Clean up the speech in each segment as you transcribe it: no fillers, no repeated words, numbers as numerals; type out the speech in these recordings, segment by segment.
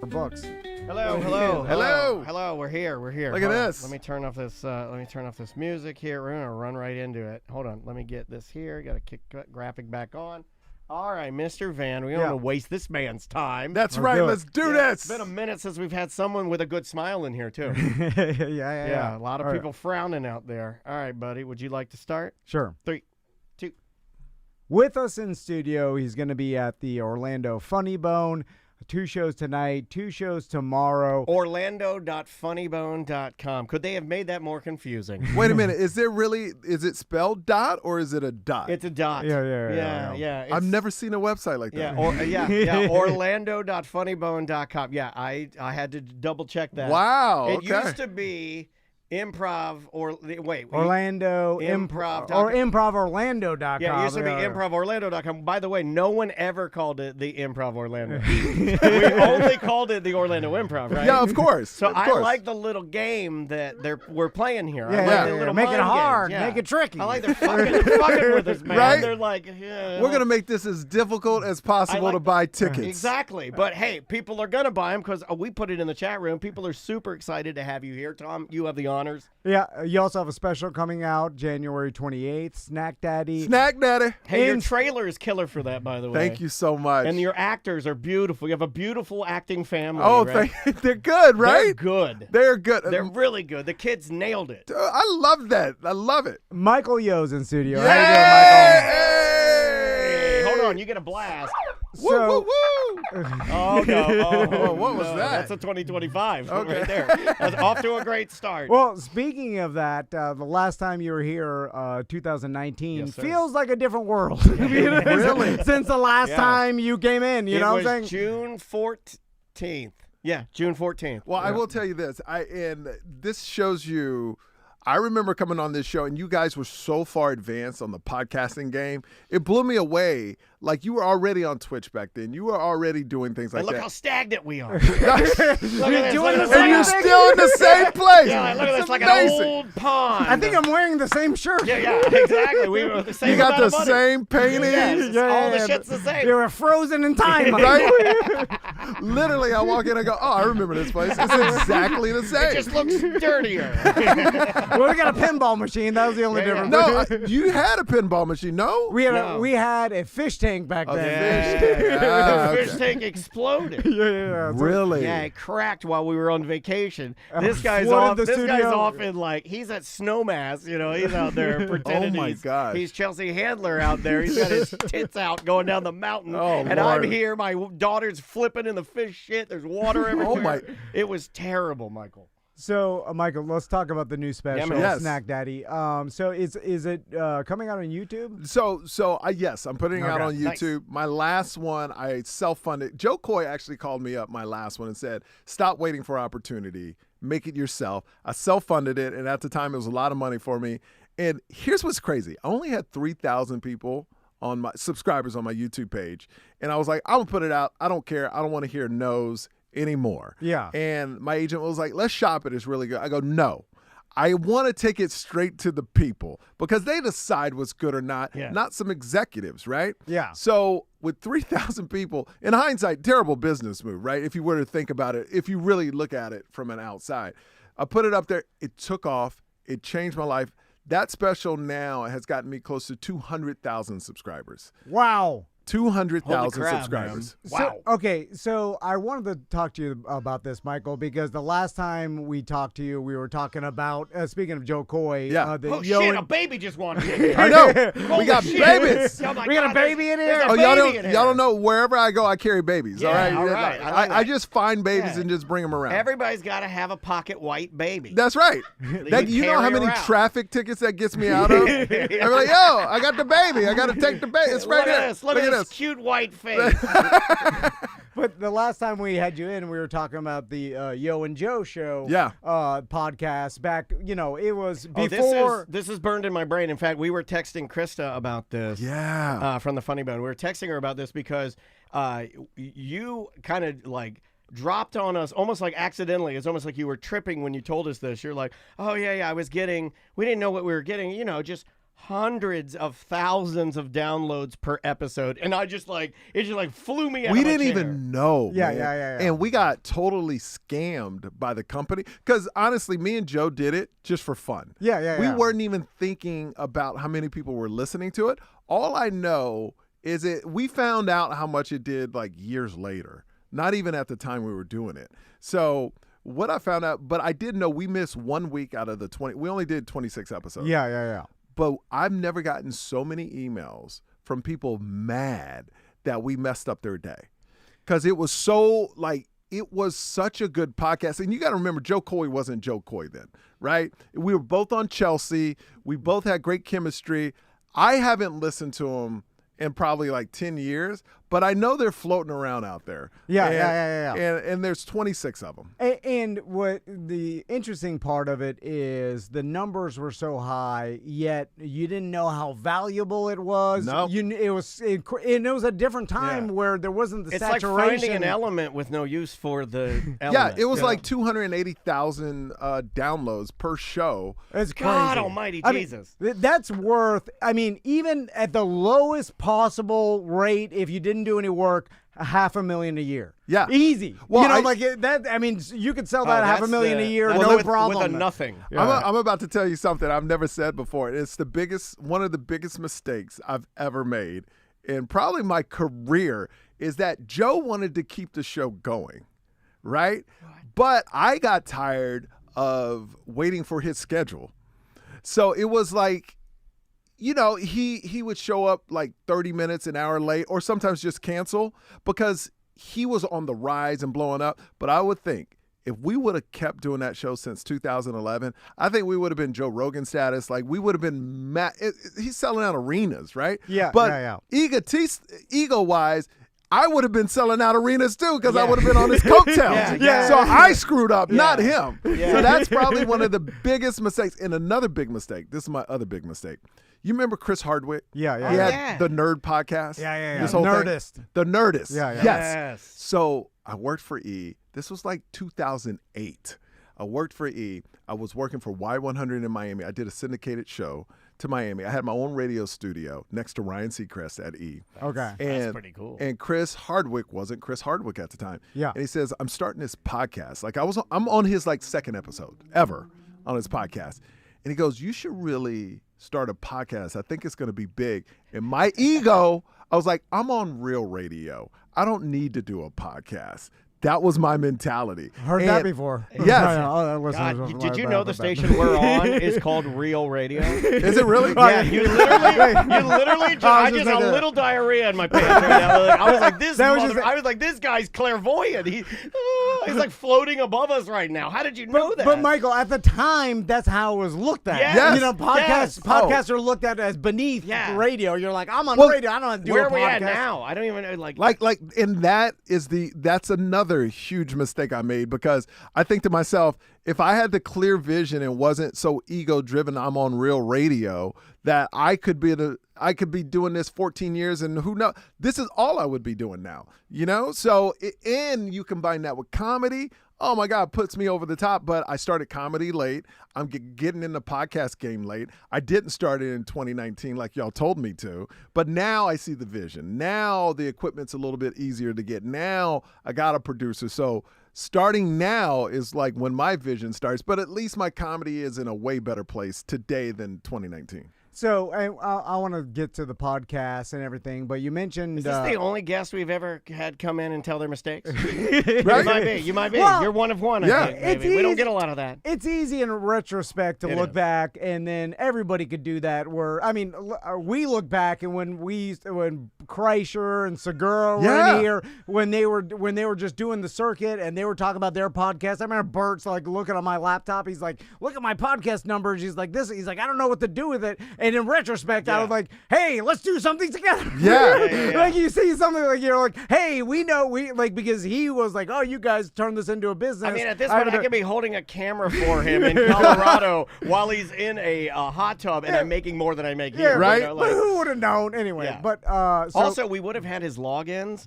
Books. Hello. We're here. Look at this. Let me turn off this. Music here. We're gonna run right into it. Hold on. Let me get this here. Got to kick graphic back on. All right, Mr. Van. We don't want to waste this man's time. That's right. Let's do this. It's been a minute since we've had someone with a good smile in here too. Yeah. A lot of people frowning out there. All right, buddy. Would you like to start? Sure. 3, 2. With us in studio, he's going to be at the Orlando Funny Bone. 2 shows tonight, 2 shows tomorrow. Orlando.funnybone.com. Could they have made that more confusing? Wait a minute. Is it spelled dot or is it a dot? It's a dot. Yeah. I've never seen a website like that. Orlando.funnybone.com. Yeah, I had to double check that. Wow. It used to be improv Orlando improv or improvorlando.com. Yeah, it used to be improvorlando.com. By the way, no one ever called it the Improv Orlando. We only called it the Orlando Improv, right? Yeah, of course. So I like the little game that we're playing here. Yeah, I like the little make it hard, games. Yeah. make it tricky. I like they're fucking with us, man. Right? They're like, We're going to make this as difficult as possible to buy tickets. Exactly. But hey, people are going to buy them because we put it in the chat room. People are super excited to have you here. Tom, you have the honors. Yeah, you also have a special coming out January 28th, Snack Daddy. Hey, your trailer is killer for that, by the way. Thank you so much. And your actors are beautiful. You have a beautiful acting family. Oh, right? They're good, right? They're good. They're good. They're really good. The kids nailed it. I love that. I love it. Michael Yo's in studio. Yay! How you doing, Michael? Hey, hold on. You get a blast. Woo, woo, woo. Oh, no. What was that? That's a 2025 Okay. right there. That's off to a great start. Well, speaking of that, the last time you were here, 2019, Yes, sir. feels like a different world. Really? Since the last time you came in, you know what I'm saying? June 14th. Yeah, June 14th. Well, I will tell you this. And this shows you. I remember coming on this show, and you guys were so far advanced on the podcasting game. It blew me away. Like, you were already on Twitch back then. You were already doing things like And look that. how stagnant we are. You're doing the And same you're thing. still in the same place. Yeah, look at this, It's like amazing. an old pond. I think I'm wearing the same shirt. Yeah, exactly. We were the same. You got amount the of money. same painting. All the shit's the same. You were frozen in time. Right? Literally, I walk in and go, oh, I remember this place. It's exactly the same. It just looks dirtier. Well, we got a pinball machine. That was the only difference. No, you had a pinball machine, no? We had a fish tank back then. Ah, The fish okay. tank exploded. Yeah. Really? Yeah, it cracked while we were on vacation. This guy's flooded off. the This guy's studio. off in he's at Snowmass. You know, he's out there pretending Oh my gosh. he's Chelsea Handler out there. He's got his tits out going down the mountain. Oh, and Lord. I'm here. My daughter's flipping in the fish shit. There's water everywhere. Oh, my. It was terrible, Michael. So, Michael, let's talk about the new special, man. Yes. Snack Daddy. So, is it coming out on YouTube? So yes, I'm putting it out on Nice. YouTube. My last one, I self-funded. Joe Coy actually called me up, my last one, and said, stop waiting for opportunity. Make it yourself. I self-funded it, and at the time, it was a lot of money for me. And here's what's crazy. I only had 3,000 people on my subscribers on my YouTube page. And I was like, I'm going to put it out. I don't care. I don't want to hear no's anymore. Yeah. And my agent was like, let's shop it. It's really good. I go, no. I want to take it straight to the people because they decide what's good or not, not some executives, right? Yeah. So with 3,000 people, in hindsight, terrible business move, right? If you were to think about it, if you really look at it from an outside. I put it up there. It took off. It changed my life. That special now has gotten me close to 200,000 subscribers. Wow. 200,000 subscribers. Wow. So I wanted to talk to you about this, Michael, because the last time we talked to you, we were talking about, speaking of Joe Coy. A baby just wanted in. I know. We got babies. Oh my We got a God, baby in here? there's a Oh, y'all baby in don't, here. y'all don't know, wherever I go, I carry babies, Yeah, all right? all right. I love I it. just find babies Yeah. and just bring them around. Everybody's got to have a pocket white baby. That's right. You know how carry many around. traffic tickets that gets me out of? I'm like, yo, I got the baby. I got to take the baby. It's right Look at here. this. Look at this cute white face. But the last time we had you in, we were talking about the Yo and Joe show podcast back, it was before. This is burned in my brain. In fact, we were texting Krista about this. Yeah. From the Funny Bone. We were texting her about this because you kind of like dropped on us almost like accidentally. It's almost like you were tripping when you told us this. You're like, oh, yeah, we didn't know what we were getting, just hundreds of thousands of downloads per episode, and it just flew me out. We of my didn't chair. even know. Yeah, man. yeah. And we got totally scammed by the company because honestly, me and Joe did it just for fun. Yeah. We weren't even thinking about how many people were listening to it. All I know is we found out how much it did like years later, not even at the time we were doing it. So what I found out, but I did know we missed 1 week out of the 20. We only did 26 episodes. Yeah. But I've never gotten so many emails from people mad that we messed up their day. Because it was such a good podcast. And you got to remember, Joe Coy wasn't Joe Coy then, right? We were both on Chelsea. We both had great chemistry. I haven't listened to them in probably like 10 years, but I know they're floating around out there. Yeah. And there's 26 of them. And what the interesting part of it is the numbers were so high, yet you didn't know how valuable it was. Nope. It was a different time where there wasn't the It's saturation. like finding an element with no use for the element. Yeah, it was like 280,000 downloads per show. It's crazy. God almighty Jesus. That's worth, even at the lowest possible rate, if you didn't do any work, $500,000 a year. Yeah. Easy. Well, you could sell that $500,000 a year, that's no with, problem. With a nothing. I'm about to tell you something I've never said before. It's one of the biggest mistakes I've ever made in probably my career is that Joe wanted to keep the show going, right? But I got tired of waiting for his schedule. So it was like, he would show up like 30 minutes, an hour late, or sometimes just cancel because he was on the rise and blowing up. But I would think if we would have kept doing that show since 2011, I think we would have been Joe Rogan status. Like we would have been he's selling out arenas, right? Yeah. But ego-wise, I would have been selling out arenas too because I would have been on his coattails. So I screwed up, not him. Yeah. So that's probably one of the biggest mistakes. And another big mistake, this is my other big mistake. You remember Chris Hardwick? Yeah. He had the Nerd podcast. Yeah. This whole Nerdist. thing. The Nerdist. Yeah. Yes. So I worked for E. This was like 2008. I worked for E. I was working for Y100 in Miami. I did a syndicated show to Miami. I had my own radio studio next to Ryan Seacrest at E. Okay. That's pretty cool. And Chris Hardwick wasn't Chris Hardwick at the time. Yeah. And he says, I'm starting this podcast. Like I'm on his like second episode ever on his podcast. And he goes, you should really start a podcast. I think it's going to be big. And my ego, I was like, I'm on real radio. I don't need to do a podcast. That was my mentality. Heard that before. Yes. God, did you know the station we're on is called Real Radio? Is it really? Yeah, you literally I just a little diarrhea in my pants right now. I was like, this guy's clairvoyant. He's like floating above us right now. How did you know that? But Michael, at the time, that's how it was looked at. Yes. Podcasts are looked at as beneath radio. You're like, I'm on radio. I don't have to do where a are we podcast. at now? I don't even like, and that's another huge mistake I made because I think to myself, if I had the clear vision and wasn't so ego driven, I'm on real radio, that I could be doing this 14 years and who knows, this is all I would be doing now, So, and you combine that with comedy, oh my God, puts me over the top. But I started comedy late. I'm getting in the podcast game late. I didn't start it in 2019 like y'all told me to. But now I see the vision. Now the equipment's a little bit easier to get. Now I got a producer. So starting now is like when my vision starts. But at least my comedy is in a way better place today than 2019. So I want to get to the podcast and everything, but you mentioned... Is this the only guest we've ever had come in and tell their mistakes? Right? You might be. Well, you're one of one, yeah. I think, maybe. We don't get a lot of that. It's easy in retrospect to look back, and then everybody could do that. We look back, and when Kreischer and Segura were in here, when they were just doing the circuit, and they were talking about their podcast. I remember Bert's like looking on my laptop. He's like, look at my podcast numbers. He's like, He's like, I don't know what to do with it. And in retrospect, I was like, hey, let's do something together. Yeah. Like you see something like you're like, hey, because he was like, oh, you guys turned this into a business. I mean, at this point, I could be holding a camera for him in Colorado while he's in a hot tub, and I'm making more than I make here. Right? You know, but who would have known anyway? Yeah. But also, we would have had his logins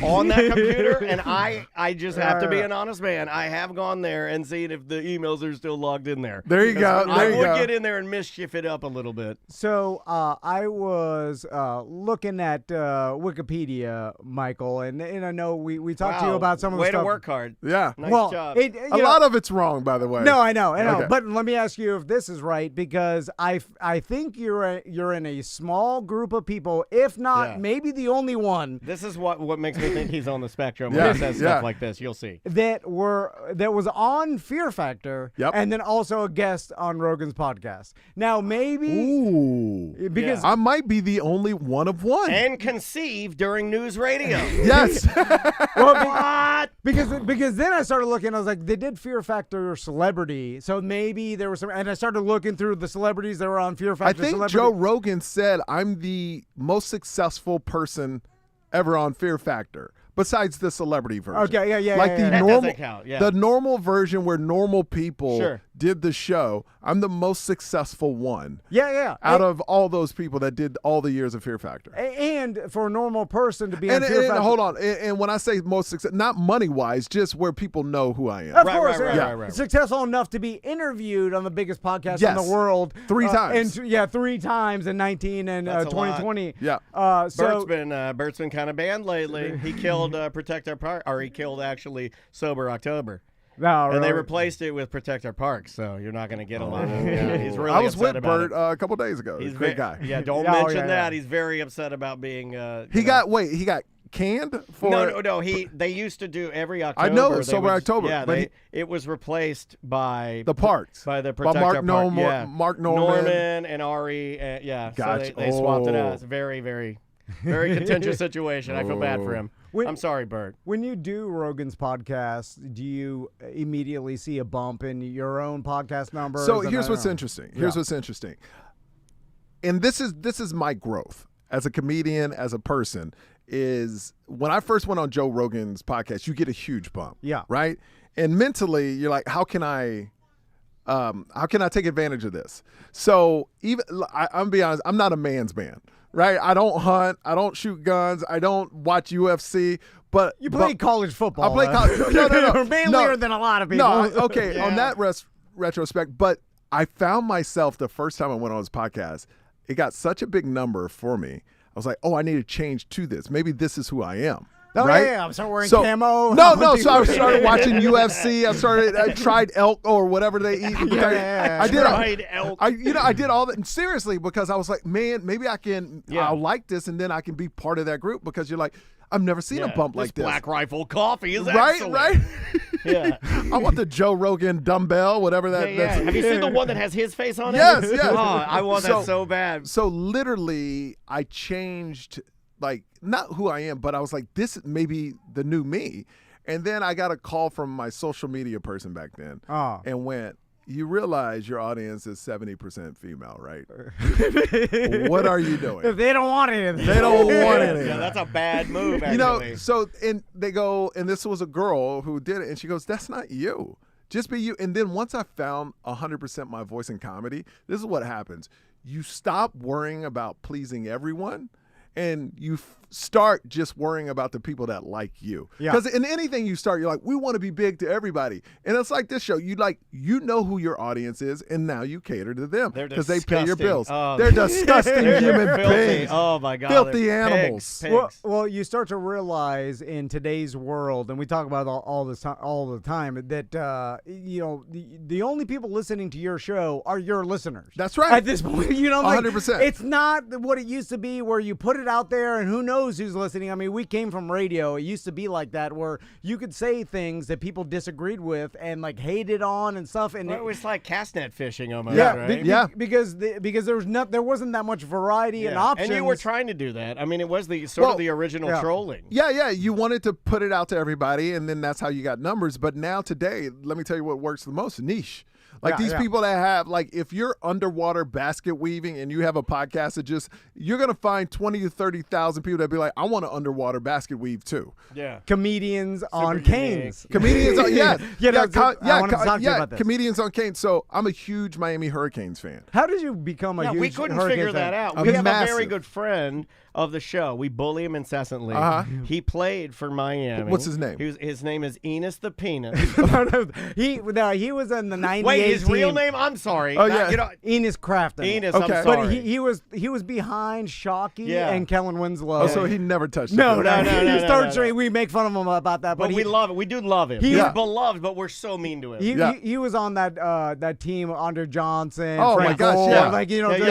on that computer, and I just have to be an honest man. I have gone there and seen if the emails are still logged in there. There you go. I would get in there and mischief it up a little bit. So I was looking at Wikipedia, Michael, and I know we talked to you about some of the way stuff. to work hard. Yeah. Nice job. A lot of it's wrong, by the way. No, I know. Okay. But let me ask you if this is right, because I think you're in a small group of people, if not maybe the only one. This is what makes me think he's on the spectrum when he says stuff like this. You'll see. That was on Fear Factor, and then also a guest on Rogan's podcast. Now maybe because I might be the only one of one. And conceived during news radio. Yes. What? Because then I started looking. I was like, they did Fear Factor celebrity, so maybe there was some. And I started looking through the celebrities that were on Fear Factor. I think Joe Rogan said I'm the most successful person ever on Fear Factor, besides the celebrity version. Okay, yeah. Like the That normal, doesn't count, the normal version where normal people Sure. did the show. I'm the most successful one. Yeah. Out of all those people that did all the years of Fear Factor. And for a normal person to be on Fear Factor. Hold on. And when I say most success, not money-wise, just where people know who I am. Of course, right. Successful enough to be interviewed on the biggest podcast in the world. 3 times. 3 times in 19 and 2020. Yeah. Bert's been kind of banned lately. He killed Protect Our Park, or he killed actually Sober October. No, and they replaced it with Protect Our Park, so you're not going to get a lot of he's really I was upset with about Bert a couple days ago. He's a great guy. Yeah, don't mention that. He's very upset about being He got canned for No, they used to do every October. I know, Sober October. Yeah, but it was replaced by the parks. By the Protect Mark Our Park. Mark Norman and Ari, Gotcha. So they swapped it out. It's a very, very, very contentious situation. I feel bad for him. I'm sorry, Bert. When you do Rogan's podcast, do you immediately see a bump in your own podcast numbers? So here's what's interesting. What's interesting. And this is my growth as a comedian, as a person, is when I first went on Joe Rogan's podcast, you get a huge bump. Yeah. Right? And mentally, you're like, how can I take advantage of this? So I'm be honest, I'm not a man's man. Right, I don't hunt. I don't shoot guns. I don't watch UFC. But you play college football. I play college. No. Manlier than a lot of people. No, okay. On that retrospect, but I found myself the first time I went on his podcast. It got such a big number for me. I was like, oh, I need to change to this. Maybe this is who I am. Oh, right? yeah. I'm starting wearing camo. No. So I started watching UFC. I tried elk or whatever they eat. I did all that. And seriously, because I was like, man, maybe I can, I'll like this, and then I can be part of that group, because you're like, I've never seen a bump like this. Black Rifle Coffee is excellent. Right? Yeah. I want the Joe Rogan dumbbell, whatever that is. Have you seen the one that has his face on it? Yes. Oh, I want that so bad. So literally, I changed, like, not who I am, but I was like, this may be the new me. And then I got a call from my social media person back then and went, you realize your audience is 70% female, right? What are you doing? They don't want anything. They don't want anything. Yeah, that's a bad move, actually. You know, so, and they go, and this was a girl who did it, and she goes, that's not you. Just be you. And then once I found 100% my voice in comedy, this is what happens. You stop worrying about pleasing everyone, and you start just worrying about the people that like you. Yeah. Because in anything you start, you're like, we want to be big to everybody. And it's like this show. You know who your audience is, and now you cater to them because they pay your bills. Oh, they're disgusting human filthy. beings. Oh, my God. Filthy They're animals. Pigs. Well, you start to realize in today's world, and we talk about all the time, that the only people listening to your show are your listeners. That's right. At this point, 100%. It's not what it used to be, where you put it out there and who knows who's listening. I mean, we came from radio. It used to be like that, where you could say things that people disagreed with and like hated on and stuff. And it was like castnet fishing almost. Yeah, right? because there wasn't that much variety and options. And you were trying to do that. I mean, it was the sort of the original trolling. Yeah. You wanted to put it out to everybody, and then that's how you got numbers. But now today, let me tell you what works the most: niche. Like these people that have, like, if you're underwater basket weaving and you have a podcast that you're going to find 20 to 30,000 people that be like, I want to underwater basket weave too. Yeah. Comedians on Canes. Comedians on, I wanted to talk to you about this. Comedians on Canes. So I'm a huge Miami Hurricanes fan. How did you become a huge we couldn't Hurricanes figure that fan? out. We have a very good friend of the show. We bully him incessantly. He played for Miami. What's his name? His name is Enos the Penis. He was in the 98 Wait, his team. real name? I'm sorry. Oh, yeah. Enos Crafton. Enos, Okay. I'm sorry. But he was behind Shockey and Kellen Winslow. Oh, so he never touched it. No. No. He started we make fun of him about that, but we love it. We do love him. He's beloved, but we're so mean to him. He was on that team under Johnson. Oh, Frank my gosh, Gore, yeah. Like,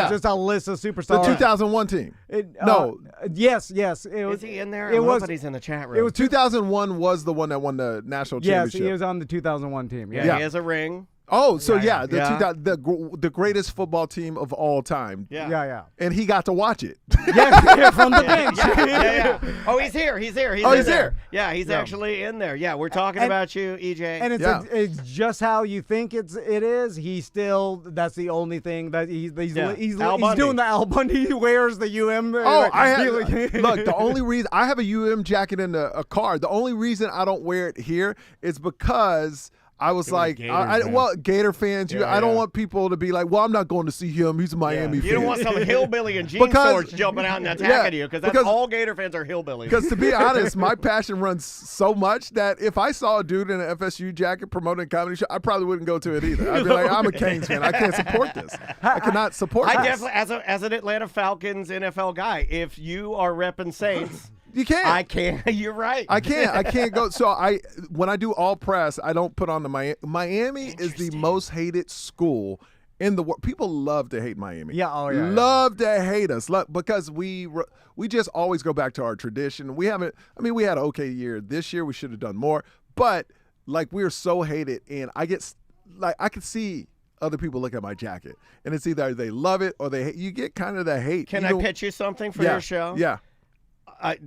just a list of The superstars. 2001 team. No. Yes. Is he in there? I love that he's in the chat room. It was 2001 was the one that won the national championship. Yes, he was on the 2001 team. He has a ring. Oh, so the greatest football team of all time. Yeah. And he got to watch it. From the bench. Yeah. Oh, he's here. He's here. He's here. Yeah, he's actually in there. Yeah, we're talking about you, EJ. And it's just how you think it is. He's still, that's the only thing that he's doing the Al Bundy. He wears the UM. Look, the only reason I have a UM jacket in a car, the only reason I don't wear it here is because I was like, Gator fans, I don't want people to be like, well, I'm not going to see him. He's a Miami fan. You don't want some hillbilly in jean shorts jumping out and attacking you because all Gator fans are hillbillies. Because to be honest, my passion runs so much that if I saw a dude in an FSU jacket promoting a comedy show, I probably wouldn't go to it either. I'd be like, I'm a Canes fan. I can't support this. I cannot support this. I definitely, as an Atlanta Falcons NFL guy, if you are repping Saints, you can't. I can't. You're right. I can't go. So when I do all press, I don't put on the Miami. Miami is the most hated school in the world. People love to hate Miami. Love to hate us because we just always go back to our tradition. We had an okay year this year. We should have done more, but like we're so hated, and I could see other people look at my jacket, and it's either they love it or they hate. You get kind of the hate. Can I pitch you something for your show? Yeah.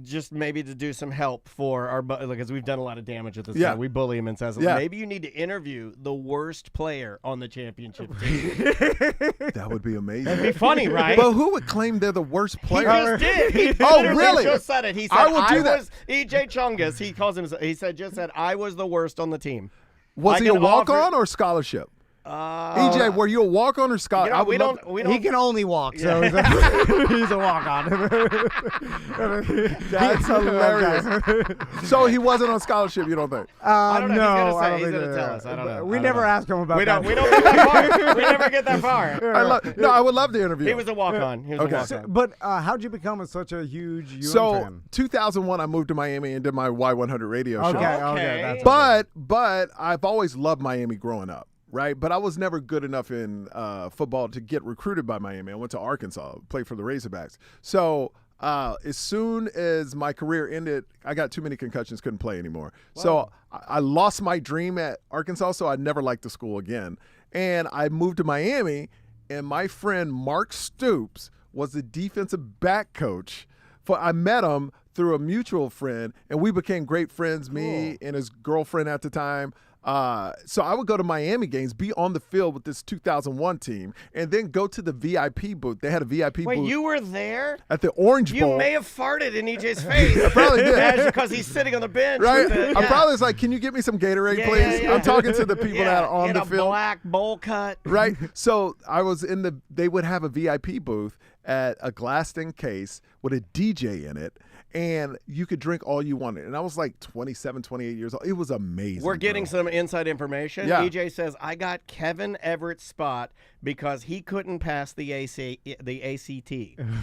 Just maybe to do some help for our because we've done a lot of damage at this guy. We bully him incessantly. Yeah. Maybe you need to interview the worst player on the championship team. That would be amazing. That'd be funny, right? But who would claim they're the worst player? He just did. He really? just said it. He said, I was EJ Chungus. He calls himself. He said I was the worst on the team. Was he a walk-on or scholarship? EJ, were you a walk-on or scholar? He can only walk, so he's a walk-on. That's hilarious. So he wasn't on scholarship, you don't think? I don't know. No, he's going to tell us. I don't know. We never ask him about that. We don't get that far. We never get that far. I would love to interview him. He was a walk-on. But how'd you become such a huge UM fan? 2001, I moved to Miami and did my Y100 radio show. Okay. But I've always loved Miami growing up. Right, but I was never good enough in football to get recruited by Miami. I went to Arkansas, played for the Razorbacks. So as soon as my career ended, I got too many concussions, couldn't play anymore. Wow. So I lost my dream at Arkansas, so I never liked the school again. And I moved to Miami, and my friend Mark Stoops was the defensive back coach. I met him through a mutual friend, and we became great friends, me and his girlfriend at the time. So I would go to Miami games, be on the field with this 2001 team, and then go to the VIP booth. They had a VIP booth. Wait, you were there? At the Orange Bowl. You may have farted in EJ's face. I probably did. Because he's sitting on the bench. Right? I probably was like, can you get me some Gatorade, please? I'm talking to the people that are on the field. Black bowl cut. Right? So I was they would have a VIP booth at a glassed-in case with a DJ in it, and you could drink all you wanted. And I was like 27, 28 years old. It was amazing. We're getting some inside information. Yeah. EJ says, I got Kevin Everett's spot because he couldn't pass the ACT.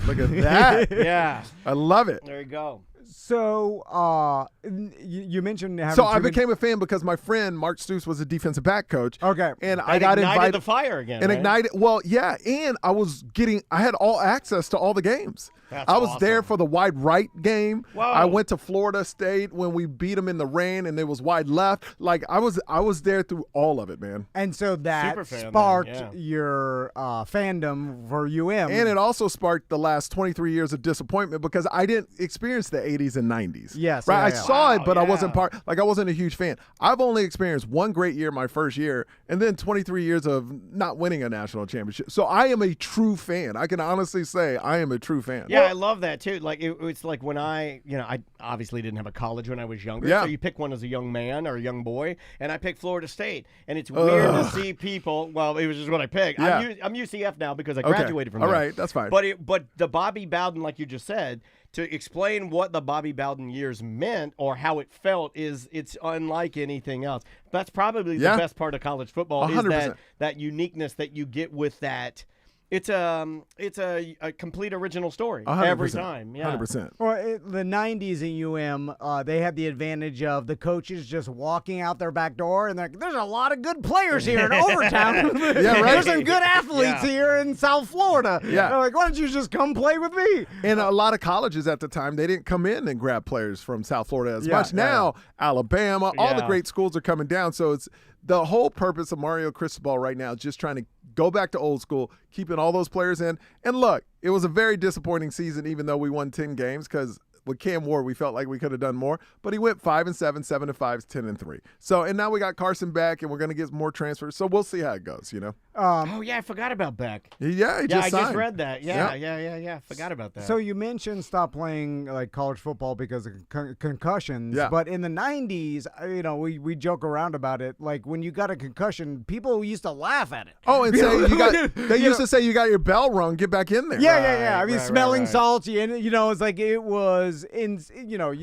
Look at that. Yeah. I love it. There you go. So, you mentioned having. So I became a fan because my friend Mark Stoops was a defensive back coach. Okay. And That I got ignited invited the fire again. and right? ignited. Well, yeah, and I had all access to all the games. That's I was awesome. there for the wide right game. Whoa. I went to Florida State when we beat them in the rain, and it was wide left. Like I was there through all of it, man. And so that Super fan then, sparked yeah. your fandom for UM. And it also sparked the last 23 years of disappointment because I didn't experience the 80s and 90s. Yes, right. yeah, I yeah. saw it, but I yeah. wasn't I wasn't a huge fan. I've only experienced one great year my first year, and then 23 years of not winning a national championship. So I am a true fan. I can honestly say I am a true fan. Yeah, I love that too. Like it's like when I obviously didn't have a college when I was younger. Yeah. So you pick one as a young man or a young boy, and I picked Florida State. And it's weird to see people. Well, it was just what I picked. Yeah. I'm UCF now because I Okay. graduated from All there. right, that's fine. But the Bobby Bowden, like you just said, to explain what the Bobby Bowden years meant or how it felt it's unlike anything else. That's probably Yeah. the best part of college football 100%. is that uniqueness that you get with that. It's a complete original story 100%. every time. Yeah. 100%. Well, the 90s in UM, they had the advantage of the coaches just walking out their back door and they're like, there's a lot of good players here in Overtown. Yeah, right. There's some good athletes Yeah. here in South Florida. Yeah. They're like, why don't you just come play with me? And a lot of colleges at the time, they didn't come in and grab players from South Florida as Yeah, much. yeah. Now, Alabama, all the Yeah. great schools are coming down. So it's the whole purpose of Mario Cristobal right now is just trying to go back to old school, keeping all those players in. And look, it was a very disappointing season, even though we won 10 games, because with Cam Ward, we felt like we could have done more. But he went 5-7, 7-5, 10-3. So, and now we got Carson back, and we're going to get more transfers. So we'll see how it goes, you know? Oh yeah, I forgot about Beck. Yeah, he Yeah, just I signed. just read that. Yeah. Forgot about that. So you mentioned stop playing like college football because of concussions, Yeah. but in the 90s, we joke around about it. Like when you got a concussion, people used to laugh at it. Oh, and say they used to say you got your bell rung, get back in there. Yeah. I mean, right, smelling right. salty, and it's like it was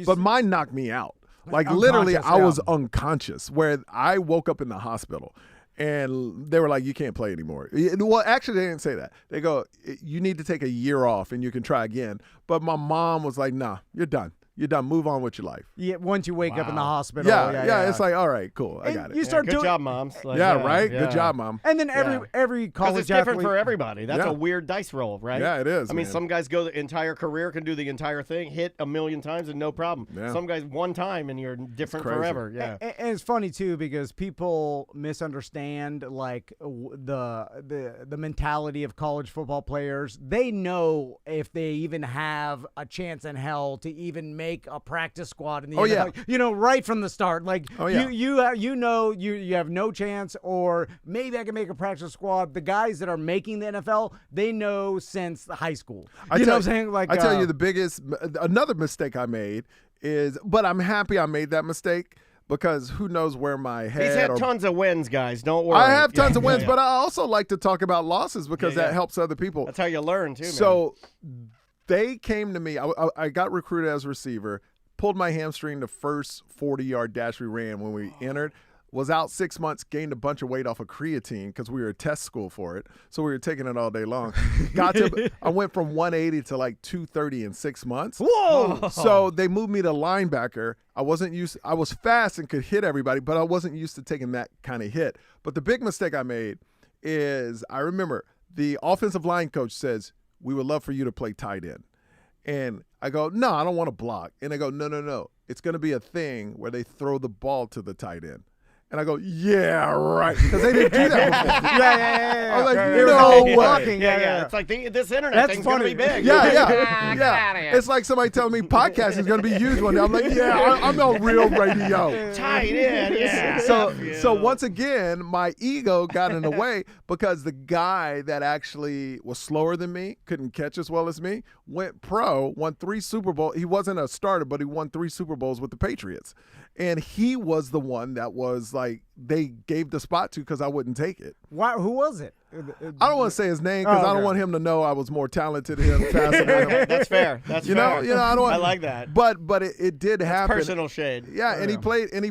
But mine knocked me out. Like Unconscious, literally, I was yeah. unconscious where I woke up in the hospital and they were like, you can't play anymore. Well, actually, they didn't say that. They go, you need to take a year off and you can try again. But my mom was like, nah, you're done. You're done. Move on with your life. Yeah, once you wake up in the Wow. hospital. Yeah. It's like, all right, cool. I And got it. you start good doing, job, moms. Like, yeah, right? yeah. Good job, Mom. and then every Because college it's different athlete, for everybody. That's Yeah. a weird dice roll, right? Yeah, it is, I mean, man. some guys go the entire career, can do the entire thing, hit a million times and no problem. Yeah. Some guys one time and you're different crazy. forever. Yeah. And it's funny too because people misunderstand like the mentality of college football players. They know if they even have a chance in hell to even make a practice squad in the Oh, NFL. yeah. Right from the start. Like Oh, yeah. you have no chance, or maybe I can make a practice squad. The guys that are making the NFL, they know since high school. You know what I'm saying? Like I tell you, another mistake I made is, but I'm happy I made that mistake because who knows where my head. He's had or, tons of wins, guys. Don't worry. I have tons of Yeah, wins, yeah. but I also like to talk about losses because Yeah, that yeah. helps other people. That's how you learn, too, man. So they came to me. I got recruited as a receiver, pulled my hamstring the first 40-yard dash we ran when we entered. Was out 6 months, gained a bunch of weight off of creatine because we were at test school for it. So we were taking it all day long. I went from 180 to like 230 in 6 months. Whoa! So they moved me to linebacker. I was fast and could hit everybody, but I wasn't used to taking that kind of hit. But the big mistake I made is I remember the offensive line coach says, we would love for you to play tight end. And I go, no, I don't want to block. And I go, no. It's going to be a thing where they throw the ball to the tight end. And I go, yeah, right. Because they didn't do that before. yeah. I was like, It was no all way. blocking. Yeah. It's like this internet That's thing's going to be funny. big. Yeah. It's like somebody telling me podcasting is going to be huge one day. I'm like, yeah, I'm on real radio. Tight end, yeah. So once again, my ego got in the way because the guy that actually was slower than me, couldn't catch as well as me, went pro, won 3 Super Bowls. He wasn't a starter, but he won 3 Super Bowls with the Patriots. And he was the one that was like, like they gave the spot to because I wouldn't take it. Why? Who was it? I don't want to say his name because I don't want him to know I was more talented than him, faster than him. That's fair. That's You fair. know, I don't want, I like that. But it did happen. Personal shade. Yeah, and he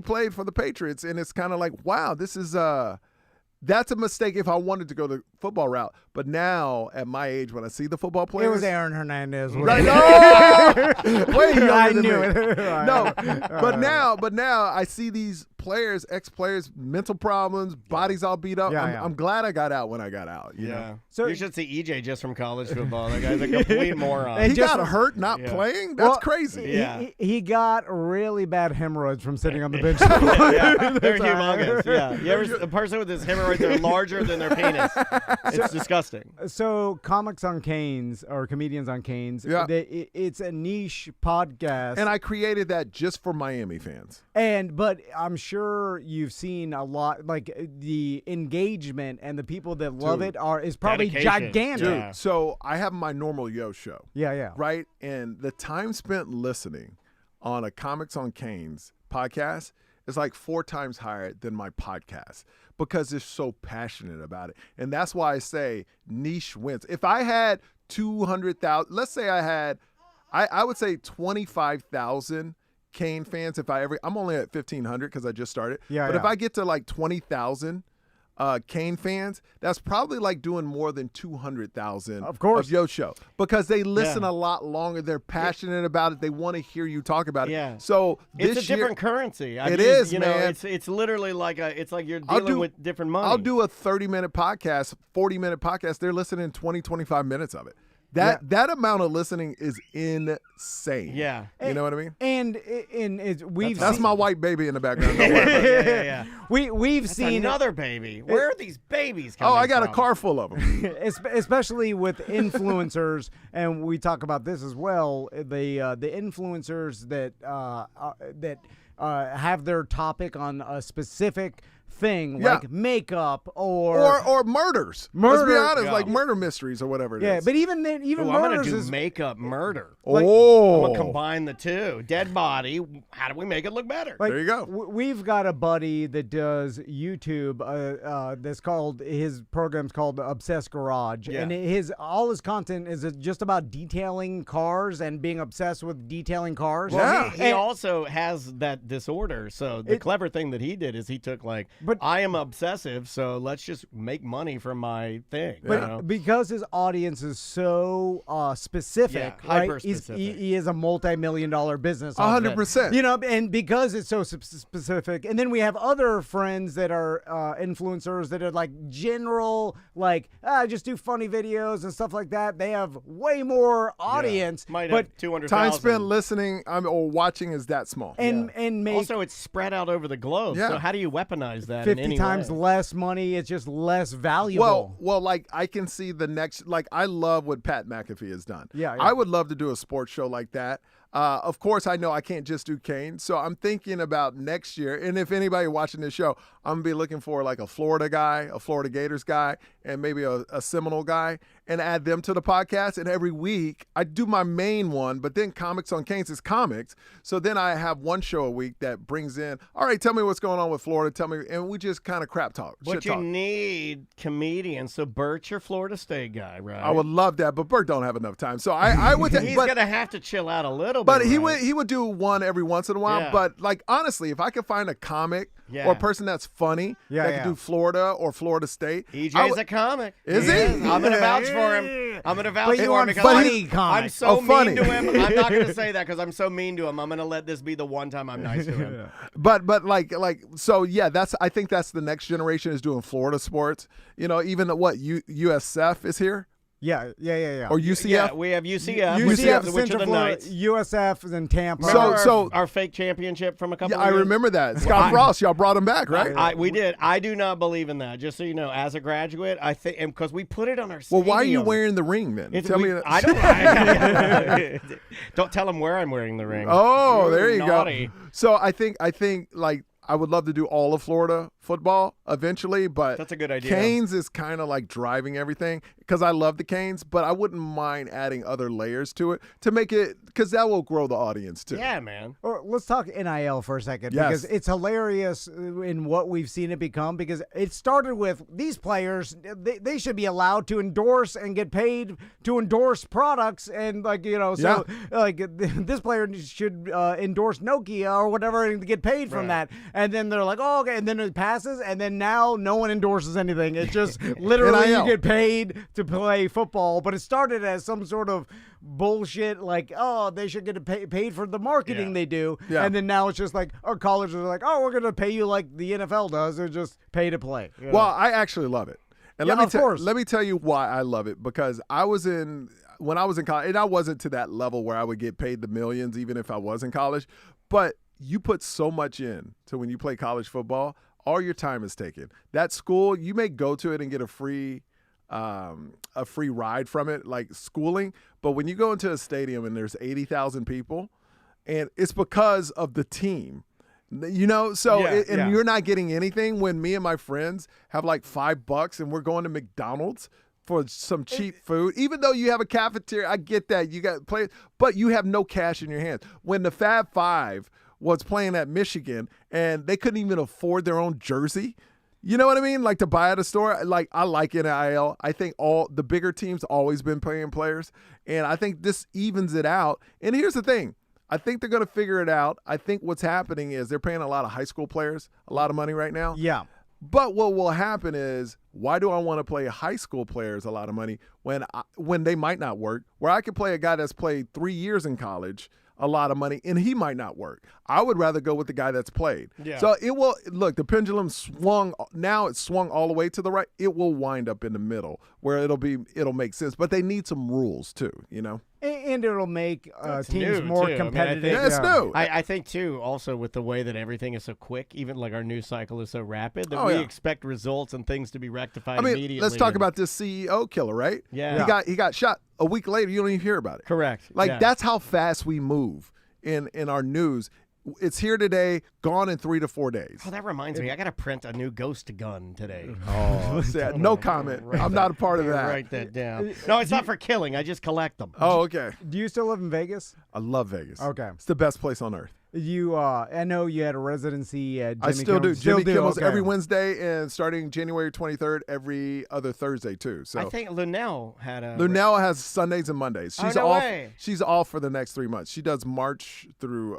played for the Patriots, and it's kind of like, wow, this is that's a mistake if I wanted to go the football route. But now, at my age, when I see the football players, It was Aaron Hernandez. right? No, way younger I than knew me. it. No, but now I see these players, ex-players, mental problems, bodies all beat up. Yeah, I'm glad I got out when I got out. You know? So- you should see EJ just from college football. That guy's a complete moron. He just- got hurt not playing. That's crazy. Yeah. He got really bad hemorrhoids from sitting on the bench. Yeah, they're humongous. Yeah, you ever a person with his hemorrhoids? They're larger than their penis. It's disgusting. So, Comics on Canes or Comedians on Canes, it's a niche podcast. And I created that just for Miami fans. But I'm sure you've seen a lot, like the engagement and the people that love it is probably Dedication. gigantic. Yeah. So I have my normal Yo show. Yeah. Right? And the time spent listening on a Comics on Canes podcast is like 4 times higher than my podcast because they're so passionate about it. And that's why I say niche wins. If I had 200,000, let's say I would say 25,000 Kane fans. I'm only at 1,500 because I just started. But if I get to like 20,000 Kane fans, that's probably like doing more than 200,000 of Yo show because they listen a lot longer. They're passionate about it. They want to hear you talk about it. Yeah. So It's a different currency. It is, you know, man. It's literally like it's like you're dealing with different money. I'll do a 30-minute podcast, 40-minute podcast. They're listening 20, 25 minutes of it. That amount of listening is insane. Yeah. You know what I mean? And we've That's seen, my white baby in the background. Don't worry about it. yeah. we've That's seen another baby. Where are these babies coming Oh, I got from? a car full of them. especially with influencers, and we talk about this as well. The influencers that have their topic on a specific thing, like makeup or murders. Murder. Let's be honest, like murder mysteries or whatever it is. yeah. But even then, I'm murders gonna do is makeup murder. I'm Oh, gonna combine the two. Dead body. How do we make it look better? like, there you go. We've got a buddy that does YouTube. That's called his program's called Obsessed Garage, and all his content is just about detailing cars and being obsessed with detailing cars. Well, he also has that disorder. So the clever thing that he did is he took but I am obsessive, so let's just make money from my thing. But because his audience is so specific, right? Hyper-specific. He is a multi-million-dollar business. 100%. You know, and because it's so specific, and then we have other friends that are influencers that are like general, like just do funny videos and stuff like that. They have way more audience, Might but have 200,000. Time spent listening or watching is that small. and make Also, it's spread out over the globe. Yeah. So how do you weaponize that in 50 any times way? less money. It's just less valuable. Well, like I can see the next. Like I love what Pat McAfee has done. Yeah. I would love to do a sports show like that. Of course, I know I can't just do Kane, so I'm thinking about next year. And if anybody watching this show, I'm gonna be looking for like a Florida guy, a Florida Gators guy, and maybe a Seminole guy, and add them to the podcast. And every week I do my main one, but then Comics on Canes is comics. So then I have one show a week that brings in. All right, tell me what's going on with Florida. Tell me, and we just kind of crap talk. But shit you talk. need comedians. So Bert's your Florida State guy, right? I would love that, but Bert don't have enough time. So I would. He's but, gonna have to chill out a little But bit. he right? would do one every once in a while. Yeah. But like honestly, if I could find a comic Yeah. or a person that's funny that could do Florida or Florida State, EJ's a comic. Is he? I'm gonna vouch for him. I'm gonna vouch But for you him want because funny I'm comics. so mean funny. to him. I'm not gonna say that because I'm so mean to him. I'm gonna let this be the one time I'm nice to him. But like so yeah, I think that's the next generation is doing Florida sports. You know, even USF is here. Yeah. Or UCF. Yeah, we have UCF, UCF, which Central are the Knights. USF is in Tampa. So- our fake championship from a couple Yeah, of I years. remember that. Scott Frost, y'all brought him back, right? We did. I do not believe in that. Just so you know, as a graduate, I think because we put it on our. Well, why are you stadium. wearing the ring then? It's- Tell we- me that. I don't. Don't tell them where I'm wearing the ring. Oh, there you Naughty. go. So I think like I would love to do all of Florida football eventually, but That's a good idea. Canes is kind of like driving everything. because I love the canes, but I wouldn't mind adding other layers to it to make it, because that will grow the audience too. Yeah, man. Or let's talk NIL for a second, Yes. because it's hilarious in what we've seen it become, because it started with these players, they should be allowed to endorse and get paid to endorse products, and this player should endorse Nokia or whatever and get paid from that. And then they're like, oh, okay, and then it passes, and then now no one endorses anything. It's just literally NIL. you get paid to play football, but it started as some sort of bullshit, like, oh, they should get paid for the marketing they do. Yeah. And then now it's just like our colleges are like, oh, we're going to pay you like the NFL does, or just pay to play. You know? Well, I actually love it. And Yeah, of course. let me tell you why I love it, because when I was in college, and I wasn't to that level where I would get paid the millions even if I was in college, but you put so much in to when you play college football, all your time is taken. That school, you may go to it and get a free ride from it, like schooling, but when you go into a stadium and there's 80,000 people, and it's because of the team. You know, so you're not getting anything when me and my friends have like $5 and we're going to McDonald's for some cheap food. Even though you have a cafeteria, I get that you got play, but you have no cash in your hands. When the Fab Five was playing at Michigan and they couldn't even afford their own jersey, you know what I mean? Like to buy at a store. Like I like NIL. I think all the bigger teams always been paying players, and I think this evens it out. And here's the thing. I think they're going to figure it out. I think what's happening is they're paying a lot of high school players a lot of money right now. Yeah. But what will happen is, why do I want to play high school players a lot of money when they might not work? Where I could play a guy that's played 3 years in college a lot of money, and he might not work. I would rather go with the guy that's played. Yeah. So it will, look, the pendulum swung, now it's swung all the way to the right. It will wind up in the middle where it'll make sense. But they need some rules too, you know? And it'll make teams new, more too. competitive. Yeah, it's new. I think, too, also with the way that everything is so quick, even like our news cycle is so rapid, that we expect results and things to be rectified immediately. Let's talk about this CEO killer, right? Yeah. He got shot. A week later, you don't even hear about it. Correct. Like, that's how fast we move in our news. It's here today, gone in 3 to 4 days. Oh, that reminds me. I got to print a new ghost gun today. Oh, sad. No comment. I'm not a part of that. Write that down. No, it's not for killing. I just collect them. Oh, okay. Do you still live in Vegas? I love Vegas. Okay. It's the best place on earth. You, I know you had a residency at Jimmy I still Kimmel's. do. Jimmy Kimmel's every Wednesday, and starting January 23rd, every other Thursday too. So I think Lunell had a. Lunell has Sundays and Mondays. She's no off. way. She's off for the next 3 months. She does March through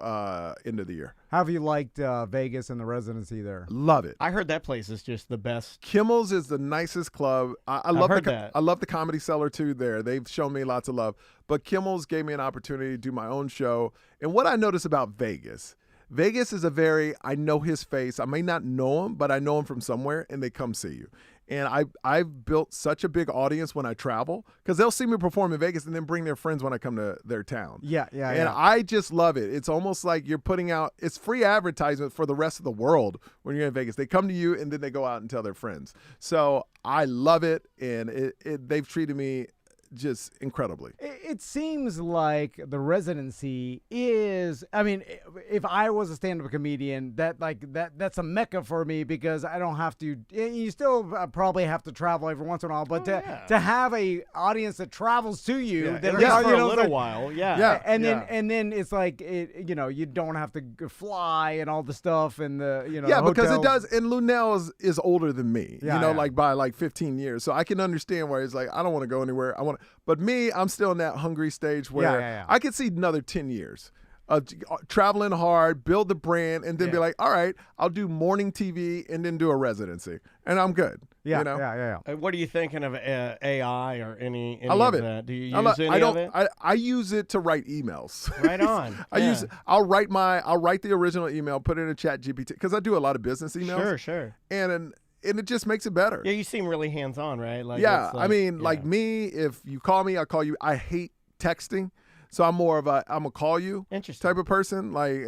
end of the year. How have you liked Vegas and the residency there? Love it. I heard that place is just the best. Kimmel's is the nicest club. I love I love the Comedy Cellar too. There, they've shown me lots of love. But Kimmel's gave me an opportunity to do my own show. And what I notice about Vegas is I know his face. I may not know him, but I know him from somewhere, and they come see you. And I've built such a big audience when I travel, because they'll see me perform in Vegas and then bring their friends when I come to their town. And I just love it. It's almost like you're putting out, it's free advertisement for the rest of the world when you're in Vegas. They come to you, and then they go out and tell their friends. So I love it, and they've treated me just incredibly. It seems like the residency is, I mean, if I was a stand-up comedian, that's a mecca for me, because I don't have to, you still probably have to travel every once in a while, but to have a audience that travels to you, for a little while, and then it's like, you don't have to fly and all the stuff and the, because hotels. it does, and Lunell is older than me, like by like 15 years, so I can understand where he's like, I don't want to go anywhere, but me, I'm still in that hungry stage where I could see another 10 years of traveling hard, build the brand, and then be like, all right, I'll do morning TV and then do a residency, and I'm good. What are you thinking of AI or any I love of it. that? Do you use any of it? I use it to write emails. Right on. I'll write the original email, put it in a chat GPT, because I do a lot of emails. Sure. And it just makes it better. Yeah, you seem really hands-on, right? Like, I mean, like me, if you call me, I call you. I hate texting, so I'm more of I'm a call you type of person. Like,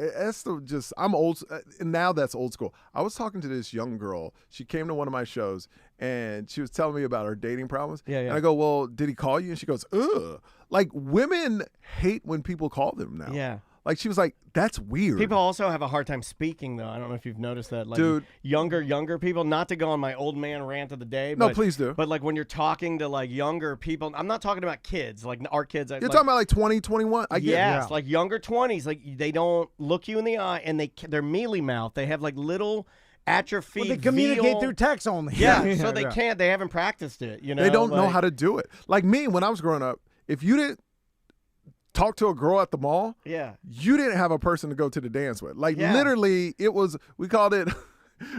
I'm old, and now that's old school. I was talking to this young girl. She came to one of my shows, and she was telling me about her dating problems. And I go, well, did he call you? And she goes, ugh. Like, women hate when people call them now. Yeah. Like, she was like, that's weird. People also have a hard time speaking, though. I don't know if you've noticed that. Like, Dude. younger people, not to go on my old man rant of the day. No, but, please do. But, like, when you're talking to, like, younger people, I'm not talking about kids, like our kids. You're talking about, like, 20, 21? I get it. Yes, like younger 20s. Like, they don't look you in the eye, and they're mealy mouth. They have, like, little atrophy. Well, they communicate through text only. Yeah, so they can't. They haven't practiced it, you know? They don't know how to do it. Like me, when I was growing up, if you didn't talk to a girl at the mall, you didn't have a person to go to the dance with. Like literally, it was, we called it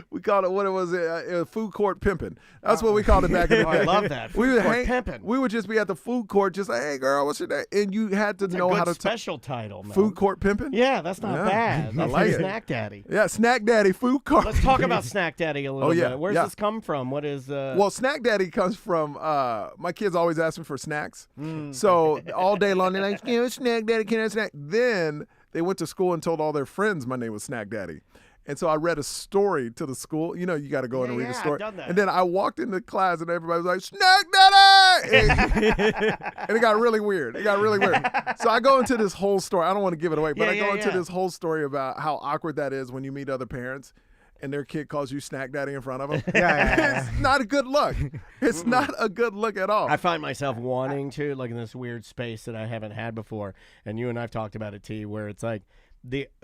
what it was, food court pimping. That's what we called it back in the day. I love that. Food court pimping. We would just be at the food court, just like, hey girl, what's your name? And you had to know how to special title, man. Food court pimping. Yeah, that's not bad. That's I like it. Snack Daddy. Yeah, Snack Daddy food court. Let's talk about Snack Daddy a little bit. Where's this come from? What is? Well, Snack Daddy comes from my kids always ask me for snacks. So all day long they're like, Snack Daddy, can I have a snack? Then they went to school and told all their friends my name was Snack Daddy. And so I read a story to the school. You know, you got to go in and read a story. I've done that. And then I walked into class and everybody was like, Snack Daddy! And it got really weird. So I go into this whole story. I don't want to give it away, but I go into this whole story about how awkward that is when you meet other parents and their kid calls you Snack Daddy in front of them. It's not a good look. It's not a good look at all. I find myself wanting to, like, in this weird space that I haven't had before. And you and I've talked about it, T, where it's like,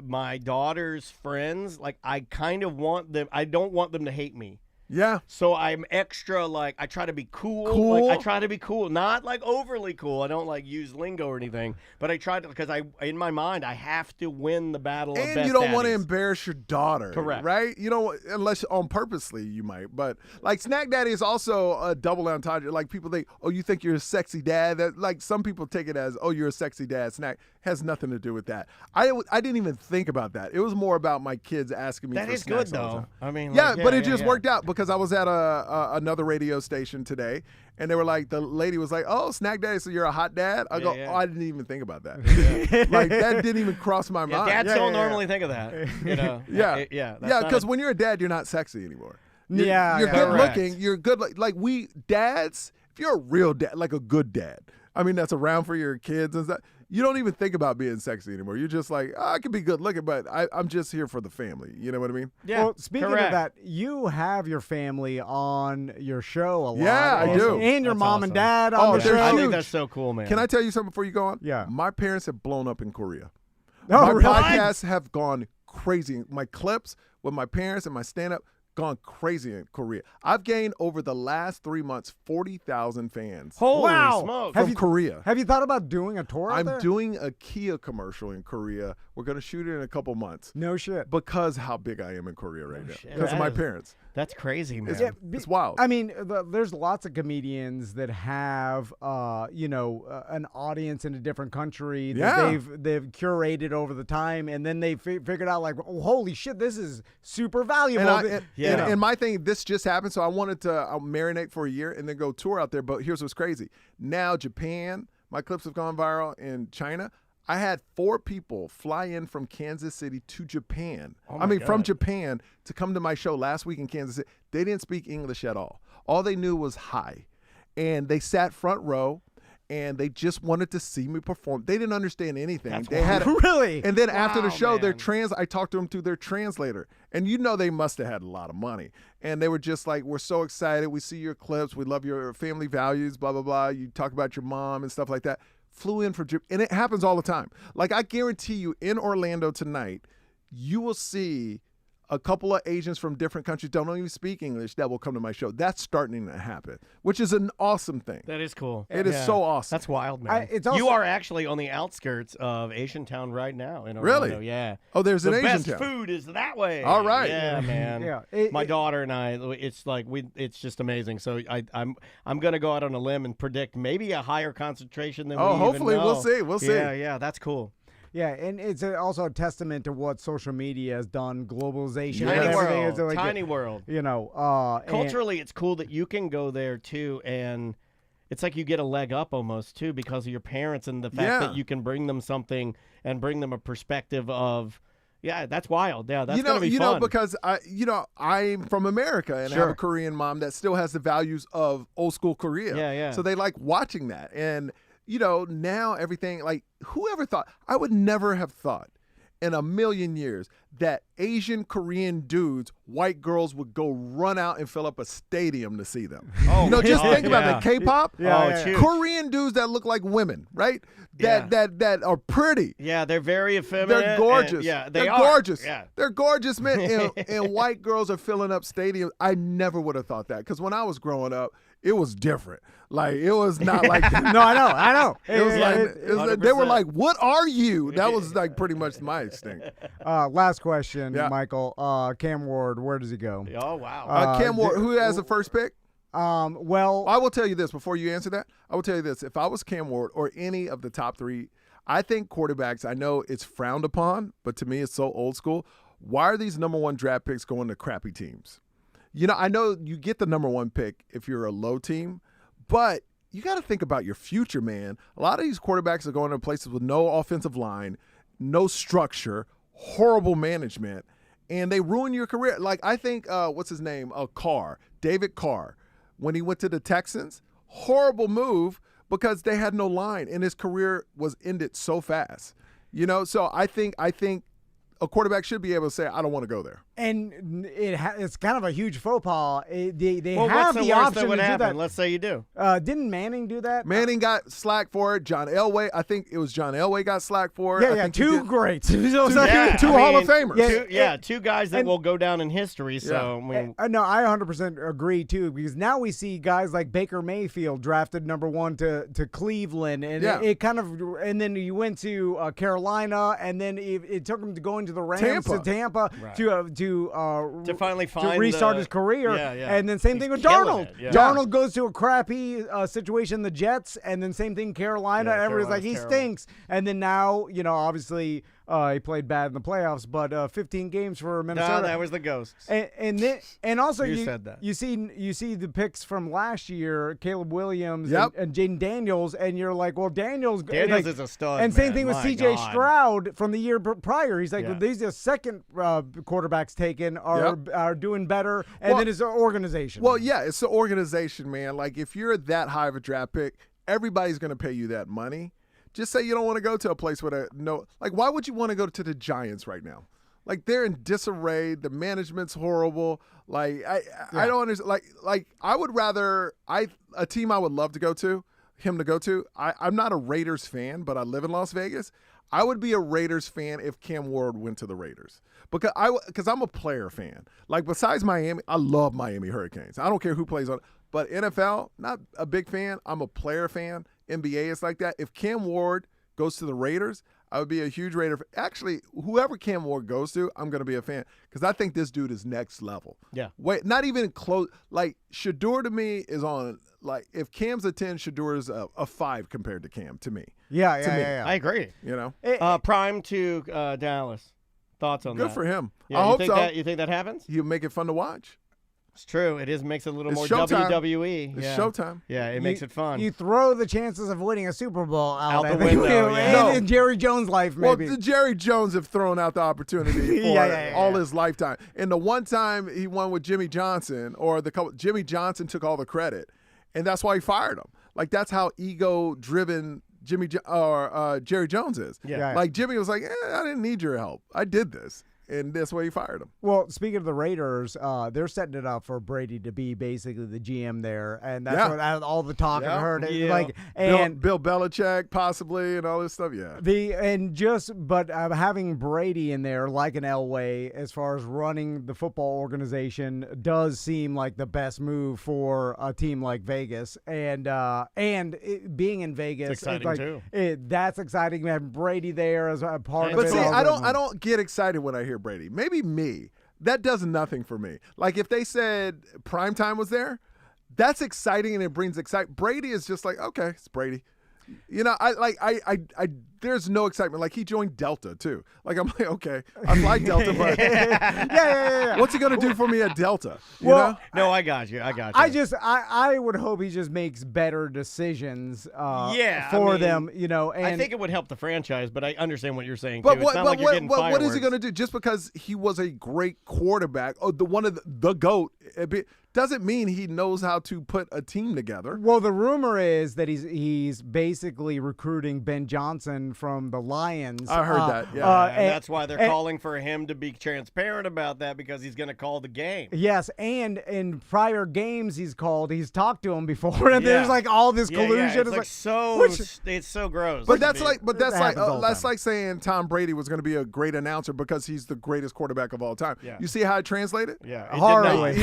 my daughter's friends, like, I kind of want them, I don't want them to hate me. Yeah. So I'm extra, like, I try to be cool. Like, I try to be cool, not like overly cool. I don't like use lingo or anything, but I try to, because in my mind, I have to win the battle of best And you don't want to daddies. embarrass your daughter. Correct. Right? You don't, unless on purposely you might. But like Snack Daddy is also a double entendre. Like people think, oh, you think you're a sexy dad? That, like some people take it as, oh, you're a sexy dad. Snack has nothing to do with that. I didn't even think about that. It was more about my kids asking me for snacks. That is good, though. I mean, yeah, but it just worked out because I was at another radio station today, and they were like, the lady was like, "Oh, Snack Daddy, so you're a hot dad?" I go, "Oh, I didn't even think about that. Like that didn't even cross my mind." Dads don't normally think of that. You know? Because when you're a dad, you're not sexy anymore. You're good Correct. looking. You're good. Like we dads, if you're a real dad, like a good dad, I mean, that's around for your kids and stuff. You don't even think about being sexy anymore. You're just like, I could be good looking, but I'm just here for the family. You know what I mean? Yeah. Well, speaking of that, you have your family on your show a lot. Yeah, I do. And your mom and dad on the show. I think that's so cool, man. Can I tell you something before you go on? Yeah. My parents have blown up in Korea. Oh, my podcasts have gone crazy. My clips with my parents and my stand-up gone crazy in Korea. I've gained over the last 3 months 40,000 fans. Holy smokes. From Korea. Have you thought about doing a tour out there? I'm doing a Kia commercial in Korea. We're going to shoot it in a couple months. No shit. Because how big I am in Korea right now. Because of my parents. That's crazy, man. It's wild. I mean, there's lots of comedians that have, an audience in a different country that they've curated over the time, and then they figured out, like, oh, holy shit, this is super valuable. And my thing, this just happened, so I wanted to marinate for a year and then go tour out there. But here's what's crazy. Now Japan, my clips have gone viral in China. I had 4 people fly in from Kansas City to Japan. From Japan to come to my show last week in Kansas City. They didn't speak English at all. All they knew was hi. And they sat front row, and they just wanted to see me perform. They didn't understand anything. Really? And then after the show, I talked to them through their translator. And they must have had a lot of money. And they were just like, we're so excited. We see your clips. We love your family values, blah, blah, blah. You talk about your mom and stuff like that. Flew in from Japan. And it happens all the time. Like, I guarantee you, in Orlando tonight, you will see a couple of Asians from different countries don't even speak English that will come to my show. That's starting to happen, which is an awesome thing. That is cool. It is so awesome. That's wild, man. You are actually on the outskirts of Asian Town right now in Orlando. Really? Yeah. Oh, there's an Asian town. The best food is that way. All right. Yeah, man. My daughter and I, it's like it's just amazing. So I'm going to go out on a limb and predict maybe a higher concentration than we even hopefully know. we'll see. Yeah, that's cool. Yeah, and it's also a testament to what social media has done, globalization. Tiny world. Culturally, it's cool that you can go there, too, and it's like you get a leg up almost, too, because of your parents and the fact that you can bring them something and bring them a perspective of, that's wild. Yeah, that's going to be fun. Because I'm from America, and I have a Korean mom that still has the values of old school Korea. Yeah. So they like watching that, and now everything, like, whoever thought, I would never have thought in a million years that Asian Korean dudes, white girls would go run out and fill up a stadium to see them. Just think about that. K-pop, Korean dudes that look like women, right? That are pretty. Yeah, they're very effeminate. They're gorgeous. They're gorgeous. Yeah. They're gorgeous men. And white girls are filling up stadiums. I never would have thought that, because when I was growing up, it was different. Like, it was not like No, I know. It was like they were like, "What are you?" That was like pretty much my instinct. Last question, Michael. Cam Ward, where does he go? Oh, wow. Cam Ward, who has the first pick? Well, I will tell you this before you answer that. I will tell you this. If I was Cam Ward or any of the top 3, I think quarterbacks, I know it's frowned upon, but to me it's so old school. Why are these number 1 draft picks going to crappy teams? I know you get the number 1 pick if you're a low team, but you got to think about your future, man. A lot of these quarterbacks are going to places with no offensive line, no structure, horrible management, and they ruin your career. Like, I think, what's his name? David Carr, when he went to the Texans, horrible move because they had no line, and his career was ended so fast. So I think a quarterback should be able to say, I don't want to go there. And it's kind of a huge faux pas. They Well, have what's the option that would to happen? do that. Let's say you do. Didn't Manning do that? Manning got slack for it. John Elway, I think it was John Elway got slack for it. Yeah, two greats. Two Hall of Famers. Two guys that will go down in history. So no, I 100% agree too, because now we see guys like Baker Mayfield drafted number 1 to Cleveland, and it kind of, and then he went to Carolina, and then it took him to going to the Rams to Tampa to finally find restart his career. And then same thing with Darnold. Darnold goes to a crappy situation in the Jets, and then same thing Carolina. Everybody's like, he stinks. And then now, obviously he played bad in the playoffs, but 15 games for Minnesota. No, that was the Ghosts. And also you said that. You see the picks from last year, Caleb Williams and Jaden Daniels, and you're like, well, Daniels is a stud. And same thing with My C.J. God. Stroud from the year prior. He's like, well, these are second quarterbacks taken are doing better, and then it's an organization. Well, yeah, it's the organization, man. Like, if you're that high of a draft pick, everybody's going to pay you that money. Just say you don't want to go to a place with why would you want to go to the Giants right now? Like, they're in disarray. The management's horrible. Like, I don't understand. Like I would rather a team I would love to go to. I'm not a Raiders fan, but I live in Las Vegas. I would be a Raiders fan if Cam Ward went to the Raiders because I'm a player fan. Like, besides Miami, I love Miami Hurricanes. I don't care who plays on it. But NFL, not a big fan. I'm a player fan. NBA is like that. If Cam Ward goes to the Raiders, I would be a huge Raider. Actually, whoever Cam Ward goes to, I'm going to be a fan because I think this dude is next level. Yeah. Wait, not even close. Like, Shedeur to me is on, like, if Cam's a 10, Shedeur is a 5 compared to Cam to me. Yeah. I agree. Prime to Dallas. Thoughts on that? Good for him. Yeah, I hope so. You think that happens? He'll make it fun to watch. It's true. It makes it a little more showtime. WWE. It's showtime. Yeah, it makes it fun. You throw the chances of winning a Super Bowl out the window. In Jerry Jones' life, maybe. Well, Jerry Jones have thrown out the opportunity for all his lifetime. And the one time he won with Jimmy Johnson, Jimmy Johnson took all the credit, and that's why he fired him. Like, that's how ego-driven Jerry Jones is. Yeah. Like, Jimmy was like, I didn't need your help. I did this. And that's why he fired him. Well, speaking of the Raiders, they're setting it up for Brady to be basically the GM there, and that's what all the talk I've heard. Like, and Bill Belichick possibly, and all this stuff. Yeah. But having Brady in there, like an Elway, as far as running the football organization, does seem like the best move for a team like Vegas, and being in Vegas, it's exciting too. That's exciting. Having Brady there as a part of it. But see, I don't get excited when I hear Brady. Maybe me. That does nothing for me. Like, if they said primetime was there, that's exciting and it brings excitement. Brady is just like, okay, it's Brady. I there's no excitement. Like he joined Delta too. Like I'm like, okay, I like Delta, but yeah. what's he gonna do for me at Delta? You well, know? no, I got you. I would hope he just makes better decisions. For them, you know. And I think it would help the franchise, but I understand what you're saying. But too. It's not like you're getting what is he fireworks. gonna do? Just because he was a great quarterback, one of the GOAT, doesn't mean he knows how to put a team together. Well, the rumor is that he's basically recruiting Ben Johnson from the Lions. I heard that. Yeah, and that's why they're calling for him to be transparent about that, because he's going to call the game. Yes, and in prior games he's talked to him before, and there's like all this collusion. It's so gross. But that's like saying Tom Brady was going to be a great announcer because he's the greatest quarterback of all time. Yeah. You see how it translated? Yeah, horribly.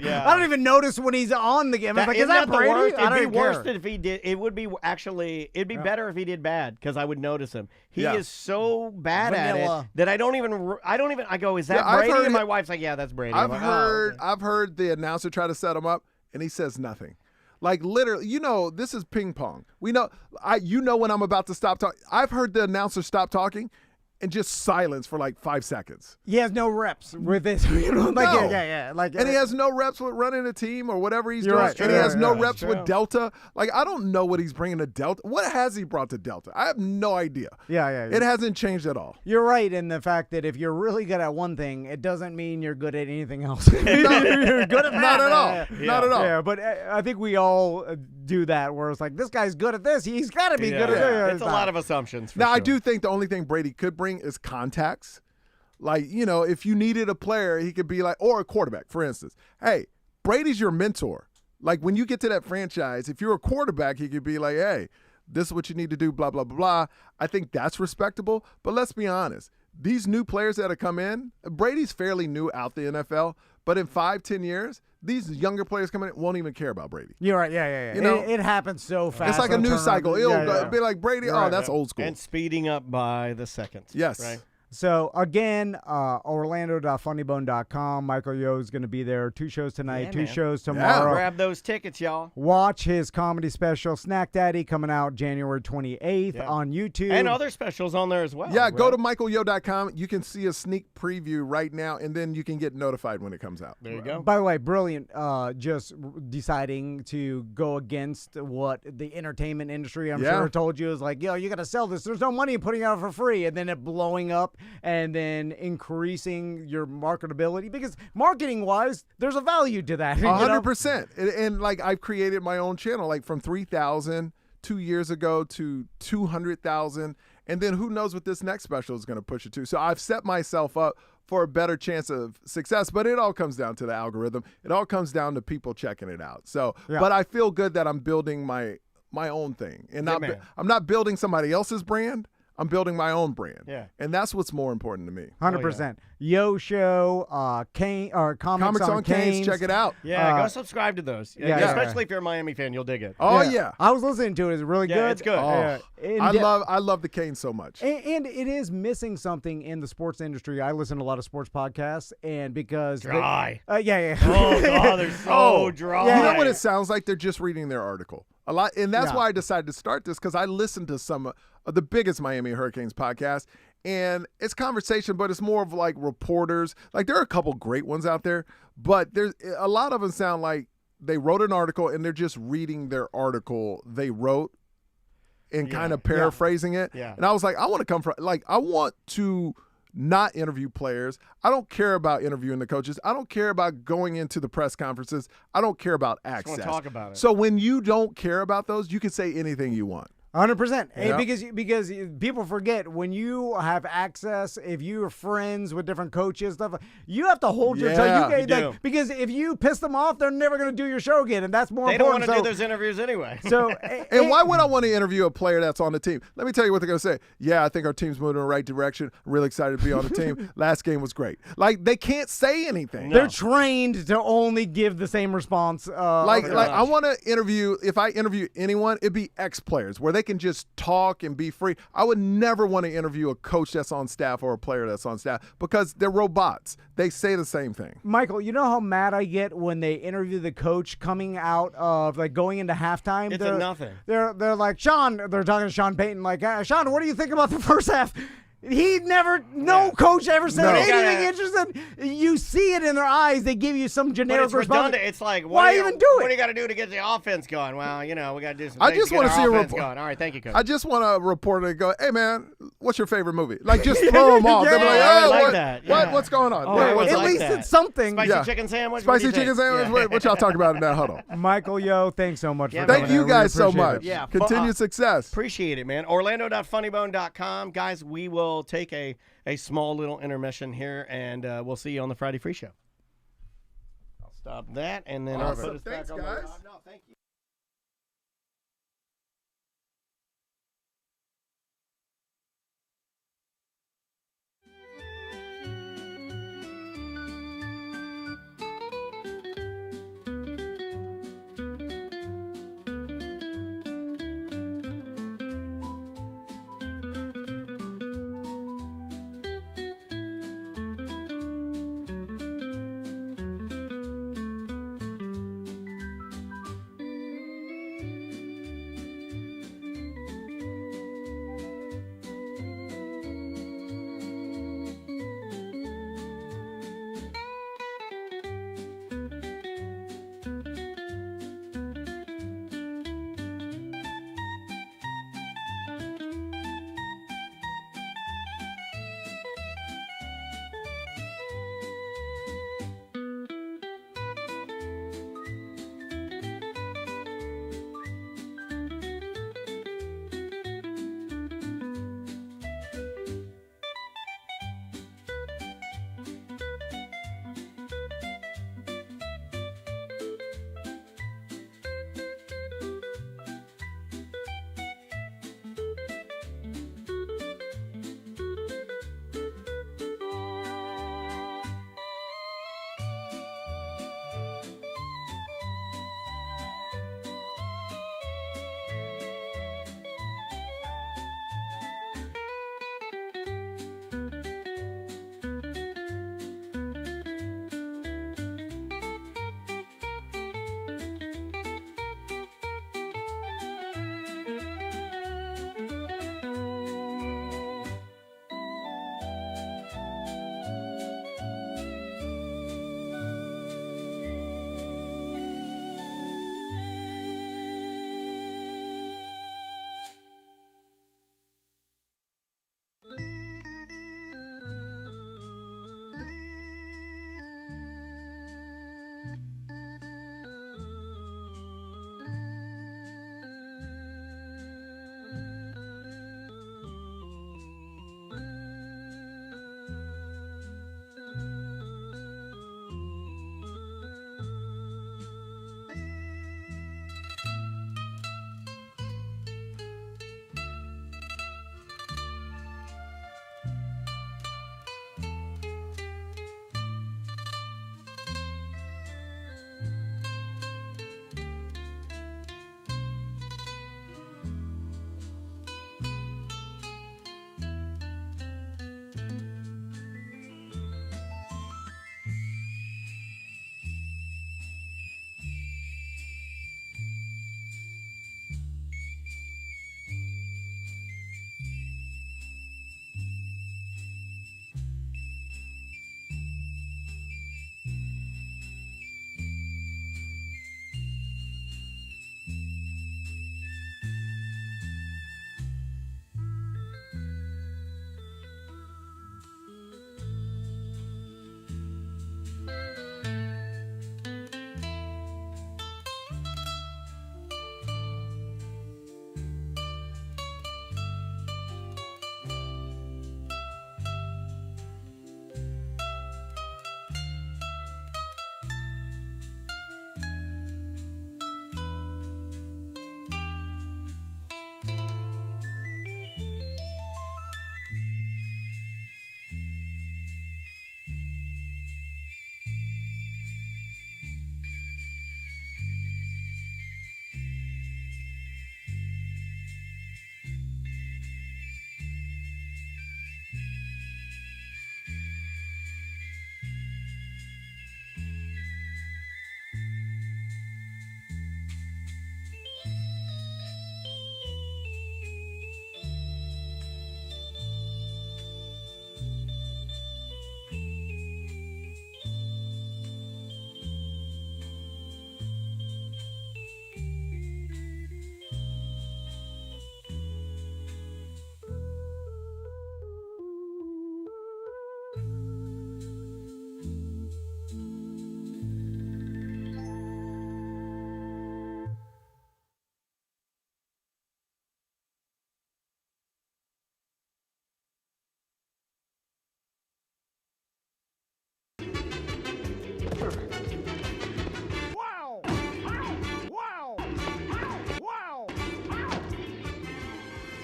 Yeah. I don't even notice when he's on the game. It's like, is that Brady? Worst? I don't It'd be care. worse if he did. It would be better if he did bad, because I would notice him. He is so bad at it that I don't even. I go, is that Brady? And my wife's like, yeah, that's Brady. I've heard the announcer try to set him up, and he says nothing. Like literally, this is ping pong. We know, when I'm about to stop talking. I've heard the announcer stop talking and just silence for like 5 seconds. He has no reps with this. Like, no. Yeah. Like, and he has no reps with running a team or whatever he's doing. Right, and he has no reps with Delta. Like, I don't know what he's bringing to Delta. What has he brought to Delta? I have no idea. Yeah. It hasn't changed at all. You're right in the fact that if you're really good at one thing, it doesn't mean you're good at anything else. You're good at Not at all. Not at all. Yeah, but I think we all do that, where it's like, this guy's good at this. He's got to be good at this. It's a lot of assumptions. Now, I do think the only thing Brady could bring is contact. Like, if you needed a player, he could be like, or a quarterback, for instance. Hey, Brady's your mentor. Like, when you get to that franchise, if you're a quarterback, he could be like, hey, this is what you need to do, blah, blah, blah, blah. I think that's respectable. But let's be honest. These new players that have come in, Brady's fairly new out the NFL, but in 5-10 years, these younger players coming in won't even care about Brady. You're right. Yeah. It happens so fast. It's like a news cycle. It'll be like Brady. That's old school. And speeding up by the second. Yes. Right. So, again, orlando.funnybone.com. Michael Yo's going to be there. 2 shows tonight, 2 shows tomorrow. Yeah. Grab those tickets, y'all. Watch his comedy special, Snack Daddy, coming out January 28th on YouTube. And other specials on there as well. Yeah, go to michaelyo.com. You can see a sneak preview right now, and then you can get notified when it comes out. There you go. By the way, brilliant. Just deciding to go against what the entertainment industry, I'm sure, told you. Is like, you got to sell this. There's no money in putting it out for free. And then it blowing up. And then increasing your marketability, because marketing-wise, there's a value to that. 100%. And like, I've created my own channel, like from 3,000 2 years ago to 200,000, and then who knows what this next special is going to push it to. So I've set myself up for a better chance of success, but it all comes down to the algorithm. It all comes down to people checking it out. So, but I feel good that I'm building my own thing, and I'm not building somebody else's brand. I'm building my own brand. Yeah. And that's what's more important to me. 100%. Yo Show, Comics on Canes. Check it out. Yeah, go subscribe to those. Especially if you're a Miami fan, you'll dig it. Oh, yeah. I was listening to it. It's really good. It's good. I love the Canes so much. And it is missing something in the sports industry. I listen to a lot of sports podcasts, and because dry. Oh, God, they're so dry. You know what it sounds like? They're just reading their article. A lot, and that's why I decided to start this, because I listened to some of the biggest Miami Hurricanes podcasts, and it's conversation, but it's more of like reporters. Like, there are a couple great ones out there, but there's a lot of them sound like they wrote an article and they're just reading their article they wrote and kind of paraphrasing it. Yeah. And I was like, I want to come from, like, I want to not interview players. I don't care about interviewing the coaches. I don't care about going into the press conferences. I don't care about access. Just want to talk about it. So when you don't care about those, you can say anything you want. 100%. Because people forget, when you have access, if you're friends with different coaches, stuff, you have to hold your tongue. Because if you piss them off, they're never going to do your show again, and that's more important. They don't want to do those interviews anyway. So, and why would I want to interview a player that's on the team? Let me tell you what they're going to say. Yeah, I think our team's moving in the right direction. I'm really excited to be on the team. Last game was great. Like, they can't say anything. They're trained to only give the same response. I want to interview, if I interview anyone, it'd be ex-players, where they they can just talk and be free. I would never want to interview a coach that's on staff or a player that's on staff because they're robots. They say the same thing. Michael, you know how mad I get when they interview the coach coming out of like going into halftime? It's nothing. They're like, Sean, they're talking to Sean Payton, like, Sean, what do you think about the first half? He never, no coach ever said anything interesting. You see it in their eyes. They give you some generic response. Redundant. It's like, why even do it? What do you got to do to get the offense going? Well, you know, we got to do some I things just to want get to see our a offense report. going. All right, thank you, coach. I just want a reporter to go, hey, man, what's your favorite movie? Like, just throw them off. They'll be like, I oh, like what, that. what, Yeah. what's going on? Oh, Wait, I what's At like least that. it's something. Spicy chicken sandwich? Spicy chicken sandwich? What y'all talking about in that huddle? Michael, yo, thanks so much for Thank coming you in. guys Really so appreciate much. it. Yeah, Continued success. Appreciate it, man. Orlando.funnybone.com. Guys, we will take a small little intermission here, and we'll see you on the Friday Free Show. I'll stop that, and then I'll put us Thanks, back on guys. No, thank you.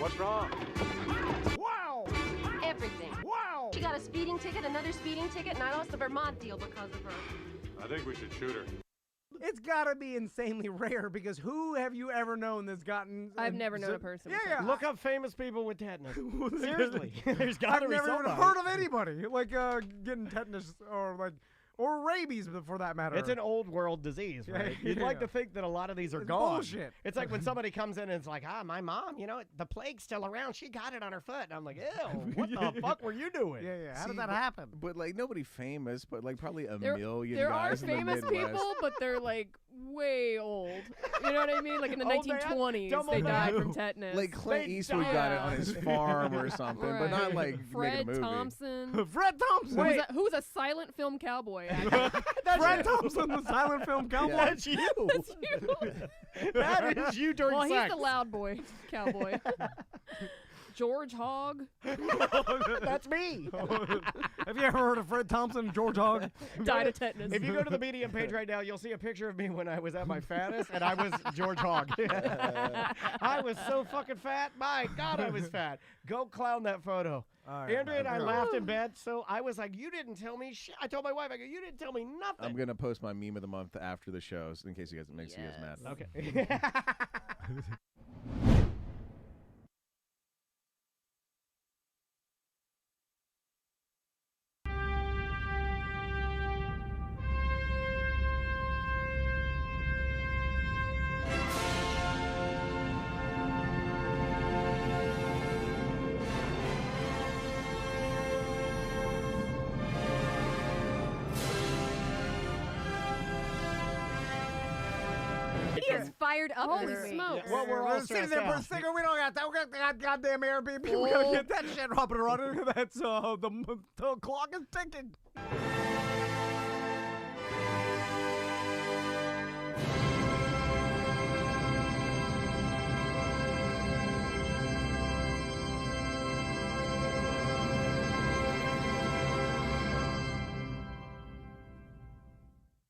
What's wrong? Wow. Everything. Wow. She got a speeding ticket, another speeding ticket, and I lost the Vermont deal because of her. I think we should shoot her. It's gotta be insanely rare because who have you ever known that's gotten? I've never known a person. Yeah. Look up famous people with tetanus. Seriously, there's got to I've be never even somebody. heard of anybody like getting tetanus or rabies for that matter. It's an old world disease, right? You'd like to think that a lot of these are It's gone. bullshit. It's like when somebody comes in and it's like, my mom, the plague's still around. She got it on her foot. And I'm like, ew, what the fuck were you doing? Yeah. How did that happen? But like nobody famous, but like probably a There million are guys in the famous Midwest. people, but they're like way old. You know what I mean? Like in the Old man, 1920s, dumb they old died man. from tetanus. Like Clint They Eastwood died. got it on his farm or something, but not like Fred made a movie. Thompson. Fred Thompson. Who was a silent film cowboy actor. Fred Thompson, the silent film cowboy. That's you. That is you during Well, sex. he's the loud boy cowboy. George Hogg That's me. Have you ever heard of Fred Thompson and George Hogg? died of tetanus. If you go to the BDM page right now, you'll see a picture of me when I was at my fattest, and I was George Hogg. I was so fucking fat. My God, I was fat. Go clown that photo. Andrea and I laughed in bed, so I was like, you didn't tell me shit. I told my wife, I go, you didn't tell me nothing. I'm gonna post my meme of the month after the shows in case it makes you guys mad. Okay. He is fired up. Holy with me. smokes. Well, we're all Let's sit stressed there for a out. second. We don't got that. We got that goddamn Airbnb. We gotta get that shit up and running. That's the clock is ticking.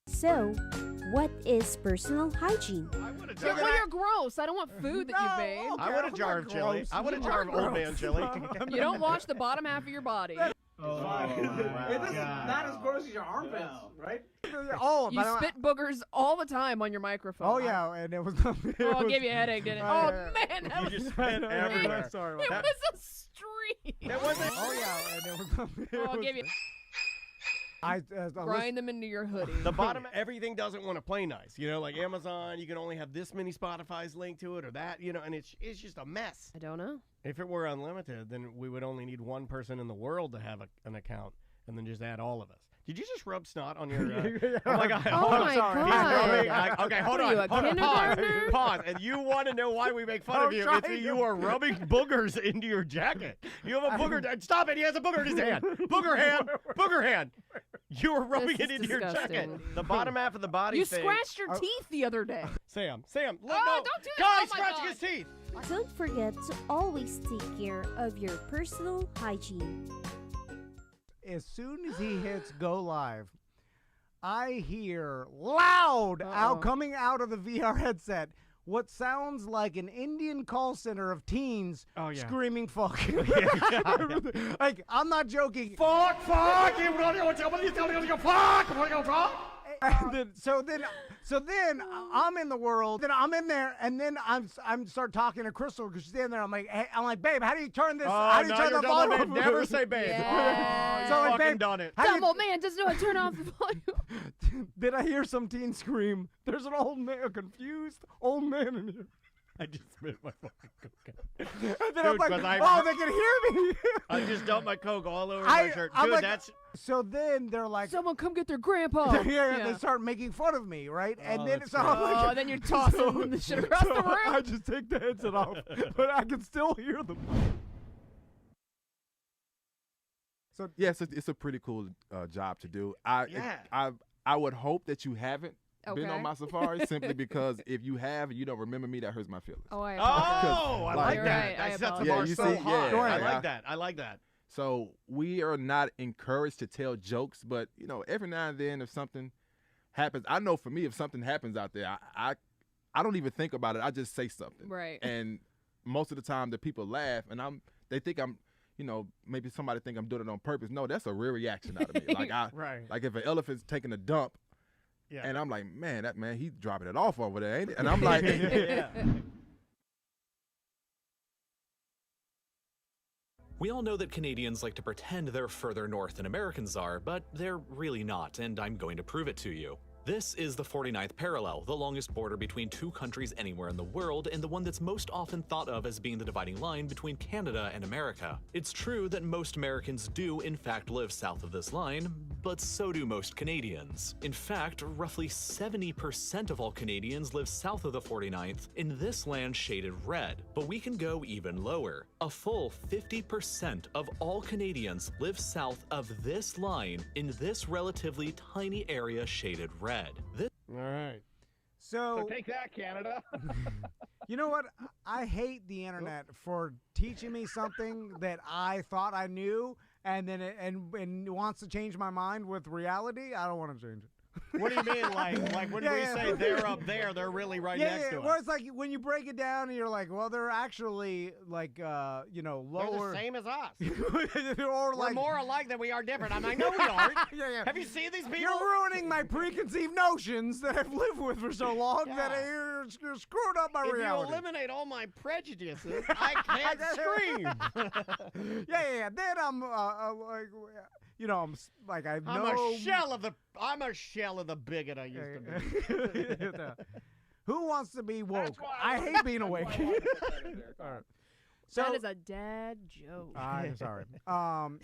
So, what is personal hygiene? Well, you're gross. I don't want food that you've made. I want a jar of chili. I want a jar of old man chili. You don't wash the bottom half of your body. Not as gross as your armpits, right? Oh, You spit boogers all the time on your microphone. Oh yeah, and it was. Oh, it gave you a headache, didn't it? Oh, Oh, man. That You was, just spit everywhere. Sorry it about that. was a stream. That wasn't. Oh yeah, and it was. Oh, it gave you. I Grind them into your hoodie. The bottom, everything doesn't want to play nice. Like Amazon, you can only have this many Spotify's linked to it or that, and it's just a mess. I don't know. If it were unlimited, then we would only need one person in the world to have an account, and then just add all of us. Did you just rub snot on your? Oh my God! Oh hold on. my Sorry. God. Okay, hold What are on. you, a Hold on. kindergartner? Pause. And you want to know why we make fun of you? It's that you are rubbing boogers into your jacket. You have a booger. Stop it! He has a booger in his hand. Booger hand. Booger hand. You are rubbing This it is into your jacket. disgusting. The bottom half of the body. You thing. scratched your teeth the other day. Sam, look, no. don't do that. Guy Oh my scratching God. his teeth. Don't forget to always take care of your personal hygiene. As soon as he hits go live, I hear loud coming out of the VR headset what sounds like an Indian call center of teens screaming fuck. Like, I'm not joking. Fuck! And then, so then I'm in the world. Then I'm in there, and then I'm start talking to Crystal because she's in there. I'm like, babe, how do you turn this? How do you turn the volume? Never say babe. Yeah. So, like, Fucking babe, done it. how do you- Dumb old man doesn't know how to turn off the volume. Did I hear some teen scream? There's an old man, a confused old man in here. I just spit my fucking coke out. And then Dude, I'm like, 'cause I- oh, they can hear me. I just dumped my coke all over my shirt. I'm Dude, like- that's So then they're like, Someone come get their grandpa. they start making fun of me, right? And then that's so I'm like, Oh, then you're tossing the shit across the room. I just take the headset off, but I can still hear them. So Yes, it's a pretty cool job to do. I would hope that you haven't been Okay. on my safari simply because if you have and you don't remember me, that hurts my feelings. Oh, I Oh, apologize. I Like- like You're that. right, I That sets the apologize. bar Yeah, you so see, high. yeah, I yeah. like that. I like that. So we are not encouraged to tell jokes, but every now and then if something happens, I know for me if something happens out there, I don't even think about it. I just say something. Right. And most of the time the people laugh, and they think I'm, maybe somebody think I'm doing it on purpose. No, that's a real reaction out of me. Like if an elephant's taking a dump, and I'm like, man, he's dropping it off over there, ain't it? And I'm like, We all know that Canadians like to pretend they're further north than Americans are, but they're really not, and I'm going to prove it to you. This is the 49th parallel, the longest border between two countries anywhere in the world, and the one that's most often thought of as being the dividing line between Canada and America. It's true that most Americans do in fact live south of this line, but so do most Canadians. In fact, roughly 70% of all Canadians live south of the 49th, in this land shaded red. But we can go even lower. A full 50% of all Canadians live south of this line in this relatively tiny area shaded red. All right. So take that, Canada. You know what? I hate the internet for teaching me something that I thought I knew, and then and wants to change my mind with reality. I don't want to change it. What do you mean, like when we say they're up there, they're really right next to us? Well, it's like when you break it down and you're like, well, they're actually like, lower. They're the same as us. Or We're more alike than we are different. I know we aren't. Have you seen these people? You're ruining my preconceived notions that I've lived with for so long that you're screwed up my reality. If you eliminate all my prejudices, I can't scream. Then I'm I'm a shell of the bigot I used to be. Who wants to be woke? I hate being awake. All right. So, that is a dad joke. I'm sorry.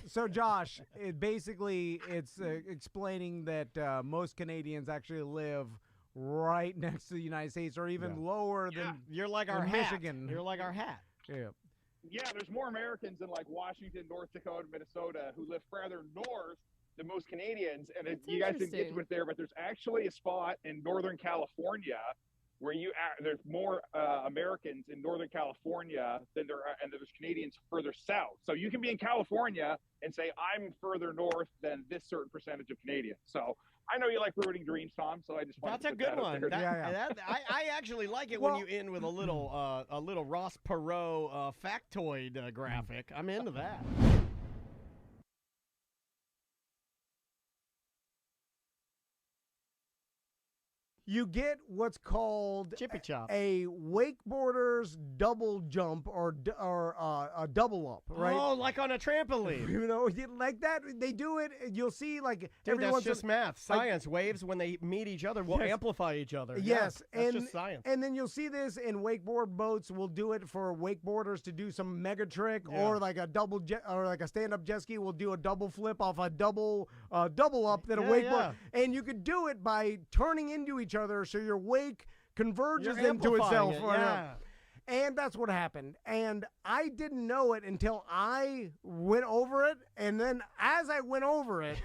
So Josh, it's explaining that most Canadians actually live right next to the United States, or even lower than. You're like our Michigan. You're like our hat. Yeah. Yeah, there's more Americans in like Washington, North Dakota, Minnesota who live further north than most Canadians. And you guys didn't get to it there, but there's actually a spot in Northern California where there's more Americans in Northern California than there are, and there's Canadians further south. So you can be in California and say, I'm further north than this certain percentage of Canadians. So I know you like rooting dreams, Tom, so I just wanted That's to put a good one. I actually like it when Well- you end with a little Ross Perot factoid graphic. I'm into that. You get what's called Chippy chop. a wakeboarder's double jump or a double up, right? Oh, like on a trampoline. Like that. They do it. You'll see, like, Dude, everyone's that's just math. Science. Waves, when they meet each other, will amplify each other. Yes, that's just science. And then you'll see this in wakeboard boats. We'll do it for wakeboarders to do some mega trick, or like a double jet, or like a stand-up jet ski. We'll do a double flip off a double up than a wakeboard, and you could do it by turning into each other, so your wake converges into itself. And that's what happened. And I didn't know it until I went over it. And then as I went over it,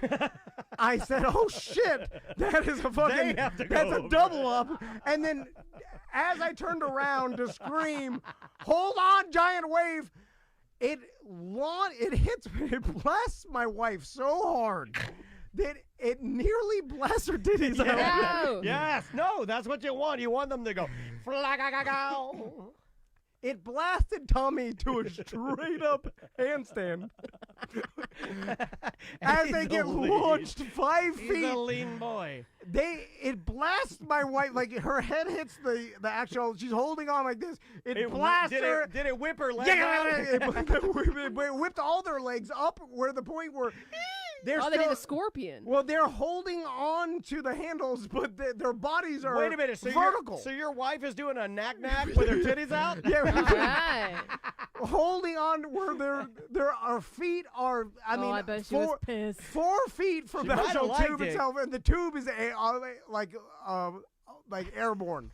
I said, oh shit, that is a fucking, that's a double up. And then as I turned around to scream, hold on, giant wave, it blasts my wife so hard that it nearly blasts her titties out. Yes, no, that's what you want. You want them to go flagagago. It blasted Tommy to a straight up handstand as they get launched 5 feet. He's a lean boy. It blasts my wife, like her head hits the actual. She's holding on like this. It blasts her. Did it whip her leg? It whipped all their legs up where the point where. They need a scorpion. Well, they're holding on to the handles, but their bodies are Wait a minute, so vertical. So your wife is doing a knack-knack with her titties out? Yeah, Right. holding on where our feet are. I bet she was pissed. 4 feet from She the might actual have tube liked it. itself, and the tube is like airborne.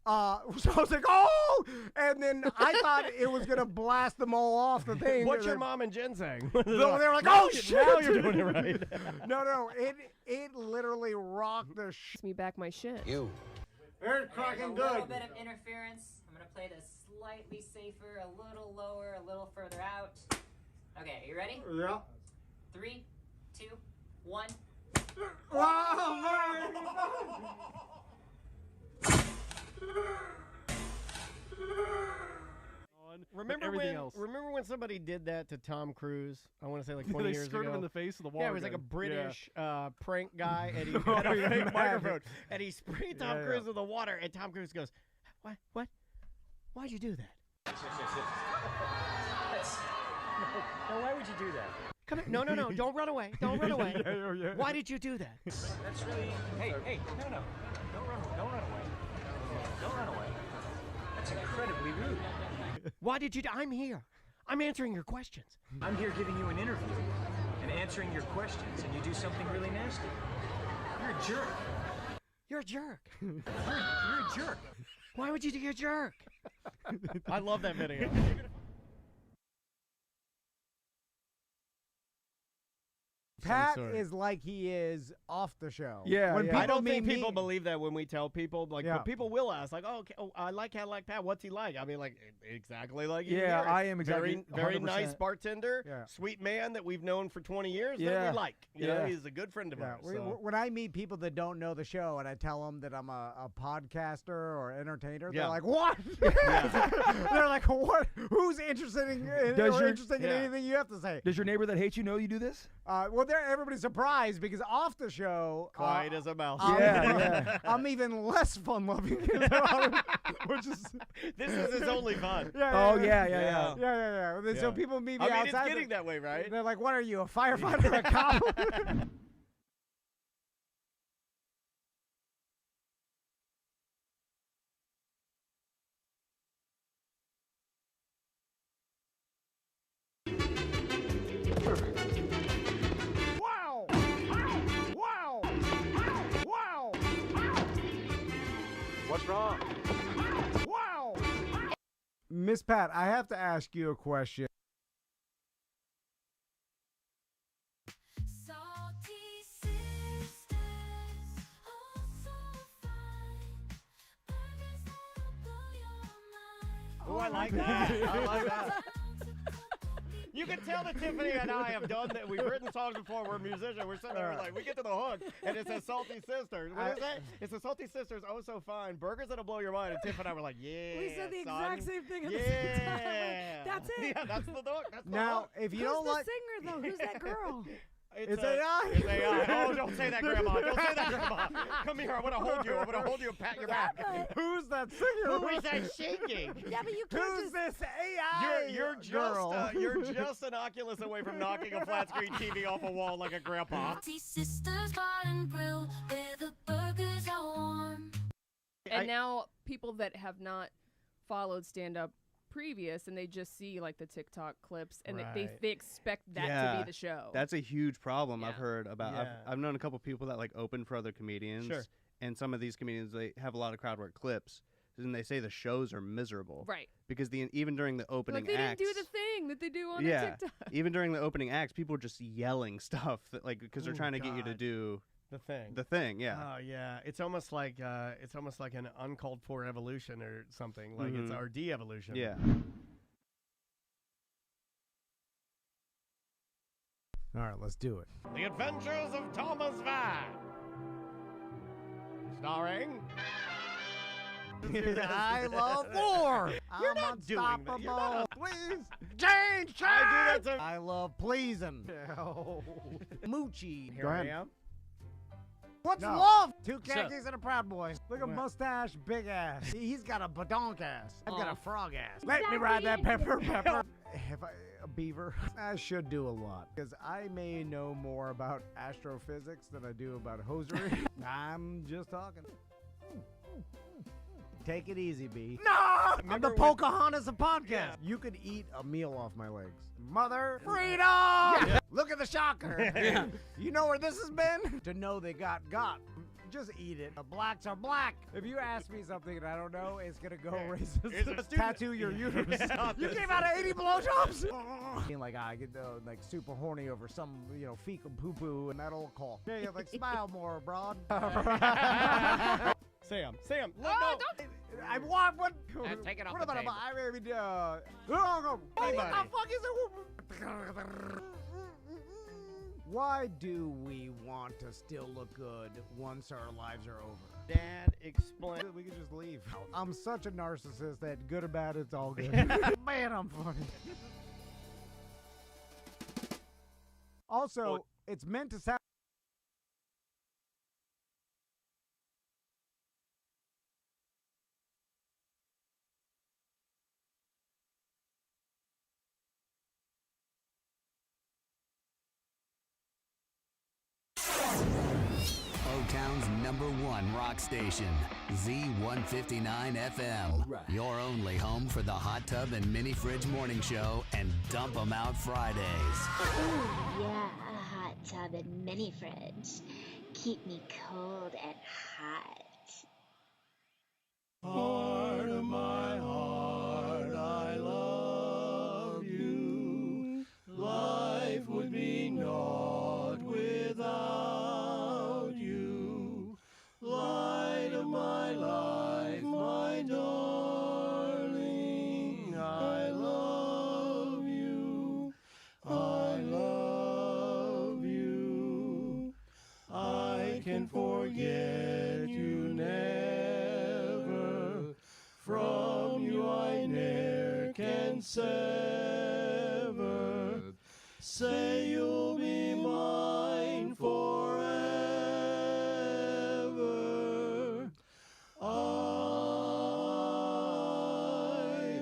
So I was like, oh! And then I thought it was going to blast them all off the thing. What's your mom and Jen saying? They were like, oh, shit! Now you're doing it right. No, it literally rocked the Me back my shit. You. They're cracking A good. little bit of interference. I'm going to play this slightly safer, a little lower, a little further out. Okay, you ready? Yeah. 3, 2, 1. Wow, fun. Remember everything when? else. Remember when somebody did that to Tom Cruise? I want to say like 20 they years skirt ago. him in the face with a water Yeah, it was like a gun. British prank guy, and he had a fake microphone, and he sprayed Tom Cruise with the water, and Tom Cruise goes, "What? What? Why'd you do that?" No, why would you do that? Come here. No, don't run away. Don't run away. Why did you do that? That's really. Hey, no. Don't run away. Don't run away. That's incredibly rude. Why did you? I'm here. I'm answering your questions. I'm here giving you an interview and answering your questions, and you do something really nasty. You're a jerk. You're a jerk. You're a jerk. Why would you be a jerk? I love that video. Pat is like he is off the show. Yeah, when I don't think people believe that when we tell people. Like, but people will ask, like, "Oh, okay, I like Pat. What's he like?" I mean, like, exactly like you. Yeah, hear. I am exactly very 100%. nice bartender, sweet man that we've known for 20 years. Yeah. That we like. You know, he's a good friend of ours. So. When I meet people that don't know the show and I tell them that I'm a podcaster or entertainer, they're like, "What?" They're like, "What? Who's interested in anything you have to say?" Does your neighbor that hates you know you do this? Well, everybody's surprised because off the show, quiet as a mouse. I'm even less fun-loving. Which is this is his only fun. Yeah. So people meet me outside. It's getting that way, right? They're like, "What are you, a firefighter, or a cop?" What's wrong? Wow! Miss Pat, I have to ask you a question. Oh, I like that. I like that. You can tell that Tiffany and I have done that. We've written songs before. We're musicians. We're sitting there, we're like, we get to the hook, and it says Salty Sisters. What is that? It's the Salty Sisters, Oh So Fine. Burgers that'll blow your mind. And Tiff and I were like, yeah. We said the son. exact same thing at the same time. That's it. Yeah, that's the hook. That's the now, hook. if you Who's don't the like singer, though? Who's that girl? It's AI. It's AI. Oh, don't say that, Grandma. Don't say that, Grandma. Come here. I want to hold you. I want to hold you and pat your back. Who's that singer? Who is that shaking? Yeah, but you can't Who's this AI You're girl? You're just an Oculus away from knocking a flat screen TV off a wall like a grandpa. Sisters, bar and grill, where the burgers are warm. And now people that have not followed stand-up previous and they just see like the TikTok clips and they expect that to be the show. That's a huge problem I've heard about. I've known a couple people that like open for other comedians. Sure. And some of these comedians, they have a lot of crowd work clips. And they say the shows are miserable. Right. Because even during the opening they acts. didn't do the thing that they do on the TikTok. Even during the opening acts, people are just yelling stuff that, like, because they're trying to get you to do the thing. Yeah. Oh yeah. It's almost like an uncalled for evolution or something. Like it's our de-evolution. Yeah. All right, let's do it. The Adventures of Thomas Van. Starring. I love war. You're I'm not doing that. unstoppable. You're not. Please change. I do that too. I love pleasing. Moochie. Here I am. What's love? Two khakis and a Proud Boy. Look at mustache, big ass. He's got a badonk ass. I've got a frog ass. Let me ride that pepper. Have I a beaver? I should do a lot because I may know more about astrophysics than I do about hosiery. I'm just talking. Take it easy, B. No! I'm the Pocahontas of podcasts. Yeah. You could eat a meal off my legs. Mother freedom! Yeah. Look at the shocker. Yeah. You know where this has been? To know they got. Just eat it. The blacks are black. If you ask me something and I don't know, it's gonna go racist. Tattoo your uterus. You gave out 80 blowjobs? Like I get like super horny over some fecal poo poo and that old call. Yeah, like smile more, broad. Sam. Look, no. I want what? Take it off what the about table. I mean, what the fuck is it? Why do we want to still look good once our lives are over? Dad, explain. We could just leave. I'm such a narcissist that good or bad, it's all good. Man, I'm funny. Also, it's meant to sound. O-Town's #1 rock station, Z159 FM. Right. Your only home for the Hot Tub and Mini Fridge Morning Show and Dump 'em Out Fridays. Ooh, yeah, a hot tub and mini fridge. Keep me cold and hot. Heart of my heart, I love you. Life would be naught without you. Light of my life, my darling, I love you. I love you. I can forget you never. From you I ne'er can sever. Say you'll be mine forever. I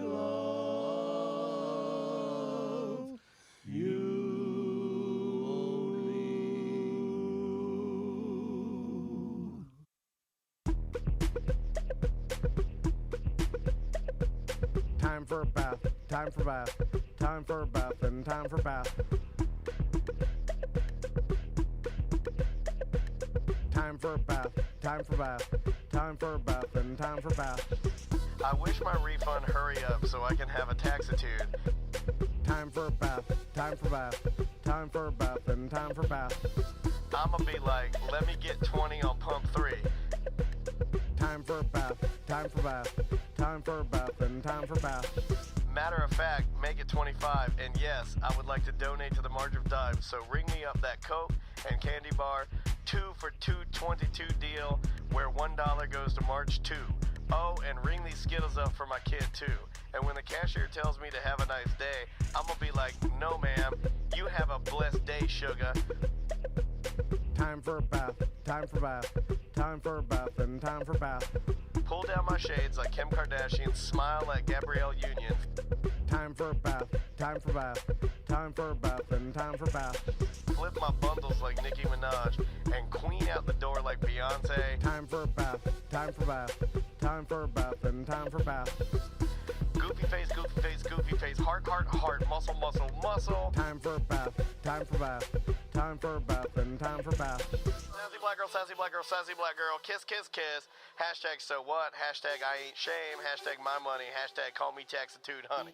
love you. Time for a bath, time for bath, time for a bath, and time for bath. Time for a bath, time for bath, time for a bath, and time for bath. I wish my refund hurry up so I can have a taxitude. Time for a bath, time for bath, time for a bath, and time for bath. I'ma be like, let me get 20 on pump 3. Time for a bath, time for bath, time for a bath, and time for bath. Matter of fact, make it 25, and yes, I would like to donate to the March of Dimes, so ring me up that Coke and candy bar 2 for $2.22 deal where $1 goes to March 2. Oh, and ring these Skittles up for my kid too. And when the cashier tells me to have a nice day, I'm gonna be like, no ma'am, you have a blessed day, sugar. Time for a bath, time for bath, time for a bath, and time for bath. Pull down my shades like Kim Kardashian, smile like Gabrielle Union. Time for a bath, time for bath, time for a bath, and time for bath. Flip my bundles like Nicki Minaj and queen out the door like Beyonce. Time for a bath, time for bath, time for a bath, and time for bath. Goofy face, goofy face, goofy face, heart, heart, heart, muscle, muscle, muscle. Time for a bath, time for bath, time for a bath, and time for bath. Sassy black girl, sassy black girl, sassy black girl, kiss, kiss, kiss. Hashtag so what, hashtag I ain't shame, hashtag my money, hashtag call me taxitude, honey.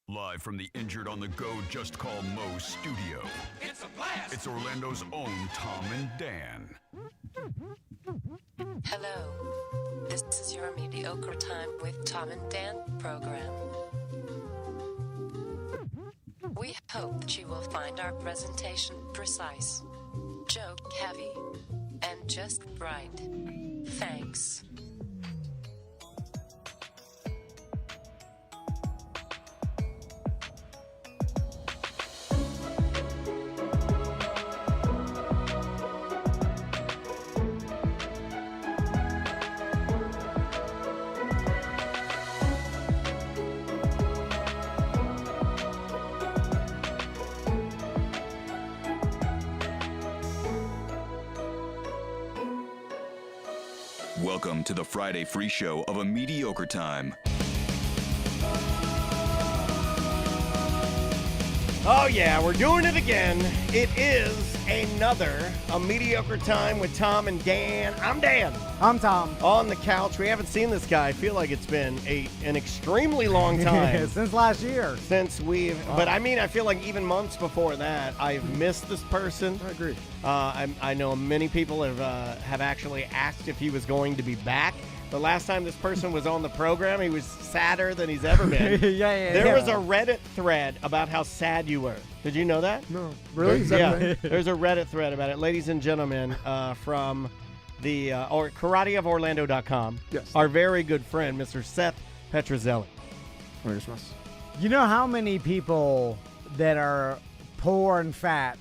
Live from the Injured on the Go Just Call Mo studio. It's a blast! It's Orlando's own Tom and Dan. Hello. This is your Mediocre Time with Tom and Dan program. We hope that you will find our presentation precise, joke heavy, and just right. Thanks. Welcome to the Friday free show of A Mediocre Time. Oh yeah, we're doing it again. It is another A Mediocre Time with Tom and Dan. I'm Dan. I'm Tom. On the couch. We haven't seen this guy. I feel like it's been an extremely long time. Since last year. Since we've, but I mean, I feel like even months before that, I've missed this person. I agree. I know many people have actually asked if he was going to be back. the last time this person was on the program, he was sadder than he's ever been. There was a Reddit thread about how sad you were. Did you know that? No. Really? Is that right? There's a Reddit thread about it. Ladies and gentlemen, from the karateoforlando.com, our very good friend, Mr. Seth Petruzzelli. You know how many people that are poor and fat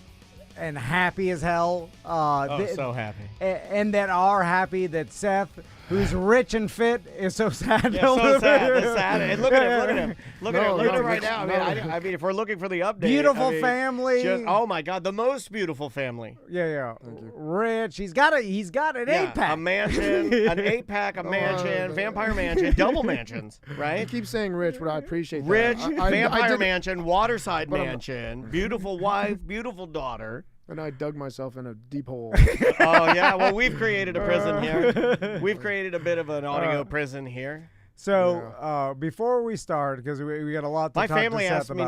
and happy as hell? So happy. And that are happy that Seth, who's rich and fit, is so sad. Yeah, so sad. And look at him. Look at him right now. I mean, if we're looking for the update. Beautiful family. Oh my God, the most beautiful family. Yeah. Rich. He's got an 8-pack. A mansion, an 8-pack, a mansion, vampire mansion, double mansions, right? You keep saying rich, but I appreciate that. Rich, vampire mansion, waterside mansion, beautiful wife, beautiful daughter. And I dug myself in a deep hole. Oh, yeah. Well, we've created a prison here. We've created a bit of an audio prison here. So before we start, because we got a lot to talk to Seth about. My family asked me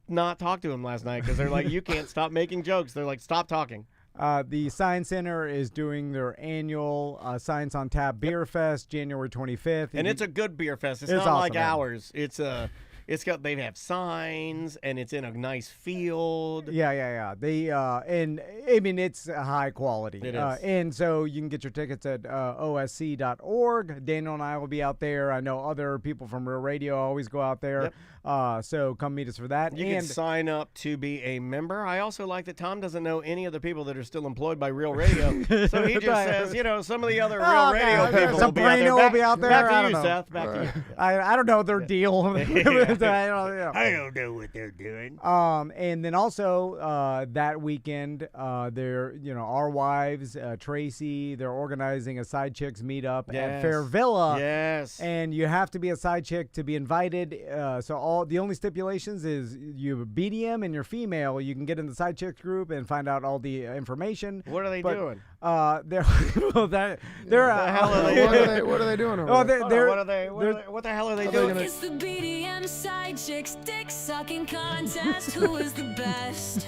not talk to him last night because they're like, you can't stop making jokes. They're like, stop talking. The Science Center is doing their annual Science on Tap Beer Fest, January 25th. And it's a good beer fest. It's not awesome, like man. ours. They have signs, and it's in a nice field. Yeah. And I mean, it's high quality. It is. And so you can get your tickets at osc.org. Daniel and I will be out there. I know other people from Real Radio always go out there. So come meet us for that. You can sign up to be a member. I also like that Tom doesn't know any of the people that are still employed by Real Radio. So he just says, some of the other Real Radio people will be out there. Back to you, Seth. Back to you. I don't know their deal. I don't know what they're doing. And then also that weekend, our wives, Tracy, they're organizing a Side Chicks meetup at Fairvilla. Yes. And you have to be a side chick to be invited. So the only stipulations is you BDM and you're female. You can get in the Side Chicks group and find out all the information. What are they doing? They're what the hell are they doing? What are they doing over what the hell are they doing? It's the BDM Side Chicks dick sucking contest. Who is the best?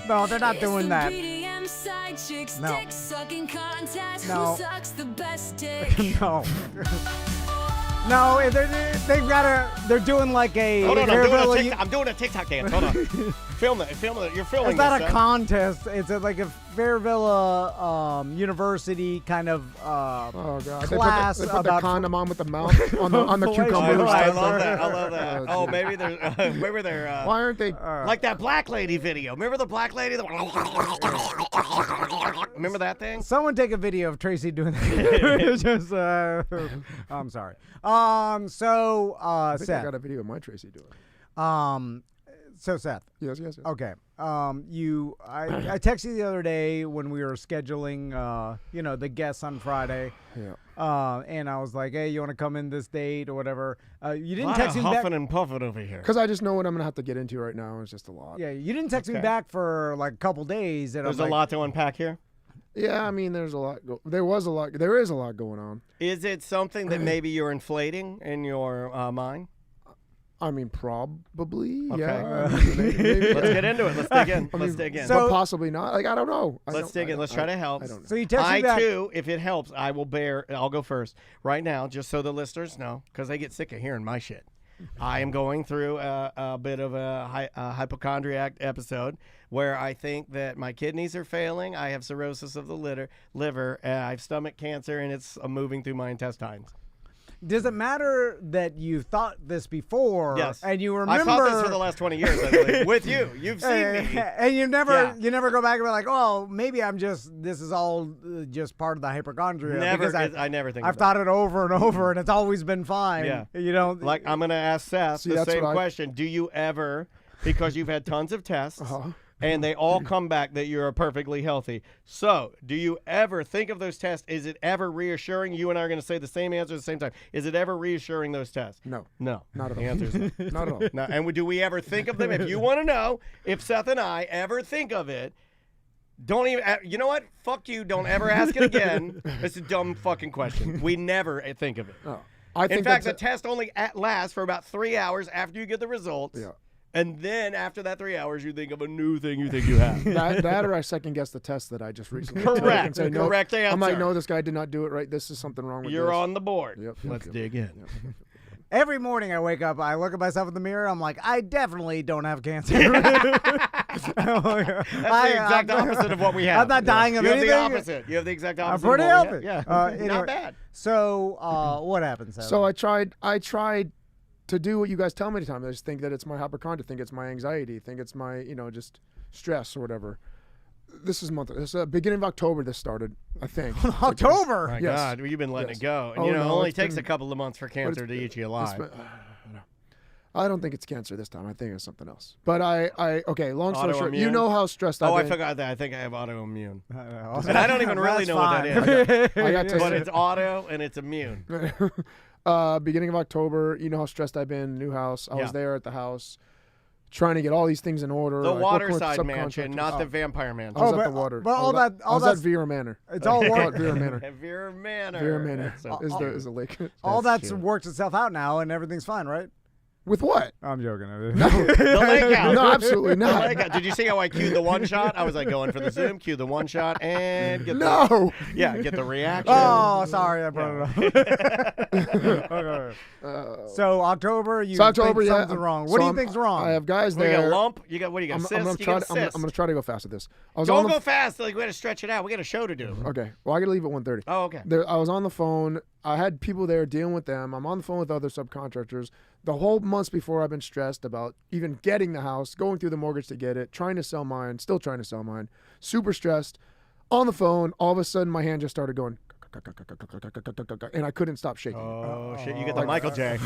No, they're not doing that. BDM Side Chicks dick sucking contest. No. Who sucks the best dick? No. No, they're doing like a. Hold on, I'm doing a TikTok dance. Hold on. Film it. You're filming It's not this, a contest. It's like a Fairvilla University kind of class. They put the condom on with the mouth on the cucumber. I love that. Oh, maybe they're. Why aren't they like that black lady video? Remember the black lady? Remember that thing? Someone take a video of Tracy doing that. I'm sorry. So I think Seth. I got a video of my Tracy doing. So Seth. Yes. Okay. I texted you the other day when we were scheduling, the guests on Friday. Yeah. And I was like, hey, you want to come in this date or whatever? You didn't text me back. Huffing and puffing over here. Because I just know what I'm gonna have to get into right now. It's just a lot. Yeah, you didn't text me back for like a couple days. And There's a lot to unpack here. Yeah, I mean, there's a lot. There is a lot going on. Is it something that maybe you're inflating in your mind? I mean, probably. Okay. Yeah. Maybe. Let's get into it. Let's dig in. Let's dig in. But possibly not. Like, I don't know. Let's dig in. Let's try to help. I don't know. So you text me back. too, if it helps, I'll go first right now, just so the listeners know, because they get sick of hearing my shit. I am going through a bit of a hypochondriac episode where I think that my kidneys are failing. I have cirrhosis of the liver. I have stomach cancer, and it's moving through my intestines. Does it matter that you thought this before? Yes. And you remember? I've thought this for the last 20 years, I believe. With you. You've seen me. And you never go back and be like, oh, maybe this is all just part of the hypochondria. Never. I never think I've thought it over and over, and it's always been fine. Yeah. Like, I'm going to ask Seth the same question. Do you ever, because you've had tons of tests, and they all come back that you're perfectly healthy. So, do you ever think of those tests? Is it ever reassuring? You and I are going to say the same answer at the same time. Is it ever reassuring, those tests? No. No. Not at all. The answer is no. Not at all. No. And do we ever think of them? If you want to know if Seth and I ever think of it, don't even, you know what? Fuck you. Don't ever ask it again. It's a dumb fucking question. We never think of it. Oh. In fact, the test only lasts for about 3 hours after you get the results. Yeah. And then after that 3 hours, you think of a new thing you think you have. that or I second guess the test that I just recently took Correct. and say, no, Correct answer. I'm like, no, this guy did not do it right. This is something wrong with You're this. on the board. Yep. Let's dig in. Every morning I wake up, I look at myself in the mirror, I'm like, I definitely don't have cancer. That's the exact opposite of what we have. I'm not dying of anything. You have the opposite. You have the exact opposite. I'm pretty of what healthy. we have. Yeah. Anyway, Not bad. So what happens? So I tried to do what you guys tell me to time. I just think that it's my hypochondria, think it's my anxiety, think it's my, just stress or whatever. This is beginning of October this started, I think. October? My Yes. God, you've been letting Yes. it go. And Oh, it no, only it's takes been- a couple of months for cancer to eat you alive. I don't think it's cancer this time. I think it's something else. But okay, long story short, you Autoimmune? know how stressed I've been. I forgot that. I think I have autoimmune. And I don't even really know what that is. I got tested. But it's auto and it's immune. Beginning of October, you know how stressed I've been, new house. I was there at the house trying to get all these things in order. The like working with Waterside Mansion, subcontractors. not the Vampire Mansion. I was at the water. But all I was that's at Vera Manor. It's all They call work. it Vera Manor. Vera Manor. Vera Manor So is the lake. all that's worked itself out now, and everything's fine, right? With what? I'm joking. No. The lake house. No, absolutely not. The lake house. Did you see how I cued the one shot? I was like going for the zoom, cue the one shot, and get get the reaction. Oh, sorry, I brought it up. Okay. So October, you think something's wrong. What do you think's wrong? I have guys You there. got a lump? You got what? You got cysts? I'm gonna try to go fast at this. Don't go fast. Like we got to stretch it out. We got a show to do. Okay. Well, I got to leave at 1:30. Oh, okay. I was on the phone. I had people there dealing with them. I'm on the phone with other subcontractors. The whole months before, I've been stressed about even getting the house, going through the mortgage to get it, trying to sell mine, still trying to sell mine. Super stressed. On the phone, all of a sudden, my hand just started going, and I couldn't stop shaking. Oh, shit. You got the Michael J.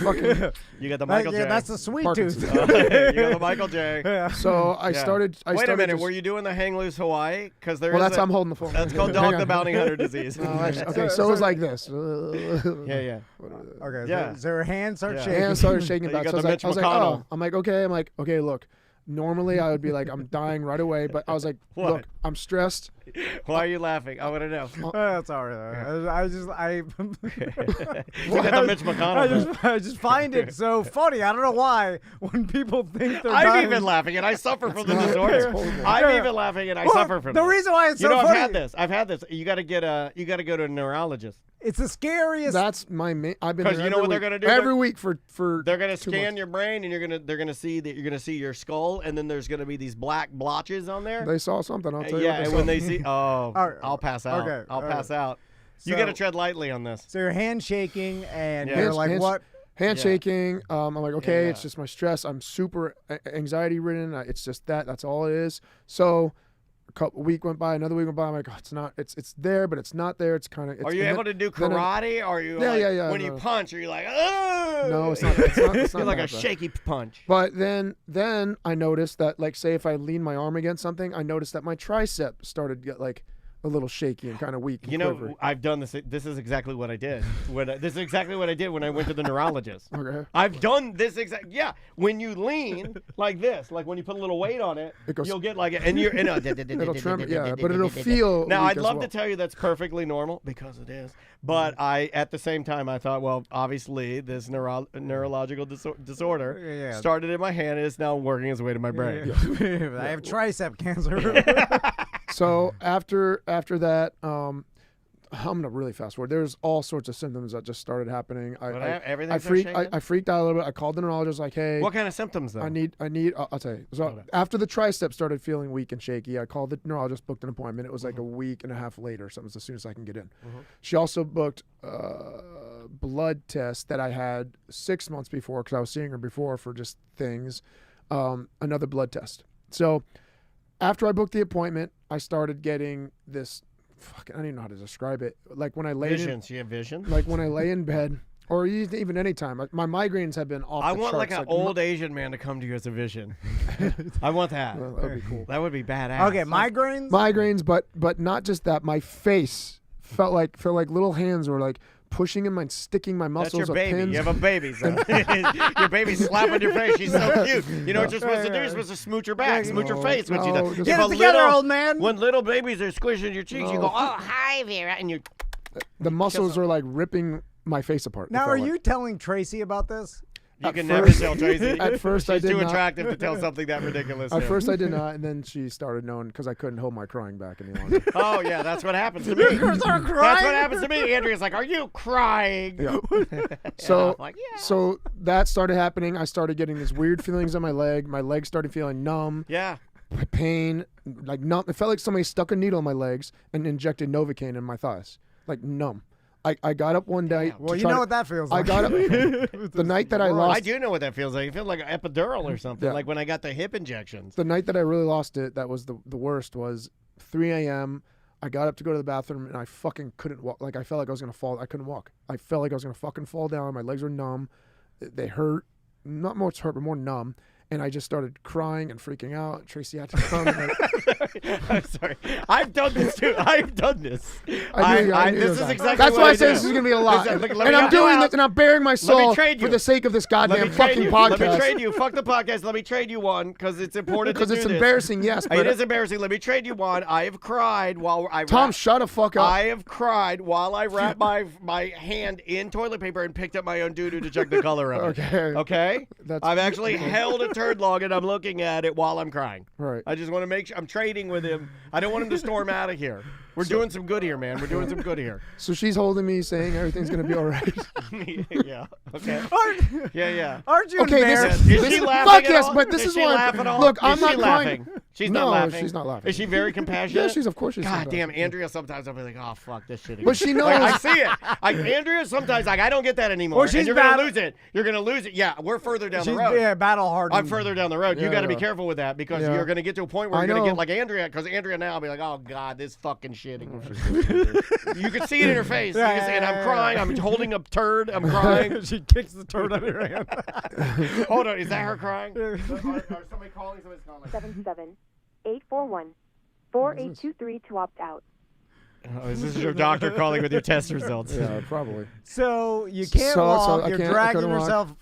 You got the Michael J. That's the sweet Parkinson's. tooth. You got the Michael J. So I started. Wait a minute. Were you doing the hang loose Hawaii? Because there Well, is that's I'm holding the phone. That's called dog the bounty hunter disease. Okay, so it was like this. Yeah. Okay. Yeah. So her hand started shaking. Hands started shaking You back. got So the Mitch I was like, McConnell. oh. I'm like, okay, look. Normally, I would be like, I'm dying right away. But I was like, What? look, I'm stressed. Why are you laughing? I want to know. That's all right. I You got the Mitch McConnell. I just find it so funny. I don't know why when people think they're I'm dying. even laughing, and I suffer from the disorder. I'm even laughing, and I suffer from the it. reason why it's so I've funny. had this. You got to go to a neurologist. It's the scariest. That's my main. I've been Because there you know every what they're week. gonna do? every week for. They're gonna 2 scan months. your brain, and they're gonna see that you're gonna see your skull, and then there's gonna be these black blotches on there. They saw something. I'll tell you. Yeah, what and when they see, I'll pass out. Okay, I'll pass out. You So- got to tread lightly on this. So your hand shaking, and Yeah. you're like, what? Handshaking. I'm like, okay, Yeah. it's just my stress. I'm super anxiety ridden. It's just that. That's all it is. So, week went by, another week went by. I'm like, oh, it's not. It's there, but it's not there. It's kind of. Are you able to do karate? Or are you Yeah. when you punch, are you like, oh? No, it's not. It's You're not like that a bad. shaky punch. But then I noticed that, like, say if I lean my arm against something, I noticed that my tricep started to get like a little shaky and kind of weak. And You know, quivery. I've done this. This is exactly what I did. This is exactly what I did when I went to the neurologist. Okay. I've done this exact. Yeah, when you lean like this, like when you put a little weight on it, goes- you'll get like it, and you're in a. It'll tremor, yeah, but it'll feel. Now, weak I'd as love well. to tell you that's perfectly normal because it is. But at the same time, I thought, well, obviously, this neurological disorder started in my hand and it's now working its way to my brain. I have tricep cancer. So after that, I'm gonna really fast forward. There's all sorts of symptoms that just started happening. Everything's I freaked out a little bit. I called the neurologist, like, hey, What kind of symptoms, though? I need. I'll tell you. So after the tricep started feeling weak and shaky, I called the neurologist, booked an appointment. It was like a week and a half later, something as soon as I can get in. She also booked blood tests that I had 6 months before because I was seeing her before for just things. Another blood test. So after I booked the appointment, I started getting this. I don't even know how to describe it. Like when I lay Visions. You have visions? like when I lay in bed, or even any time. My migraines have been off. I the want like charts. an old Asian man to come to you as a vision. I want that. Well, that'd be cool. That would be badass. Okay, migraines. Migraines, but not just that. My face felt like little hands were like pushing in my, sticking my muscles. That's your with baby. pins. You have a baby, son. Your baby's slapping your face. She's so cute. You know what you're supposed to do? You're supposed to smooch her back, smooch her face when she does. just- Get it together, old man. When little babies are squishing your cheeks, you go, oh, hi, Vera, and you. The muscles are like ripping my face apart. Now, it are felt like. you telling Tracy about this? You can never tell Tracy. At first, She's I did too not. attractive to tell something that ridiculous. At first, I did not, and then she started knowing because I couldn't hold my crying back any longer. Oh yeah, that's what happens to me. That's what happens to me. Andrea's like, "Are you crying?" Yeah. So, So that started happening. I started getting these weird feelings on my leg. My legs started feeling numb. Yeah. Pain, like numb. It felt like somebody stuck a needle in my legs and injected Novocaine in my thighs, like numb. I got up one day. Well, you know what that feels like. I got up the night that I lost. I do know what that feels like. It feels like an epidural or something, like when I got the hip injections. The night that I really lost it, that was the worst, was 3 a.m. I got up to go to the bathroom, and I fucking couldn't walk. Like, I felt like I was going to fall. I couldn't walk. I felt like I was going to fucking fall down. My legs were numb. They hurt. Not much hurt, but more numb. And I just started crying and freaking out. Tracy had to come. I'm sorry. I've done this too. I've done this. This is exactly That's what why I I say do. this is going to be a lot. And I'm doing this, and I'm bearing my soul for you. the sake of this goddamn fucking podcast. Let me trade you. Fuck the podcast. Let me trade you one because it's important to do Because it's this. embarrassing, yes. But It is embarrassing. Let me trade you one. I have cried while I Tom, shut the fuck up. I have cried while I wrapped my hand in toilet paper and picked up my own doo-doo to check the color of it. Okay? I've actually held a turd log and I'm looking at it while I'm crying. Right. I just want to make sure I'm trading with him. I don't want him to storm out of here. We're doing some good here, man. We're doing some good here. So she's holding me, saying everything's going to be all right. Yeah. Okay. Yeah. Aren't you Okay, embarrassed? Is she laughing fuck at yes, all? but this Is is she why. laughing at all? Look, I'm Is not she crying. laughing? She's no, not laughing. she's not laughing. Is she very compassionate? Yeah, of course she's. God damn, Andrea. Sometimes I'll be like, oh fuck this shit. Again. But she knows. Like, I see it. Andrea sometimes like I don't get that anymore. Well, she's and you're gonna lose it. You're gonna lose it. Yeah, we're further down the road. Yeah, battle hardened. I'm further down the road. You got to be Yeah. careful with that because Yeah. you're gonna get to a point where I you're gonna know. get like Andrea. Because Andrea now will be like, oh god, this fucking shit. You can see it in her face. You can see it. I'm crying. I'm holding a turd. I'm crying. She kicks the turd out of her hand. Hold on, is that her crying? Are somebody calling? Somebody's calling. 77-841-4823 to opt out. Oh, is this your doctor calling with your test results? Yeah, probably. So you can't walk. I You're can't- I dragging couldn't walk. yourself.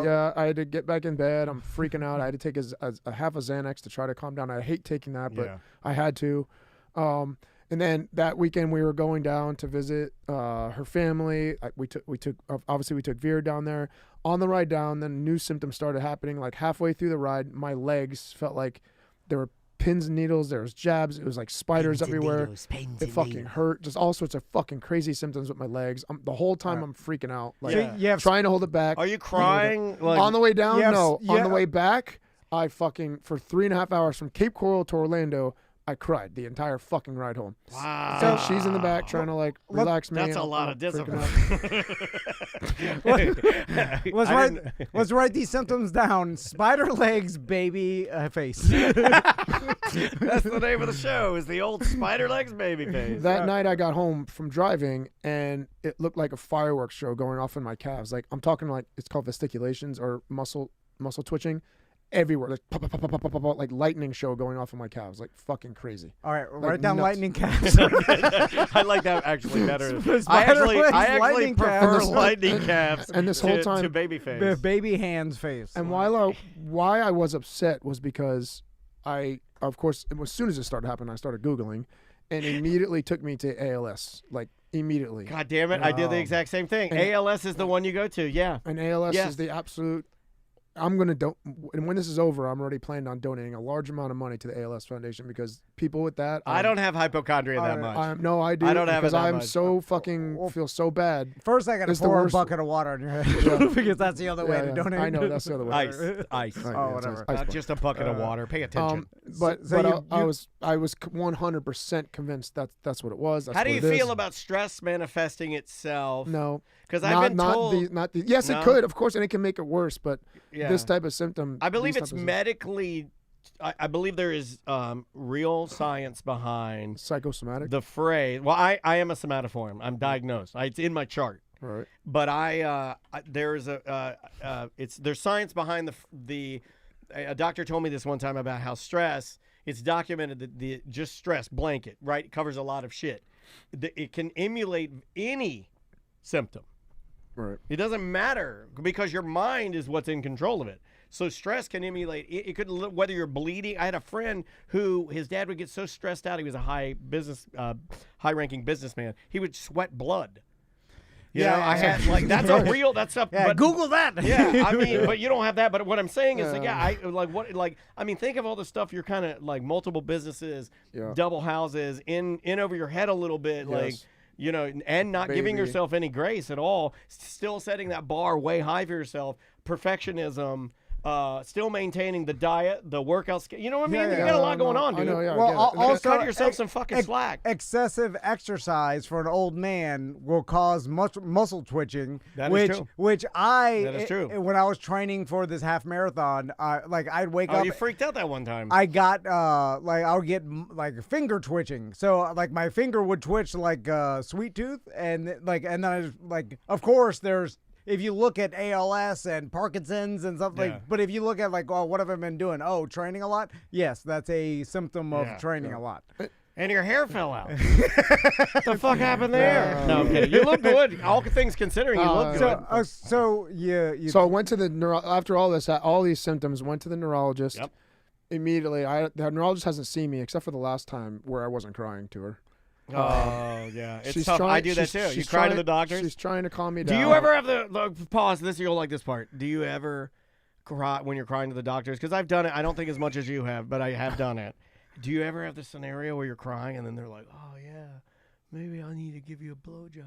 Yeah, I had to get back in bed. I'm freaking out. I had to take a half a Xanax to try to calm down. I hate taking that, but Yeah. I had to. And then that weekend we were going down to visit her family. We took Vera down there. On the ride down, then new symptoms started happening. Like halfway through the ride, my legs felt like there were pins and needles. There was jabs. It was like spiders everywhere. It fucking hurt. Just all sorts of fucking crazy symptoms with my legs. The whole time I'm freaking out. Like trying to hold it back. Are you crying? Like, On the way down, no. yeah. On the way back, I fucking for 3.5 hours from Cape Coral to Orlando, I cried the entire fucking ride home. Wow. And she's in the back trying to like relax me. That's and a lot I'm of freaking out. Let's write these symptoms down. Spider legs, baby face. That's the name of the show. Is the old spider legs baby face. That night I got home from driving and it looked like a fireworks show going off in my calves. Like I'm talking like it's called vesticulations or muscle twitching. Everywhere, like pop, pop, pop, pop, pop, pop, pop, like lightning show going off in my calves, like fucking crazy. All right, Like write down nuts. lightning calves. I like that actually better. I Spider legs, actually lightning prefer calves. lightning calves And this whole time- to baby face. Baby hands face. And why I was upset was because of course, as soon as it started happening, I started Googling, and immediately took me to ALS, like immediately. God damn it! I did the exact same thing. And- ALS is the one you go to. Yeah. And ALS Yes. is the absolute. I'm gonna and when this is over, I'm already planning on donating a large amount of money to the ALS Foundation because people with that. I don't have hypochondria that much. No, I do. I don't have it because that I'm much. so fucking feel so bad. First, I got to It's the pour a worst. bucket of water on your head because that's the other way to Yeah, donate. I know that's the other way. Ice. Right, Oh, yeah, it's whatever. ice Not bucket. just a bucket of water. Pay attention. But So I was 100% convinced that's what it was. That's How do what you it feel is. about stress manifesting itself? No, because I've been told. Yes, No? it could, of course, and it can make it worse. But Yeah. this type of symptom, I believe these it's types of medically. I believe there is real science behind psychosomatic. the phrase. Well, I am a somatoform. I'm diagnosed. It's in my chart. Right. But there's there's science behind a doctor told me this one time about how stress. It's documented that the just stress blanket, right, covers a lot of shit. It can emulate any symptom. Right. It doesn't matter because your mind is what's in control of it. So stress can emulate. It could, whether you're bleeding. I had a friend who his dad would get so stressed out. He was a high-ranking businessman. He would sweat blood. You know, I had like that's a real that's stuff. Yeah, but, Google that. Yeah, I mean, but you don't have that. But what I'm saying is, I mean, think of all the stuff you're kind of like multiple businesses, double houses, in over your head a little bit, like. You know, and not giving yourself any grace at all, still setting that bar way high for yourself, perfectionism, still maintaining the diet, the workout. You know what I mean? You got a lot going on, dude. Also, cut yourself some fucking slack. Excessive exercise for an old man will cause muscle twitching. That is true. That is true. When I was training for this half marathon, I'd wake up. Oh, you freaked out that one time. I got I would get finger twitching. So my finger would twitch like sweet tooth, and then I just, of course there's. If you look at ALS and Parkinson's and stuff but if you look at what have I been doing? Oh, training a lot? Yes, that's a symptom of training a lot. And your hair fell out. What the fuck happened there? No, I'm kidding. You look good. All things considering, you look good. So I went to the after all this, all these symptoms, went to the neurologist. Yep. Immediately, the neurologist hasn't seen me except for the last time where I wasn't crying to her. Oh, yeah. It's tough. I do that too. You cry to the doctors? She's trying to calm me down. Do you ever have the pause? You'll like this part. Do you ever cry when you're crying to the doctors? Because I've done it. I don't think as much as you have, but I have done it. Do you ever have the scenario where you're crying and then they're like, oh, yeah, maybe I need to give you a blowjob.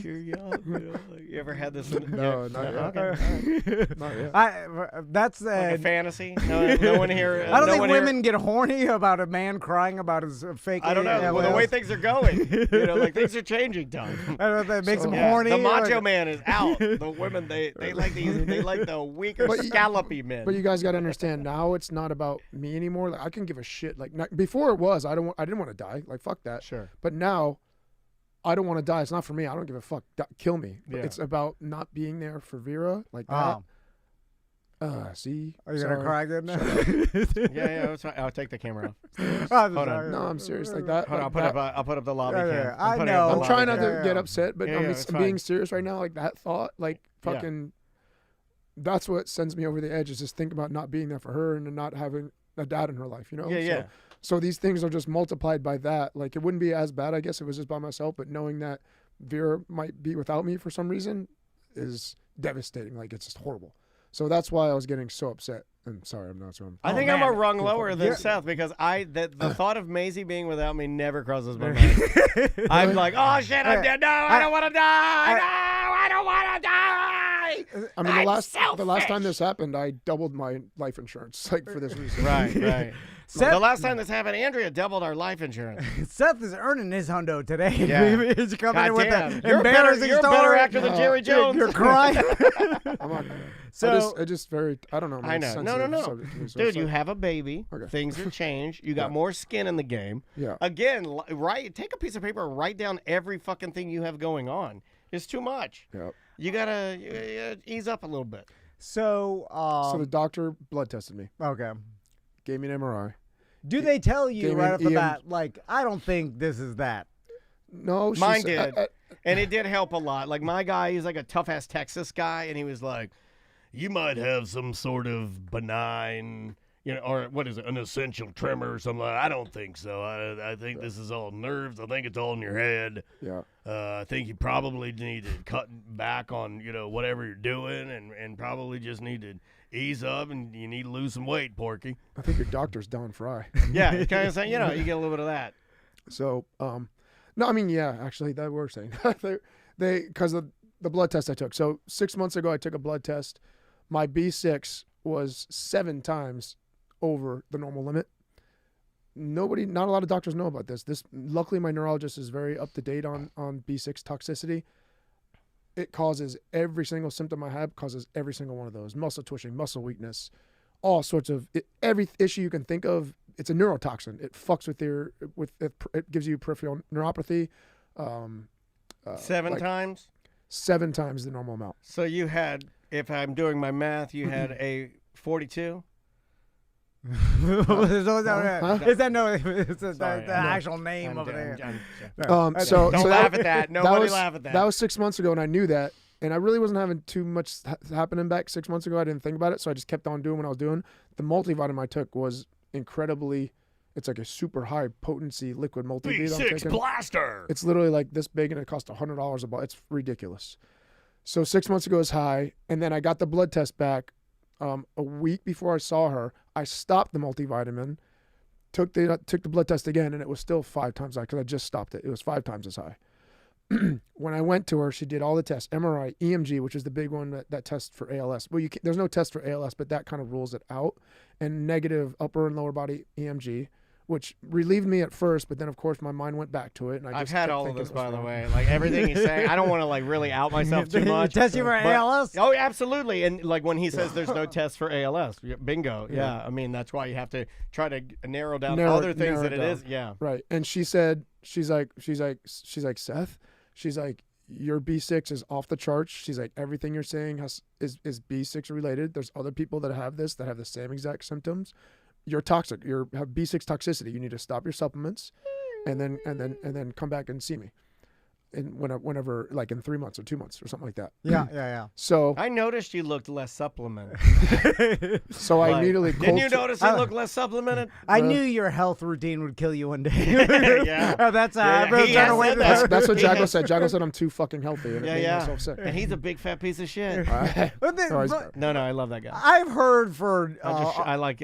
Cheer you up. You ever had this? No, not yet. Okay. Not yet. That's like a fantasy. No one here. I don't think women get horny about a man crying about his fake. I don't know. Well, the way things are going, things are changing, Tom. I don't know if that makes them horny. The macho man is out. The women they like the weaker, scallopy men. But you guys got to understand now it's not about me anymore. I can give a shit. Before it was. I didn't want to die. Fuck that. Sure. But now, I don't want to die. It's not for me. I don't give a fuck. Kill me. Yeah. It's about not being there for Vera like that. See? Are you going to cry again now? Yeah. I'll take the camera off. Hold on. No, I'm serious like that. Hold on, I'll put up the lobby cam. I know. I'm trying not to get upset, but I'm being serious right now. That thought, fucking, that's what sends me over the edge is just think about not being there for her and not having a dad in her life, Yeah. So these things are just multiplied by that. It wouldn't be as bad, I guess, if it was just by myself, but knowing that Vera might be without me for some reason is devastating. It's just horrible. So that's why I was getting so upset. I'm sorry, I'm not so. I think I'm a rung lower than Seth because the thought of Maisie being without me never crosses my mind. I'm like, oh shit, I'm dead. No, I don't want to die. No, I don't want to die. I mean, the last time this happened, I doubled my life insurance for this reason. Right. Seth, the last time this happened, Andrea doubled our life insurance. Seth is earning his hundo today. Yeah. He's coming in with an you're embarrassing You're a better actor than Jerry Jones. You're crying. I don't know. I know. No. Dude, you have a baby. Okay. Things have changed. You got more skin in the game. Yeah. Again, take a piece of paper and write down every fucking thing you have going on. It's too much. Yep. You gotta ease up a little bit. So the doctor blood tested me. Okay. Gave me an MRI. Do they tell you right off the bat, I don't think this is that? No, mine did. And it did help a lot. My guy, he's a tough-ass Texas guy, and he was like, you might have some sort of benign, or what is it, an essential tremor or something. I don't think so. I think this is all nerves. I think it's all in your head. Yeah. I think you probably need to cut back on, whatever you're doing and probably just need to ease up and you need to lose some weight, Porky. I think your doctor's Don Fry. Yeah, it's kind of saying, you get a little bit of that. So, no, I mean, yeah, actually, that we're saying. Because of the blood test I took. So 6 months ago, I took a blood test. My B6 was 7 times over the normal limit. Not a lot of doctors know about this. Luckily, my neurologist is very up to date on B6 toxicity. It causes every single symptom I have, causes every single one of those. Muscle twitching, muscle weakness, all sorts of, every issue you can think of. It's a neurotoxin. It fucks it gives you peripheral neuropathy. 7 times? 7 times the normal amount. So you had, if I'm doing my math, you had a 42? Is that the actual name of it? Don't laugh at that. Nobody laugh at that. That was 6 months ago, and I knew that. And I really wasn't having too much happening back 6 months ago. I didn't think about it, so I just kept on doing what I was doing. The multivitamin I took was incredibly It's like a super high potency liquid multivitamin. B6 blaster. It's literally like this big, and it costs $100 a bottle. It's ridiculous. So 6 months ago it was high, and then I got the blood test back a week before I saw her. I stopped the multivitamin, took the blood test again, and it was still 5 times high because I just stopped it. It was 5 times as high. When I went to her, she did all the tests, MRI, EMG, which is the big one that tests for ALS. Well, there's no test for ALS, but that kind of rules it out. And negative upper and lower body EMG, which relieved me at first, but then of course my mind went back to it. And I've had all of this, by the way. Like everything you say, I don't want to like really out myself too much. Test you for ALS? Oh, absolutely. And like when he says there's no test for ALS, bingo. Yeah. I mean, that's why you have to try to narrow down other things that it is. Yeah. Right. And she said, she's like, Seth, she's like, your B6 is off the charts. She's like, everything you're saying is B6 related. There's other people that have this, that have the same exact symptoms. You're toxic. You have B6 toxicity. You need to stop your supplements, and then come back and see me, and whenever like in 3 months or 2 months or something like that. Yeah. So I noticed you looked less supplemented. So I immediately didn't you notice you looked less supplemented? I knew your health routine would kill you one day. Yeah. That's that's what Jago said. Jago said I'm too fucking healthy, and it made myself sick. And he's a big fat piece of shit. No, I love that guy. I've heard for I like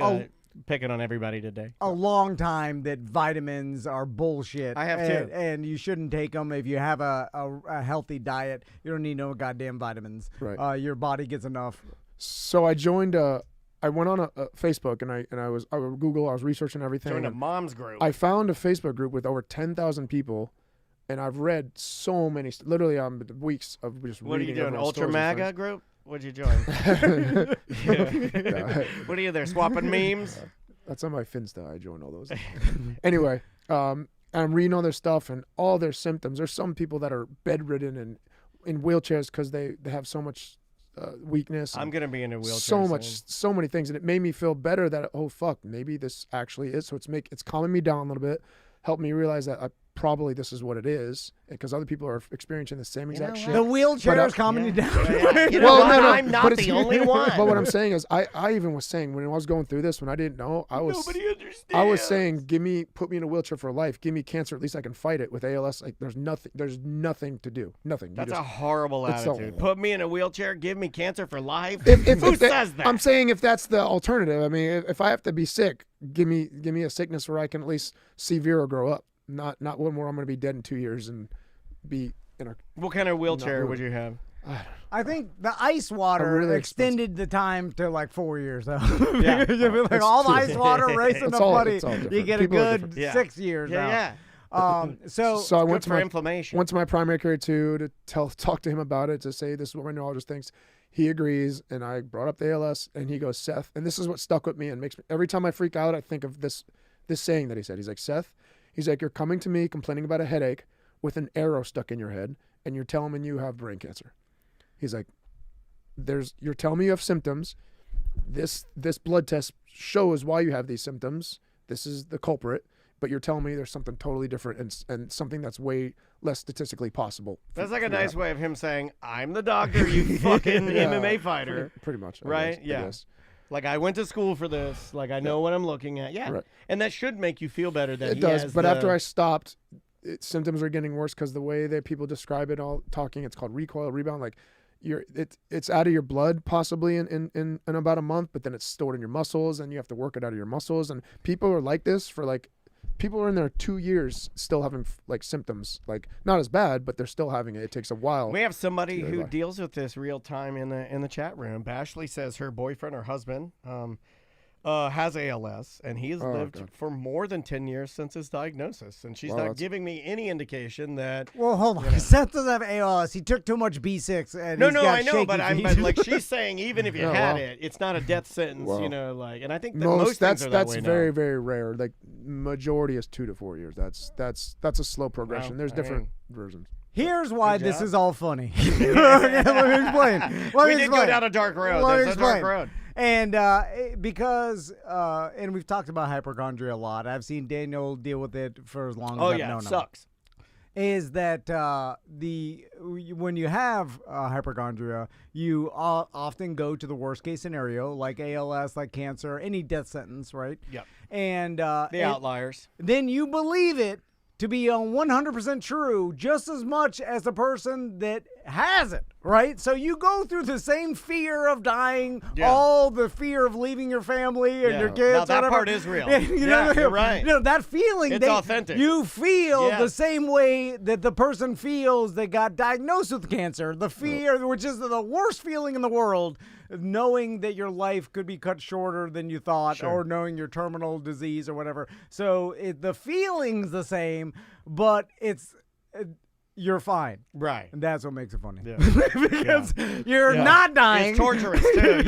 picking on everybody today. A long time that vitamins are bullshit. I have too. And you shouldn't take them if you have a healthy diet. You don't need no goddamn vitamins. Right. Your body gets enough. So I joined I went on a Facebook and I was Google. I was researching everything. Joined a mom's group. I found a Facebook group with over 10,000 people, and I've read so many. Literally, weeks of just reading. What are you doing? Ultra MAGA group? What'd you join? What are you there, swapping memes? That's on my Finsta. I joined all those. Anyway, I'm reading all their stuff and all their symptoms. There's some people that are bedridden and in wheelchairs because they have so much weakness. I'm gonna be in a wheelchair. So many things, and it made me feel better that fuck, maybe this actually is. So it's calming me down a little bit, helped me realize that probably this is what it is, because other people are experiencing the same exact shit. The wheelchair is calming you down. I'm not the only one. But what I'm saying is, I even was saying when I was going through this, when I didn't know, nobody understands. I was saying, put me in a wheelchair for life. Give me cancer, at least I can fight it. With ALS, like there's nothing to do. Nothing. That's a horrible attitude. Put me in a wheelchair, give me cancer for life. Who says that? I'm saying if that's the alternative. I mean, if I have to be sick, give me a sickness where I can at least see Vera grow up. Not one where I'm going to be dead in 2 years and be in a. What kind of wheelchair would you have? I think the ice water extended the time to like 4 years though. Yeah, like all the ice water racing up, buddy. You get People a good 6 years out. So I went to inflammation. Went to my primary care too to talk to him about it, to say this is what my neurologist thinks. He agrees, and I brought up the ALS, and he goes, Seth, and this is what stuck with me and makes me every time I freak out, I think of this saying that he said. He's like, Seth. He's like, you're coming to me complaining about a headache with an arrow stuck in your head, and you're telling me you have brain cancer. He's like, you're telling me you have symptoms. This blood test shows why you have these symptoms. This is the culprit, but you're telling me there's something totally different and something that's way less statistically possible. That's like a nice way of him saying, I'm the doctor, you fucking MMA fighter. Pretty much. Right? Yes. Like, I went to school for this. Like, I know what I'm looking at. Yeah. Right. And that should make you feel better that it does. But after I stopped, symptoms are getting worse because the way that people describe it all talking, it's called recoil, rebound. Like, it's out of your blood possibly in about a month, but then it's stored in your muscles and you have to work it out of your muscles. And people are like this for like, people are in their 2 years still having like symptoms, like not as bad, but they're still having it. It takes a while. We have somebody who deals with this real time in the chat room. Bashley says her boyfriend or husband has ALS, and he's lived for more than 10 years since his diagnosis, and she's not giving me any indication that. Well, hold on. Seth doesn't have ALS. He took too much B6, and no, I know, but like she's saying, even if you had it, it's not a death sentence, you know, like, and I think that most things are that way very now. very rare. Like majority is 2 to 4 years. That's a slow progression. Well, There's different versions. Here's why this is all funny. Let me explain. We did go down a dark road. There's a dark road. And because, and we've talked about hypochondria a lot. I've seen Daniel deal with it for as long as I've known him. Sucks. is that when you have hypochondria, you often go to the worst case scenario, like ALS, like cancer, any death sentence, right? Yep. And the outliers. Then you believe it to be 100% true just as much as the person that has it, right? So you go through the same fear of dying, all the fear of leaving your family and your kids. Now that whatever. part is real. You're right. That feeling. It's authentic. You feel the same way that the person feels that got diagnosed with cancer. The fear, which is the worst feeling in the world, knowing that your life could be cut shorter than you thought, or knowing your terminal disease or whatever. So the feeling's the same, but you're fine. Right. And that's what makes it funny. Yeah. Because you're not dying. It's torturous, too.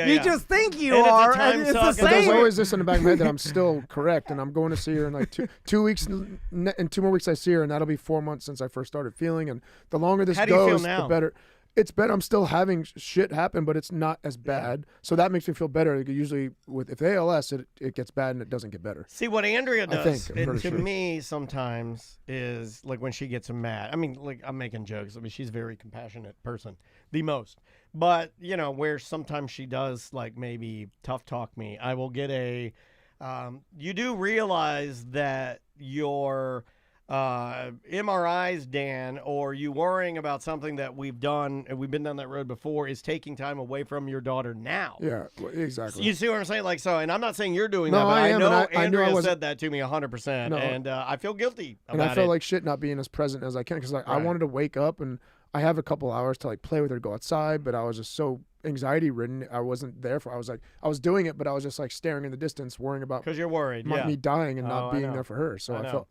You just think you and are. It's a time and it's suck. the But same. there's always this in the back of my head that I'm still correct, and I'm going to see her in like two weeks. In 2 more weeks, I see her, and that'll be 4 months since I first started feeling. And the longer this How do you feel goes, now? the better. It's better. I'm still having shit happen, but it's not as bad. So that makes me feel better. Usually, if they ALS, it gets bad and it doesn't get better. See, what Andrea does, to sure. me, sometimes is like when she gets mad. I mean, like, I'm making jokes. I mean, she's a very compassionate person, the most. But, where sometimes she does, like, maybe tough talk me, I will get you do realize that your MRIs, Dan, or you worrying about something that we've done, and we've been down that road before, is taking time away from your daughter now. Yeah, exactly. You see what I'm saying? Like, so, and I'm not saying you're doing No, that, but I I am, know and I knew I Andrea wasn't- said that to me 100%, No. and I feel guilty about And I felt it. like shit not being as present as I can because I Right. wanted to wake up and I have a couple hours to like play with her, go outside, but I was just so anxiety ridden. I wasn't there for. I was doing it, but I was just like staring in the distance, worrying about because you're worried, me dying and Oh, not I being know. there for her. So I know.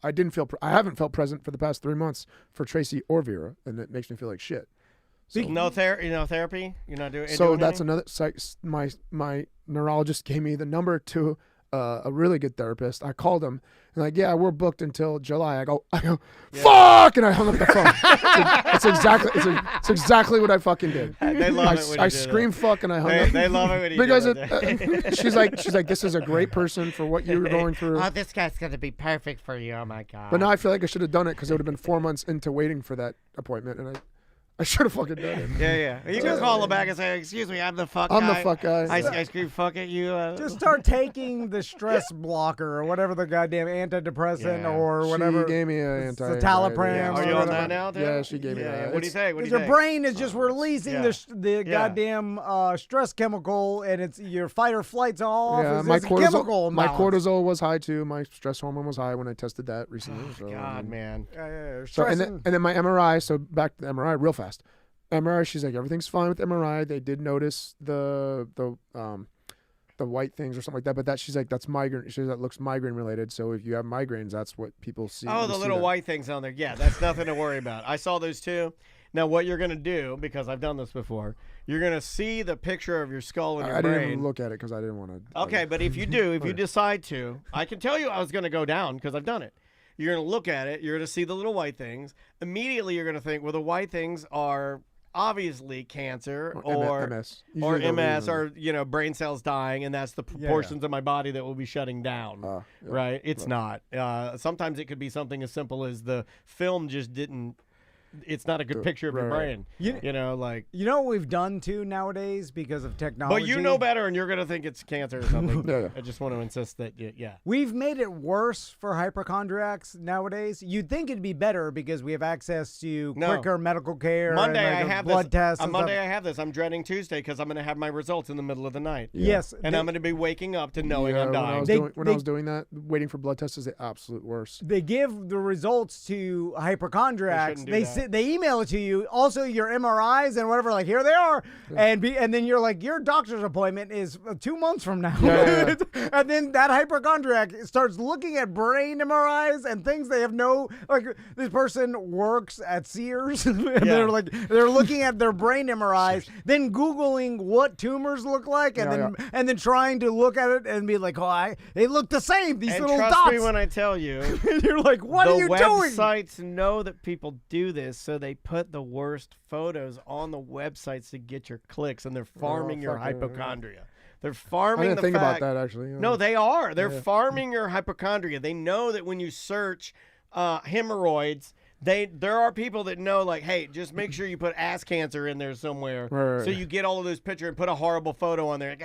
I haven't felt present for the past 3 months for Tracy or Vera, and it makes me feel like shit. So, No therapy? You're not doing. so doing that's anything? another. My neurologist gave me the number to a really good therapist. I called him and like, yeah, we're booked until July. I go, fuck, and I hung up the phone. It's exactly what I fucking did. They love it when you I do screamed that. fuck and I hung up. They love it when you because do that. she's like, this is a great person for what you're going through. Oh, this guy's gonna be perfect for you. Oh my god. But now I feel like I should have done it because it would have been 4 months into waiting for that appointment, and I should have fucking done it. Yeah. You can call him back and say, "Excuse me, I'm the fuck guy. I'm the fuck guy." I scream fuck at you." Just start taking the stress blocker or whatever the goddamn antidepressant or whatever. She gave me an citalopram. Yeah. Are you on that now, dude? Yeah, she gave me that. What do you say? Your brain is just releasing the goddamn stress chemical, and it's your fight or flight's off. Yeah, It's my chemical my imbalance. cortisol was high too. My stress hormone was high when I tested that recently. Oh, so, God, man. So and then my MRI. So back to the MRI real fast. MRI, she's like, everything's fine with MRI. They did notice the white things or something like that, but she's like, that's migraine. She says that looks migraine related. So if you have migraines, that's what people see. Oh, the little white things on there. Yeah, that's nothing to worry about. I saw those too. Now, what you're gonna do, because I've done this before, you're gonna see the picture of your skull and your I brain. didn't even look at it because I didn't want to. Okay, but if you do, if you decide to, I can tell you I was going to go down because I've done it. You're going to look at it. You're going to see the little white things. Immediately, you're going to think, well, the white things are obviously cancer or MS, or Usually they'll MS or brain cells dying, and that's the portions of my body that will be shutting down. Right? It's not. Sometimes it could be something as simple as the film just didn't. It's not a good picture of your brain. You know what we've done too nowadays because of technology. But you know better, and you're going to think it's cancer or something. I just want to insist that, We've made it worse for hypochondriacs nowadays. You'd think it'd be better because we have access to quicker medical care. Monday and I have blood tests. On Monday I have this. I'm dreading Tuesday because I'm going to have my results in the middle of the night. Yes. And I'm going to be waking up to knowing I'm dying. When I was doing that, waiting for blood tests is the absolute worst. They give the results to hypochondriacs. They email it to you. Also, your MRIs and whatever. Like, here they are, and then you're like, your doctor's appointment is 2 months from now. And then that hypochondriac starts looking at brain MRIs and things they have no. Like, this person works at Sears, and they're looking at their brain MRIs, then Googling what tumors look like, and then trying to look at it and be like, they look the same. These and little trust dots. me when I tell you, you're like, what are you doing? The websites know that people do this, so they put the worst photos on the websites to get your clicks, and they're farming your hypochondria. They're farming I didn't the think fact. about that actually. No, they are. They're farming your hypochondria. They know that when you search hemorrhoids, there are people that know, like, hey, just make sure you put ass cancer in there somewhere, Right. so you get all of those pictures and put a horrible photo on there.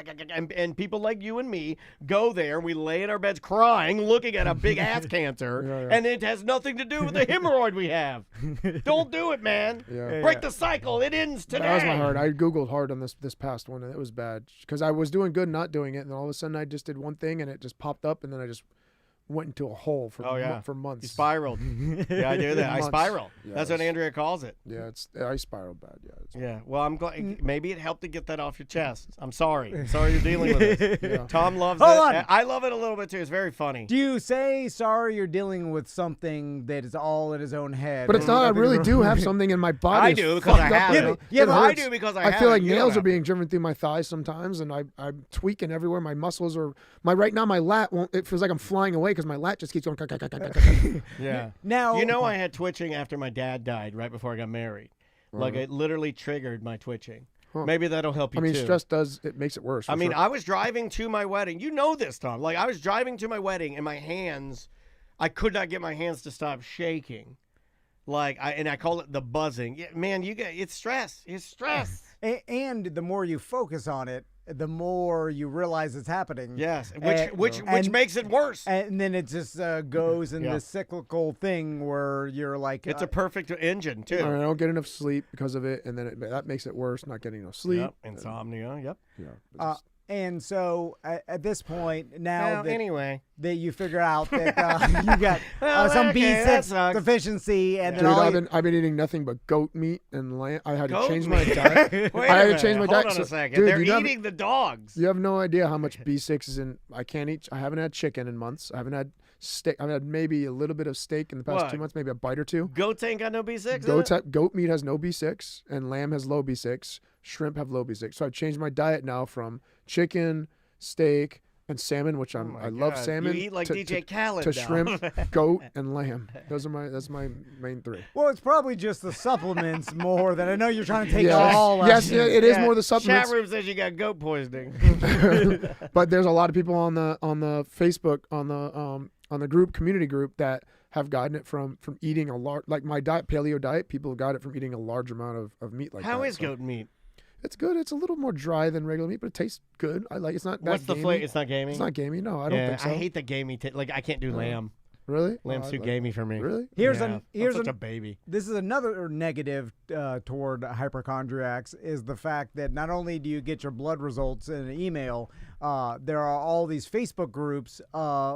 And people like you and me go there, and we lay in our beds crying, looking at a big ass cancer, and it has nothing to do with the hemorrhoid we have. Don't do it, man. Break the cycle. It ends today. That was my heart. I Googled hard on this past one, and it was bad because I was doing good not doing it, and then all of a sudden I just did one thing, and it just popped up, and then I just went into a hole for months. You spiraled. Yeah, I do that. I spiral. Yeah, That's what Andrea calls it. Yeah, I spiraled bad. Yeah. Well, I'm glad. Maybe it helped to get that off your chest. I'm sorry. I'm sorry you're dealing with it. Tom loves it. on. I love it a little bit too. It's very funny. Do you say sorry you're dealing with something that is all in his own head? But it's not. I really do have something in my body. I do because I have it. Yeah, but I do because I have it. feel like You don't nails are have being driven through my thighs sometimes, and I'm tweaking everywhere. My muscles are right now. My lat won't. It feels like I'm flying away because my lat just keeps going. Yeah. Now, I had twitching after my dad died right before I got married. Like it literally triggered my twitching. Huh. Maybe that'll help you. I mean, too. stress makes it worse. I mean, sure. I was driving to my wedding. You know this, Tom. Like I was driving to my wedding, and my hands, I could not get my hands to stop shaking. Like I call it the buzzing. Yeah, man, it's stress. It's stress. And the more you focus on it, the more you realize it's happening. Yes, which makes it worse. And then it just goes in this cyclical thing where you're like, it's a perfect engine too. I don't get enough sleep because of it, and then that makes it worse. Not getting enough sleep, insomnia. Yep. Yeah. And so at this point now, that you figure out that you got some B6 deficiency, and dude, then I've been eating nothing but goat meat and lamb. I had to Goat change my meat? diet. Wait I a had to change my minute. diet. Hold on a So, second. dude, They're you eating the dogs. You have no idea how much B6 is in. I haven't had chicken in months. I haven't had steak. I've had maybe a little bit of steak in the past 2 months, maybe a bite or two. Goats ain't got no B6. Goat meat has no B6, and lamb has low B6. Shrimp have low B6. So I've changed my diet now from chicken, steak, and salmon, which I love salmon. You eat like DJ Khaled to now. shrimp, goat, and lamb. That's my main three. Well, it's probably just the supplements more than I know you're trying to take all of. Yes, it is more the supplements. Chat room says you got goat poisoning. But there's a lot of people on the Facebook on the community group that have gotten it from eating a large, like my diet, paleo diet. People have got it from eating a large amount of meat like that. How is goat meat? It's good. It's a little more dry than regular meat, but it tastes good. I like. It's not. What's the flavor? It's not gamey. It's not gamey. No, I don't think so. I hate the gamey. Like I can't do lamb. Really? Lamb's too gamey for me. Really? Here's I'm such a baby. This is another negative toward hypochondriacs is the fact that not only do you get your blood results in an email, there are all these Facebook groups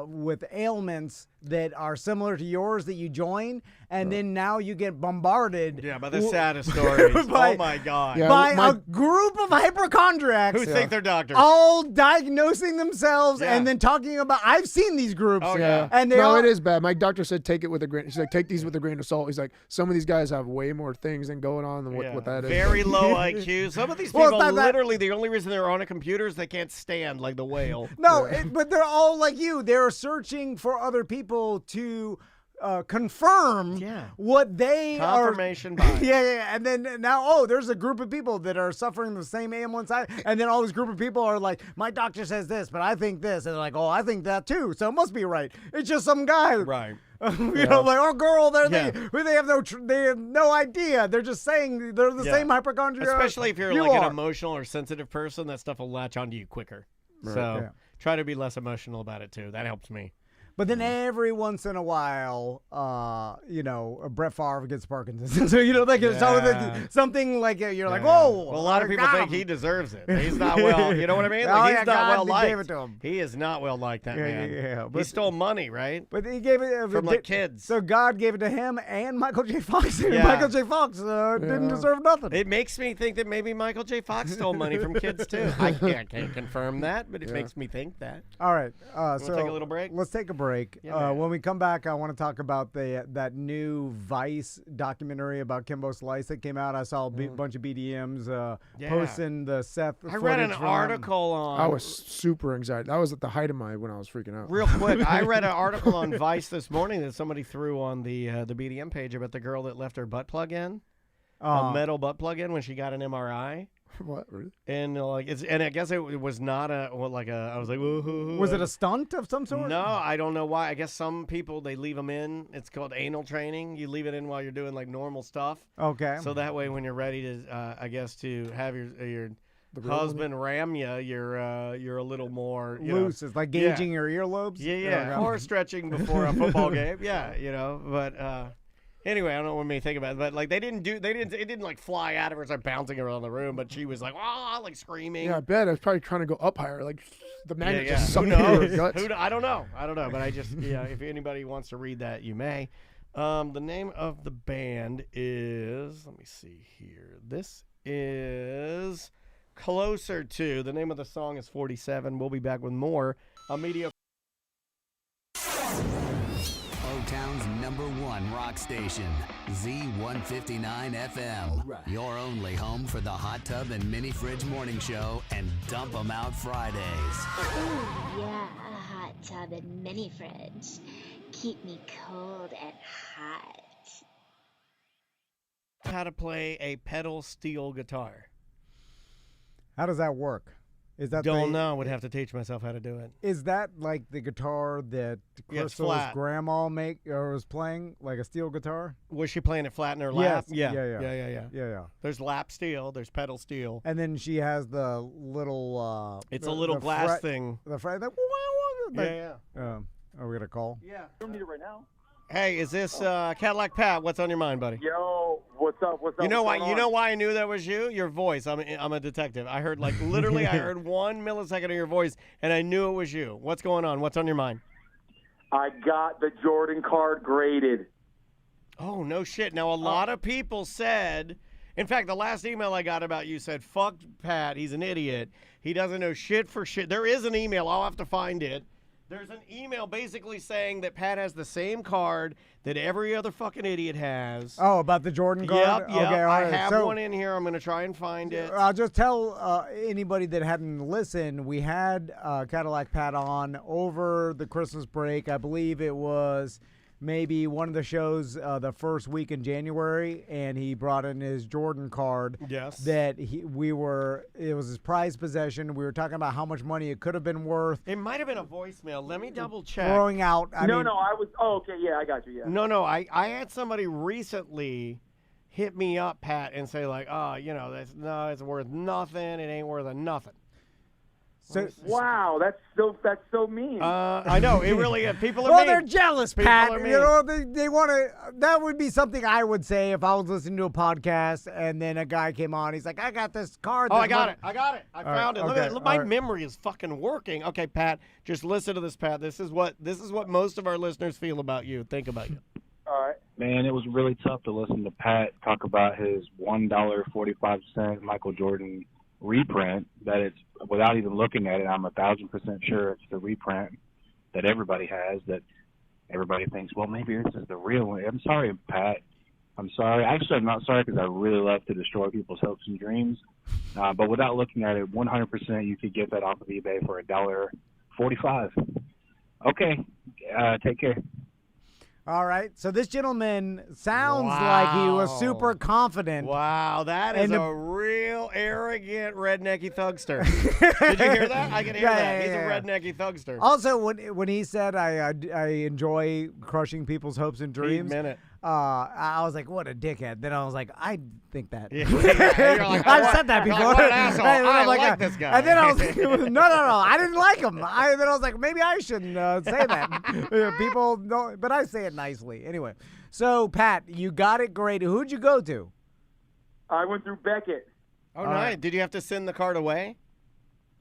with ailments that are similar to yours that you join, and then now you get bombarded. Yeah, by the saddest stories. Oh my God. By a group of hypochondriacs who think they're doctors, all diagnosing themselves and then talking about. I've seen these groups. Oh yeah. And it is bad. My doctor said take it with a grain. He's like, take these with a grain of salt. He's like, some of these guys have way more things than going on than what that is. Very low IQ. Some of these people literally the only reason they're on a computer is they can't stand like the whale. No, but they're all like you. They're searching for other people to confirm what they confirmation are. bias. Yeah. And then now, there's a group of people that are suffering the same ailments. And then all this group of people are like, my doctor says this, but I think this. And they're like, I think that too. So it must be right. It's just some guy. Right. You know, like, girl, they have no idea. They're just saying they're the same hypochondria. Especially if you're like an emotional or sensitive person, that stuff will latch onto you quicker. Right. So try to be less emotional about it too. That helps me. But then every once in a while, Brett Favre gets Parkinson's. So, something like you're like, whoa. Well, a lot of people think he deserves it. He's not well. You know what I mean? Like, he's not well liked. Gave it to him. He is not well liked, that man. Yeah. He stole money, right? But he gave it from like kids. So God gave it to him and Michael J. Fox. Michael J. Fox didn't deserve nothing. It makes me think that maybe Michael J. Fox stole money from kids too. I can't confirm that, but it makes me think that. All right. So take a little break. Let's take a break. When we come back, I want to talk about that new Vice documentary about Kimbo Slice that came out. I saw a bunch of BDMs posting the Seth. I read an article on. I was super anxiety. That was at the height of when I was freaking out. Real quick, I read an article on Vice this morning that somebody threw on the BDM page about the girl that left her butt plug in, a metal butt plug in when she got an MRI. What? Really? And and I guess it was not I was like, woo-hoo-hoo. Was it a stunt of some sort? No, I don't know why. I guess some people, they leave them in. It's called anal training. You leave it in while you're doing like normal stuff. Okay. So that way, when you're ready to, I guess, to have your husband ram you, you're a little more loose. It's like gauging your earlobes. Yeah. Or stretching before a football game. Yeah, but. Anyway, I don't know what made me think about it, but like it didn't like fly out of her, start bouncing around the room, but she was like, like screaming. Yeah, I bet. I was probably trying to go up higher, like the magnet just Who sucked into her knows? guts. I don't know, but I just, if anybody wants to read that, you may. The name of the band is, let me see here. This is Closer To. The name of the song is 47. We'll be back with more Mediocre. O-Town's #1 rock station, Z159 FM. Your only home for the Hot Tub and Mini Fridge Morning Show and Dump 'em Out Fridays. Ooh, yeah, a hot tub and mini fridge. Keep me cold and hot. How to play a pedal steel guitar. How does that work? Is that don't know. Would have to teach myself how to do it. Is that like the guitar that Crystal's grandma was playing, like a steel guitar? Was she playing it flat in her lap? Yes. Yeah. There's lap steel. There's pedal steel. And then she has the little. It's a little glass thing. The fret. Yeah. Are we gonna call? Yeah. I don't need it right now. Hey, is this Cadillac Pat? What's on your mind, buddy? Yo, what's up? What's up? You know why? You know why I knew that was you? Your voice. I'm a detective. I heard literally. I heard 1 millisecond of your voice, and I knew it was you. What's going on? What's on your mind? I got the Jordan card graded. Oh no shit! Now a lot of people said. In fact, the last email I got about you said, "Fuck Pat. He's an idiot. He doesn't know shit for shit." There is an email. I'll have to find it. There's an email basically saying that Pat has the same card that every other fucking idiot has. Oh, about the Jordan card? Yep. Okay, all I right. have one in here. I'm going to try and find it. I'll just tell anybody that hadn't listened, we had Cadillac Pat on over the Christmas break. I believe it was maybe one of the shows the first week in January, and he brought in his Jordan card. Yes. That it was his prized possession. We were talking about how much money it could have been worth. It might have been a voicemail. Let me double check. Throwing out. I was. Oh, okay. Yeah, I got you. Yeah. No. I had somebody recently hit me up, Pat, and say like, oh, it's worth nothing. It ain't worth a nothing. So, wow, that's so mean. I know it really is. People are well, mean. they're jealous, People Pat. are mean. They want to. That would be something I would say if I was listening to a podcast and then a guy came on. He's like, "I got this card." Oh, I got it. I found it. Okay, Look, my memory is fucking working. Okay, Pat, just listen to this, Pat. This is what most of our listeners feel about you. Think about you. All right. Man, it was really tough to listen to Pat talk about his $1.45 Michael Jordan reprint, that it's, without even looking at it, I'm 1,000% sure it's the reprint that everybody has, that everybody thinks, well, maybe this is the real one. I'm sorry, Pat. I'm sorry. Actually, I'm not sorry, because I really love to destroy people's hopes and dreams. But without looking at it, 100% you could get that off of eBay for $1.45. Okay. Take care. All right. So this gentleman sounds like he was super confident. Wow, that is a real arrogant rednecky thugster. Did you hear that? I can hear that. He's a rednecky thugster. Also, when he said I enjoy crushing people's hopes and dreams, I was like, what a dickhead. Then I was like, I think that. Yeah. You're like, I've said that before. What an asshole. I like this guy. And then I was like, no, I didn't like him. Then I was like, maybe I shouldn't say that. People know, but I say it nicely. Anyway, so Pat, you got it great. Who'd you go to? I went through Beckett. Oh, nice. Right. Did you have to send the card away?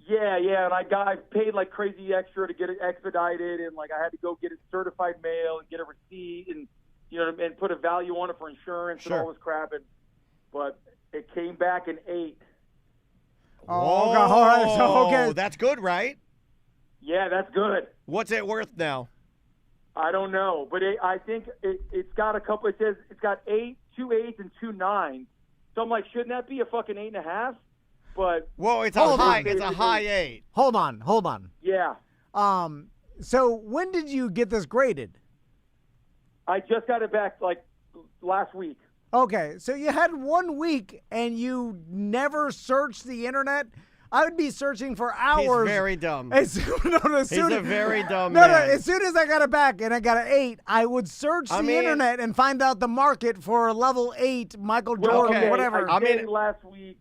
Yeah, and I paid like crazy extra to get it expedited, and like I had to go get it certified mail and get a receipt and and put a value on it for insurance and all this crap, but it came back an 8. Oh, God. All right. So, okay. That's good, right? Yeah, that's good. What's it worth now? I don't know, but I think it's got a couple. It says it's got 2 8s and 2 9s. So I'm like, shouldn't that be a fucking 8.5? But it's a high 8. Hold on. Yeah. So when did you get this graded? I just got it back like last week. Okay, so you had 1 week and you never searched the internet? I would be searching for hours. He's very dumb. He's a very dumb man. man. As soon as I got it back and I got an 8, I would search the internet and find out the market for a level 8 Michael Jordan, whatever. I did it last week.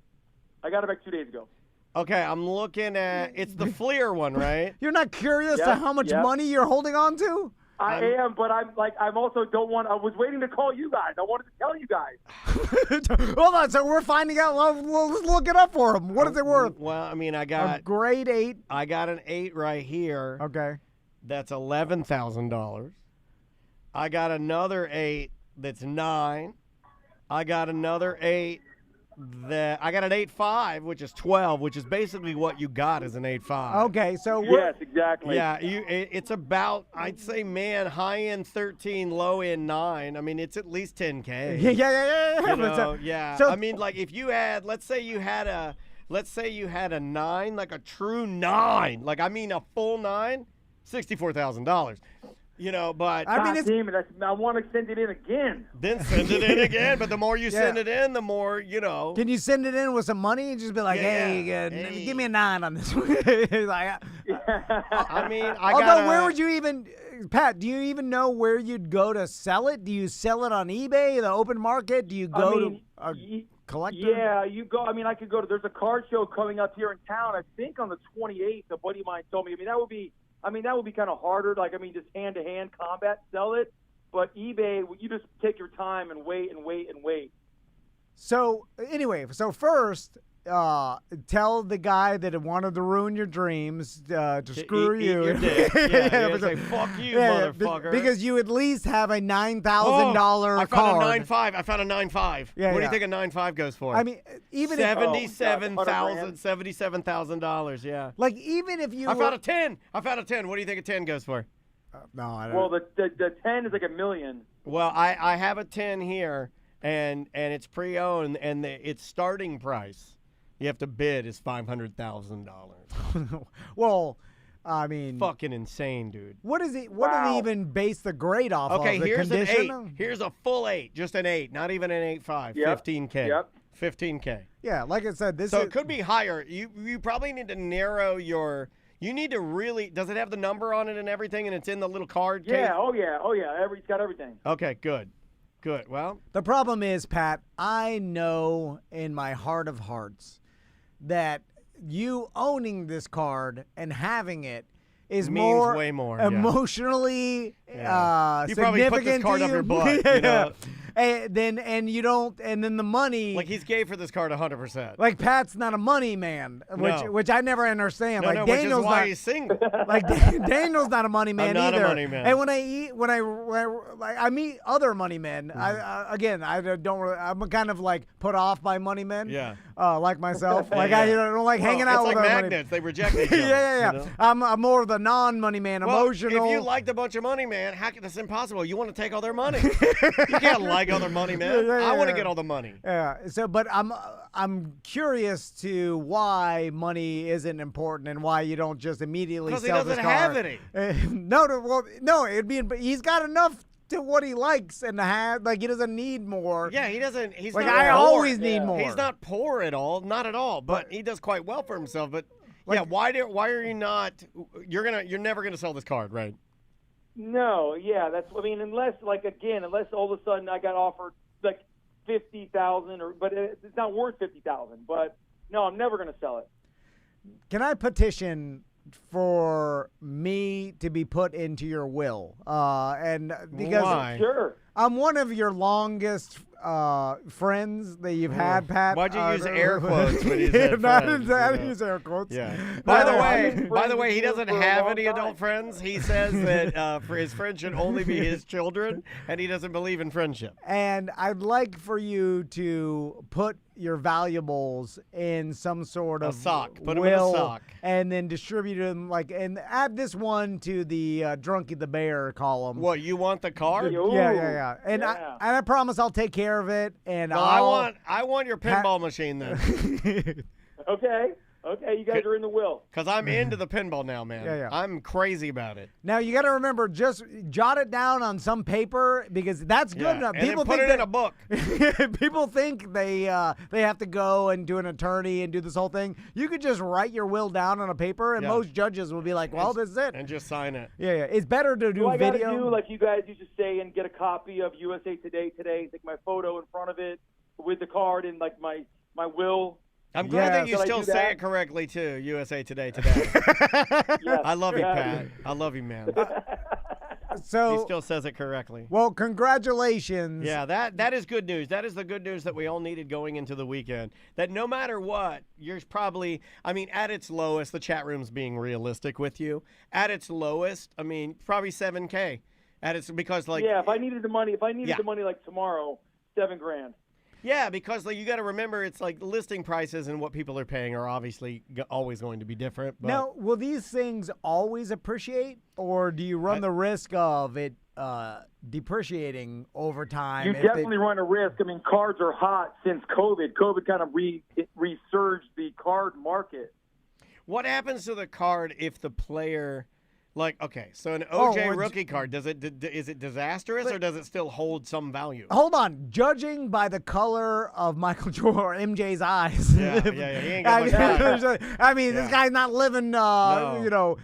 I got it back 2 days ago. Okay, I'm looking at it's the Fleer one, right? You're not curious to how much money you're holding on to? I am, but I'm also don't want. I was waiting to call you guys. I wanted to tell you guys. Hold on, so we're finding out. Let's look it up for him. What is it worth? Well, I mean, I got a grade 8. I got an 8 right here. Okay, that's $11,000. I got another 8 that's 9. I got another 8 that I got an 8.5, which is 12, which is basically what you got as an 8.5. Okay, so yes, exactly. Yeah, it's about, I'd say, man, high end 13, low end 9. I mean, it's at least 10K. Yeah. You know, yeah. So, I mean, like if you had, let's say you had a 9, like a true 9, like I mean a full 9, $64,000. You know, but I mean, I want to send it in again. Then send it in again. But the more you send it in, the more you know. Can you send it in with some money and just be like, hey, give me a 9 on this one? Like, I mean, where would you even, Pat? Do you even know where you'd go to sell it? Do you sell it on eBay, the open market? Do you go to a collector? Yeah, you go. I mean, I could go to. There's a card show coming up here in town. I think on the 28th. A buddy of mine told me. That would be kind of harder. Like, I mean, just hand-to-hand combat, sell it. But eBay, you just take your time and wait and wait and wait. So, anyway, first, tell the guy that wanted to ruin your dreams to screw eat you. your dick. Yeah, say, fuck you, motherfucker. Because you at least have a $9,000 card. I found a 9.5. I found a 9.5. Yeah, what do you think a 9.5 goes for? I mean, even $77,000, yeah. Like, even if you I found a 10. What do you think a 10 goes for? No, I don't. Well, the 10 is like $1 million. Well, I have a 10 here, and it's pre-owned, and its starting price you have to bid is $500,000. Well, I mean, fucking insane, dude. What is it? What did he even base the grade off of? Okay, The here's condition? an 8. Here's a full 8, just an 8, not even an 8.5. Yep. 15K. Yep. 15K. Yeah, like I said, So it could be higher. You probably need to narrow your. You need to really. Does it have the number on it and everything, and it's in the little card case? Yeah. Oh yeah. It's got everything. Okay. Good. Well, the problem is, Pat, I know in my heart of hearts that you owning this card and having it is means way more emotionally you probably put this significant card to up you. your butt. You know? And then the money, like he's gay for this card 100%. Like Pat's not a money man, which I never understand. No, like which is Daniel's why not, he's single. Like Daniel's not a money man I'm not either. a money man. And when I meet other money men, I don't really, I'm kind of like put off by money men. Yeah. Like myself. Like I don't like hanging out with like other magnets. They reject each other. Yeah. You know? I'm more of the non-money man, emotional. If you liked a bunch of money man, that's impossible. You want to take all their money. You can't like other money man. I want to get all the money. Yeah. So, but I'm curious to why money isn't important and why you don't just immediately sell because he doesn't have any. No. It'd be. He's got enough to what he likes and to have. Like he doesn't need more. Yeah, he doesn't. He's like not I poor. always need more. He's not poor at all. Not at all. But he does quite well for himself. But why are you not? You're never gonna sell this card, right? No. Yeah. Unless all of a sudden I got offered like $50,000 but it's not worth $50,000. But no, I'm never going to sell it. Can I petition for me to be put into your will? And because why? Sure. I'm one of your longest friends that you've had, Pat. Why'd you use air quotes when you said I friends? didn't use air quotes. Yeah. By the way, he doesn't have any adult friends. He says that for his friends should only be his children, and he doesn't believe in friendship. And I'd like for you to put your valuables in some sort of sock. Put them will, in a sock. And then distribute them and add this one to the Drunky the Bear column. What, you want the card? Yeah. And I promise I'll take care of it. And I want your pinball machine then. Okay. Okay, you guys are in the will. Because I'm into the pinball now, man. Yeah. I'm crazy about it. Now, you got to remember, just jot it down on some paper because that's good enough. And people then put it in a book. People think they have to go and do an attorney and do this whole thing. You could just write your will down on a paper, and most judges will be like, well, this is it. And just sign it. Yeah. It's better to do I video. got to do like you guys used to say and get a copy of USA Today today, take my photo in front of it with the card and like my will. I'm glad that you still say it correctly, too. USA Today today. Yes. I love you, Pat. I love you, man. So he still says it correctly. Well, congratulations. Yeah, that is good news. That is the good news that we all needed going into the weekend. That no matter what, you're probably, I mean, at its lowest, the chat room's being realistic with you. At its lowest, I mean, probably $7K. At its because like if I needed the money, like tomorrow, $7,000. Yeah, because like you got to remember, it's like listing prices and what people are paying are obviously always going to be different. But now, will these things always appreciate, or do you run the risk of it depreciating over time? You definitely run a risk. I mean, cards are hot since COVID. COVID kind of resurged the card market. What happens to the card if the player? Like, okay, so an OJ rookie card, is it disastrous or does it still hold some value? Hold on. Judging by the color of Michael Jordan or MJ's eyes. Yeah, he ain't got much time. I mean, this guy's not living, Andrea's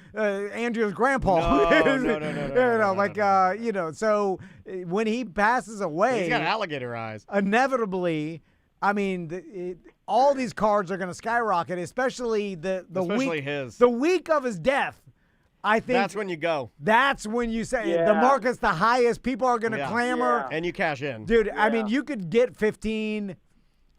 grandpa. No. So when he passes away. He's got alligator eyes. Inevitably, I mean, all these cards are going to skyrocket, especially the week of his death. I think that's when you go. That's when you say the market's the highest. People are going to clamor. And you cash in. Dude, I mean, you could get 15,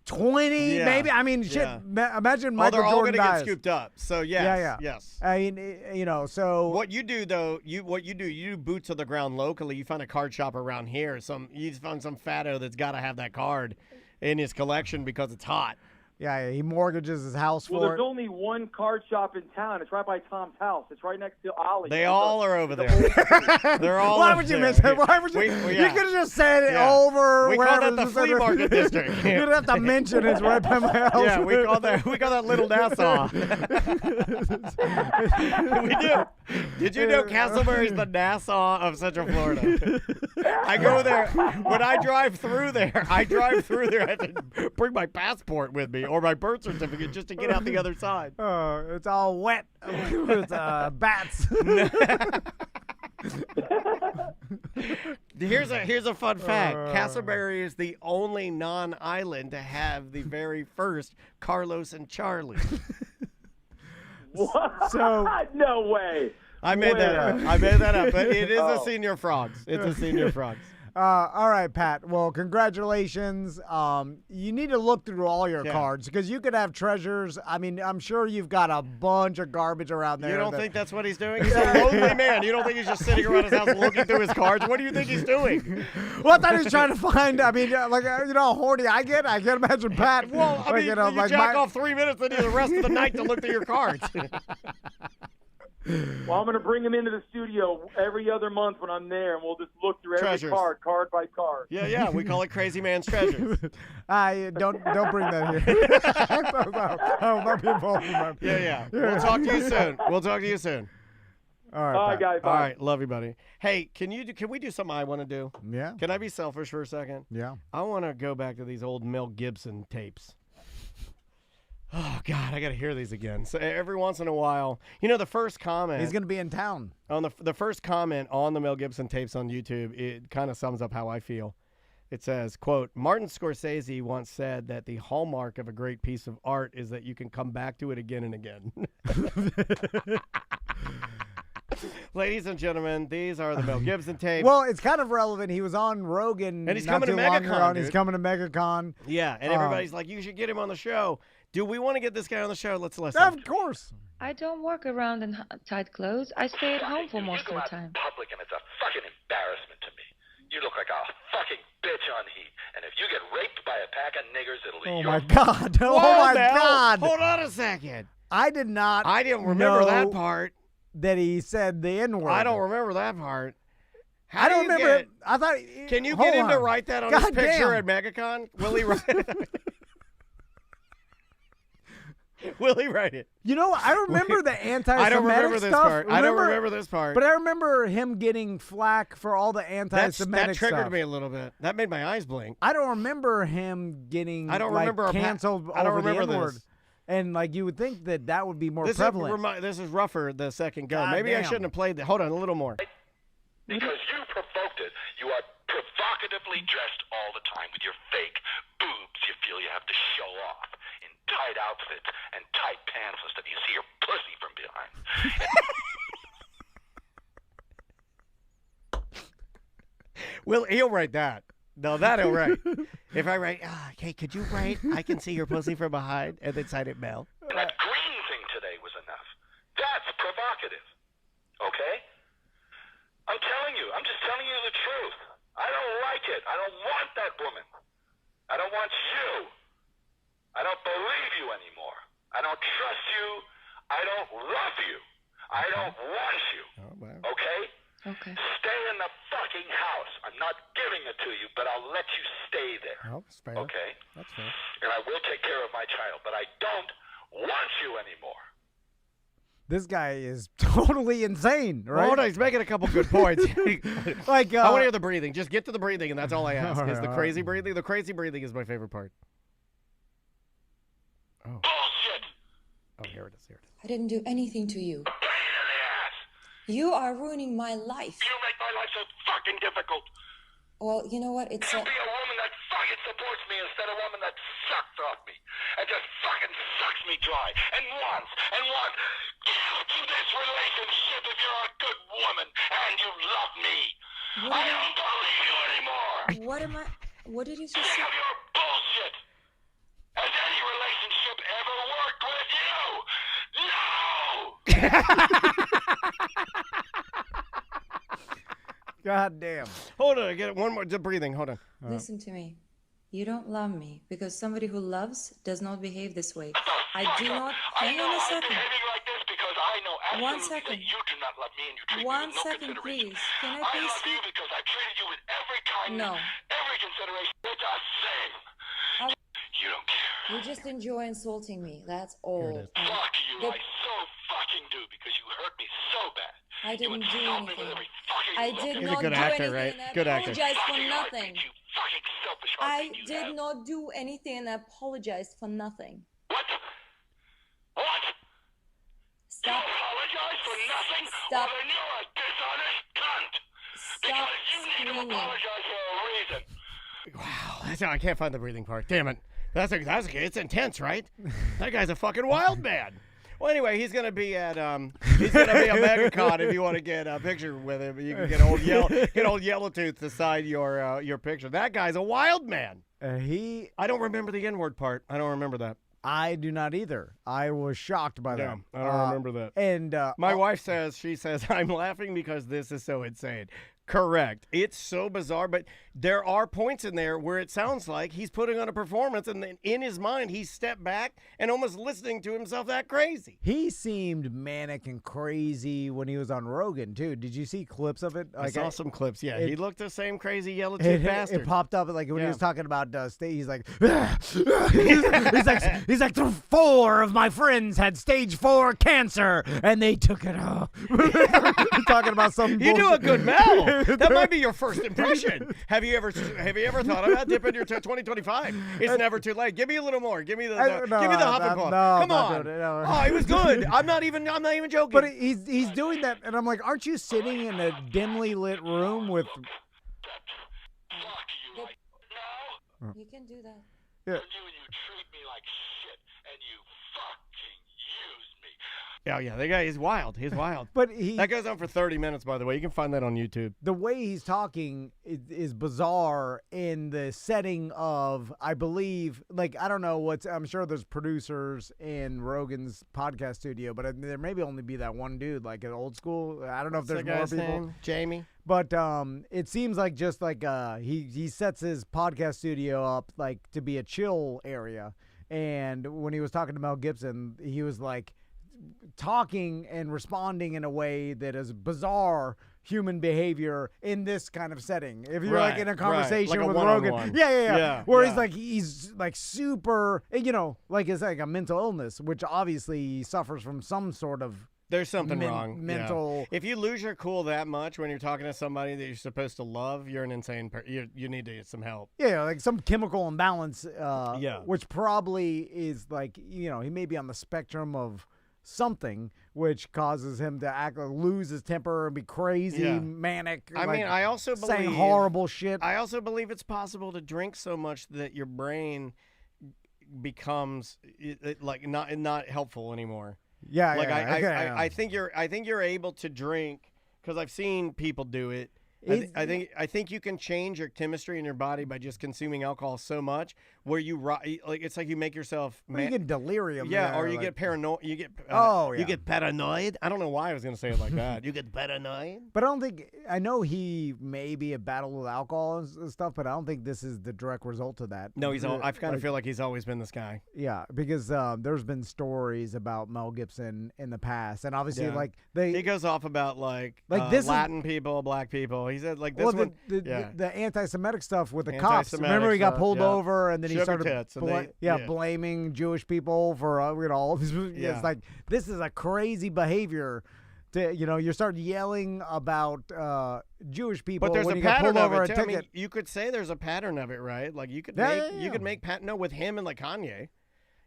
20, maybe. I mean, shit, imagine Michael they're all Jordan gonna dies. get scooped up. So, yes. I mean, so. What you do, though, you do boots on the ground locally. You find a card shop around here. You find some fatto that's got to have that card in his collection because it's hot. Yeah, he mortgages his house for Well, there's only one card shop in town. It's right by Tom's house. It's right next to Ollie. They all are over there. They're all Why over would you there. miss it? Why would you? You could have just said it over. We call that the flea market district. You didn't have to mention it's right by my house. Yeah, we call that Little Nassau. We do. Did you know Castleberry's the Nassau of Central Florida? I go there. When I drive through there, I have to bring my passport with me or my birth certificate just to get out the other side. Oh, it's all wet with bats. Here's a fun fact. Castleberry is the only non-island to have the very first Carlos and Charlie. What? So no way. I made that up. But it is a Senior Frogs. It's a Senior Frogs. All right, Pat. Well, congratulations. You need to look through all your cards because you could have treasures. I mean, I'm sure you've got a bunch of garbage around there. You don't think that's what he's doing? He's a lonely man. You don't think he's just sitting around his house looking through his cards? What do you think he's doing? Well, I thought he was trying to find. I mean, how horny I get. I can't imagine Pat. Well, I mean, you jack off 3 minutes and the rest of the night to look through your cards. Well, I'm going to bring him into the studio every other month when I'm there, and we'll just look through every card by card. Yeah. We call it Crazy Man's Treasures. Don't bring that here. I will not be involved in that. Yeah. We'll talk to you soon. All right, bye, guys. Bye. All right, love you, buddy. Hey, can we do something I want to do? Yeah. Can I be selfish for a second? Yeah. I want to go back to these old Mel Gibson tapes. Oh, God, I got to hear these again. So every once in a while, the first comment. He's going to be in town. On the first comment on the Mel Gibson tapes on YouTube, it kind of sums up how I feel. It says, quote, Martin Scorsese once said that the hallmark of a great piece of art is that you can come back to it again and again. Ladies and gentlemen, these are the Mel Gibson tapes. Well, it's kind of relevant. He was on Rogan. And he's coming to MegaCon. He's coming to MegaCon. Yeah, and everybody's like, you should get him on the show. Do we want to get this guy on the show? Let's listen. Of course. I don't work around in tight clothes. I stay at home for most of the time. Public, and it's a fucking embarrassment to me. You look like a fucking bitch on heat. And if you get raped by a pack of niggers, it'll be Oh, your my God. Oh, my God. Hold on a second. I didn't remember that part. That he said the N-word. I don't remember that part. I don't remember it. I thought. Can you get him to write that on his picture at MegaCon? Will he write it? Will he write it? You know, I remember the anti-Semitic I don't remember this stuff. part. I don't remember this part. But I remember him getting flack for all the anti-Semitic that triggered stuff. me a little bit. That made my eyes blink. I don't remember him getting canceled I don't over remember the N-word. this. And like you would think that would be more This prevalent. this is rougher the second go. God Maybe I damn. shouldn't have played that. Hold on, a little more. Because you provoked it. You are provocatively dressed all the time with your fake boobs you feel you have to show off in tight outfits and tight pants and stuff. You see your pussy from behind. Well, he'll write that. No, that he'll write. If I write, hey, could you write, I can see your pussy from behind, and then sign it Mel. That green thing today was enough. That's provocative. Okay? I'm telling you. I'm just telling you the truth. I don't like it. I don't want that woman. I don't want you. I don't believe you anymore. I don't trust you. I don't love you. I don't want you. Okay? Okay. Stay in the fucking house. I'm not giving it to you, but I'll let you stay there. Oh, that's fair. Okay? That's fair. And I will take care of my child, but I don't want you anymore. This guy is totally insane, right? Hold on, he's making a couple good points. Like, I want to hear the breathing. Just get to the breathing, and that's all I ask. All Is the right, crazy breathing? The crazy breathing is my favorite part. Oh. Bullshit. Oh, here it is. Here it is. I didn't do anything to you. You are ruining my life. You make my life so fucking difficult. Well, you know what? It's You be a woman that fucking supports me instead of a woman that sucks off me and just fucking sucks me dry and wants. Get out to this relationship if you're a good woman and you love me. I don't believe you anymore. What did you just Think say? of your bullshit. Has any relationship ever worked with you? No! God damn. Hold on, I get it. One more. The breathing. Hold on. Listen to me. You don't love me because somebody who loves does not behave this way. I do not. Hang on a second. Behaving like this because I know absolutely One second. that you do not love me and you treat One me with no second, consideration. please. Can I I please love you because I treated you with every kindness, No. every consideration. It's the same. You don't care. You just enjoy insulting me. That's all. Fuck you. I so fucking do because you hurt me so bad. I didn't do insult me with anything. every fucking I look. did He's a not good do actor, anything. right? And I Good actor. apologize for Fucking nothing. heartbeat, you fucking selfish I heartbeat you did have. not do anything and I apologized for nothing. What? What? Stop. You apologize for nothing? Stop. Well, then you're a dishonest cunt. Stop Because you need to screaming. apologize for a reason. Wow, that's I can't find the breathing part. Damn it. That's it's intense, right? That guy's a fucking wild man. Well, anyway, he's gonna be at he's gonna be at MegaCon. If you want to get a picture with him, you can get old Yellow Tooth to sign your picture. That guy's a wild man. I don't remember the N-word part. I don't remember that. I do not either. I was shocked by that. Yeah, I don't remember that. And my wife says, I'm laughing because this is so insane. Correct. It's so bizarre, but there are points in there where it sounds like he's putting on a performance, and then in his mind, he stepped back and almost listening to himself that crazy. He seemed manic and crazy when he was on Rogan, too. Did you see clips of it? I saw some clips, yeah. He looked the same crazy yellow It bastard. It popped up like when he was talking about stage. He's like, he's like, 4 of my friends had stage 4 cancer, and they took it off. Talking about some. You do a good Mel. That might be your first impression. Have you ever thought about dipping your 2025? It's never too late. Give me a little more. Give me the hop and puff. Come on. Oh, it was good. I'm not even joking. But he's doing that, and I'm like, aren't you sitting in a dimly lit room with? You can do that. Yeah. You treat me like shit, and you fucking use me. Yeah, that guy is wild. He's wild. But that goes on for 30 minutes, by the way. You can find that on YouTube. The way he's talking is bizarre in the setting of, I believe, like, I don't know I'm sure there's producers in Rogan's podcast studio, but there maybe only be that one dude, like an old school. I don't know if there's more people. Name? Jamie. But it seems like just like he sets his podcast studio up like to be a chill area. And when he was talking to Mel Gibson, he was like talking and responding in a way that is bizarre human behavior in this kind of setting. If you're like in a conversation like with one-on-one. Rogan, where he's like super, like it's like a mental illness, which obviously he suffers from some sort of. There's something wrong. Mental. Yeah. If you lose your cool that much when you're talking to somebody that you're supposed to love, you're an insane person. You need to get some help. Yeah, like some chemical imbalance. Which probably is like, he may be on the spectrum of something which causes him to lose his temper and be crazy, manic. I mean, I also believe saying horrible shit. I also believe it's possible to drink so much that your brain becomes like not helpful anymore. Yeah, like I think you're able to drink because I've seen people do it. I think you can change your chemistry in your body by just consuming alcohol so much where you it's like you make yourself you get delirium. or you get paranoid. You get you get paranoid. I don't know why I was going to say it like that. You get paranoid. But I don't think I know he may be a battle with alcohol and stuff, but I don't think this is the direct result of that. No, I kind of feel like he's always been this guy. Yeah, because there's been stories about Mel Gibson in the past, and obviously he goes off about this Latin people, black people. He said like this one. The anti-Semitic stuff with the cops. Remember, he got pulled over, and then he started blaming Jewish people for all these. It's like this is a crazy behavior. You start yelling about Jewish people. But there's when a you get pattern pulled of over it. a Too. ticket. I mean, you could say there's a pattern of it, right? Like you could make with him and like Kanye.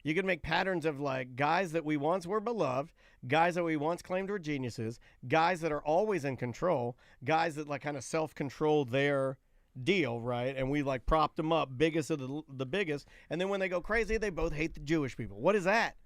You could make patterns of like guys that we once were beloved, guys that we once claimed were geniuses, guys that are always in control, guys that like kind of self-control their deal, right? And we like propped them up, biggest of the biggest, and then when they go crazy, they both hate the Jewish people. What is that?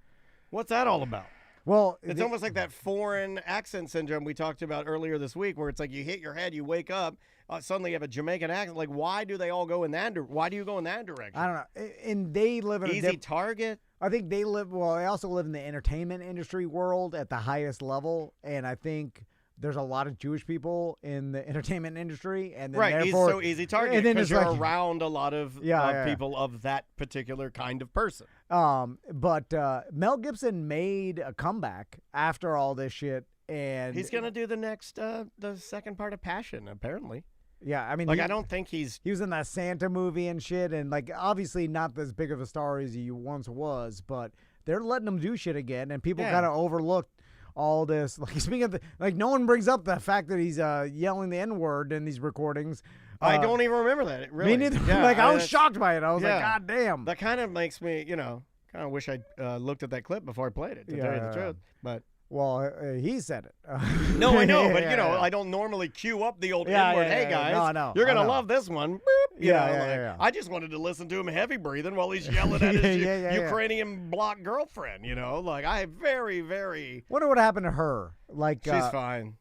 What's that all about? Well, it's almost like that foreign accent syndrome we talked about earlier this week, where it's like you hit your head, you wake up, suddenly you have a Jamaican accent. Like, why do they all go in that? Why do you go in that direction? I don't know. And they live in easy target. I think they live. Well, they also live in the entertainment industry world at the highest level, and I think there's a lot of Jewish people in the entertainment industry, and then therefore, he's so easy target because you're around a lot of people of that particular kind of person. But Mel Gibson made a comeback after all this shit, and he's gonna do the next, the second part of Passion, apparently. Yeah, I mean, I don't think he was in that Santa movie and shit, and like obviously not as big of a star as he once was, but they're letting him do shit again, and people kind of overlooked all this. Like speaking of no one brings up the fact that he's yelling the N-word in these recordings. I don't even remember that. Really, me neither. Yeah, I was shocked by it. I was like, God damn. That kind of makes me, kind of wish I looked at that clip before I played it. To tell you the truth, but. Well, he said it. No, I know, but I don't normally cue up the old N-word. Hey guys, you're gonna love this one. I just wanted to listen to him heavy breathing while he's yelling at his Ukrainian block girlfriend. Like I very, very. Wonder what happened to her. Like she's fine.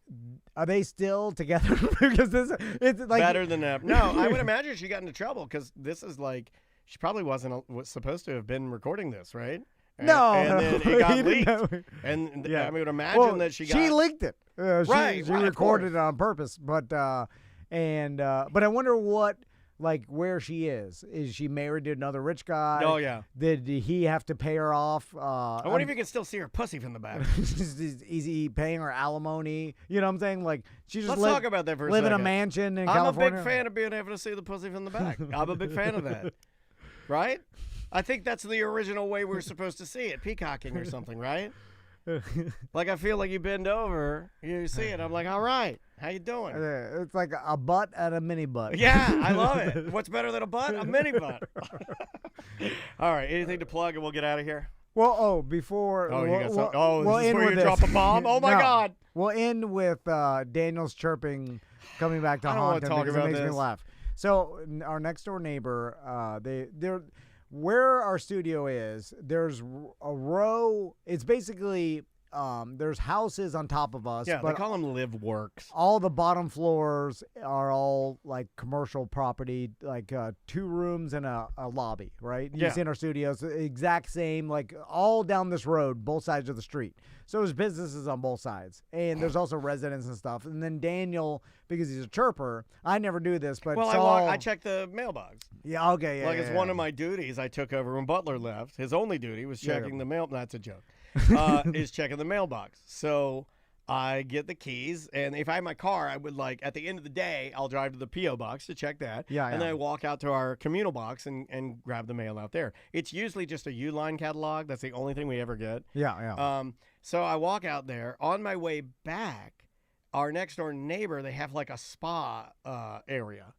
Are they still together? Because it's like better than ever. No, I would imagine she got into trouble because this is like she probably wasn't supposed to have been recording this, right? And then it got leaked. And I would imagine that she leaked it. She recorded it on purpose. But I wonder where she is. Is she married to another rich guy? Oh yeah. Did he have to pay her off? I wonder if you can still see her pussy from the back. Is he paying her alimony? You know what I'm saying? Like she just talk about that for a live second. in a mansion in California. I'm a big fan of being able to see the pussy from the back. I'm a big fan of that. Right? I think that's the original way we're supposed to see it, peacocking or something, right? Like I feel like you bend over, you see it. I'm like, all right, how you doing? It's like a butt and a mini butt. Yeah, I love it. What's better than a butt? A mini butt. All right, anything to plug and we'll get out of here? Well, before. This is where you drop a bomb? Oh my God. We'll end with Daniel's chirping coming back to haunt him because it makes me laugh. So our next door neighbor, they're where our studio is, there's a row. It's basically there's houses on top of us. Yeah, but they call them live works. All the bottom floors are all like commercial property, like 2 rooms and a lobby, right? You've seen our studios, exact same, like all down this road, both sides of the street. So there's businesses on both sides. And there's also residents and stuff. And then Daniel, because he's a chirper, I never do this, but I check the mailbox. Yeah, okay, yeah. It's one of my duties I took over when Butler left. His only duty was checking the mail. That's a joke. is checking the mailbox. So I get the keys, and if I had my car, I would at the end of the day, I'll drive to the P.O. box to check that. And then I walk out to our communal box and grab the mail out there. It's usually just a Uline catalog. That's the only thing we ever get. So I walk out there. On my way back, our next door neighbor, they have a spa area.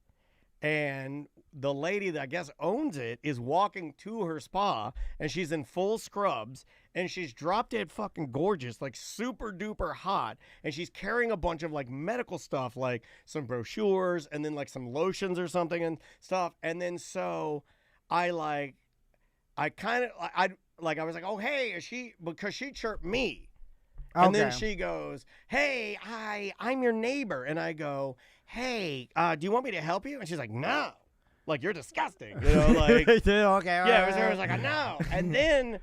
And the lady that I guess owns it is walking to her spa, and she's in full scrubs, and she's drop dead fucking gorgeous, super duper hot, and she's carrying a bunch of medical stuff, like some brochures and then some lotions or something and stuff. And then so I was like, oh hey, is she, because she chirped me. And then she goes, hey, I'm your neighbor. And I go, hey, do you want me to help you? And she's like, no. You're disgusting. You know, okay. Yeah, it was like, no. And then,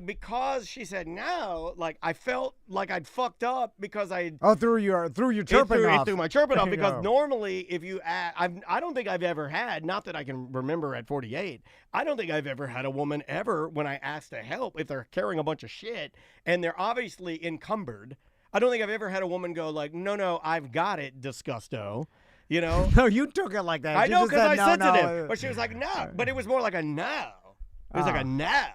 because she said no, I felt like I'd fucked up because I... Oh, through your chirping off. It threw my chirping off, because normally if you I don't think I've ever had, not that I can remember at 48, I don't think I've ever had a woman ever, when I asked to help, if they're carrying a bunch of shit and they're obviously encumbered, I don't think I've ever had a woman go no, I've got it, disgusto. You know? No, you took it like that. I She know, just because said I no, sensitive. no. But she was like, no. But it was more like a no. It was like a no.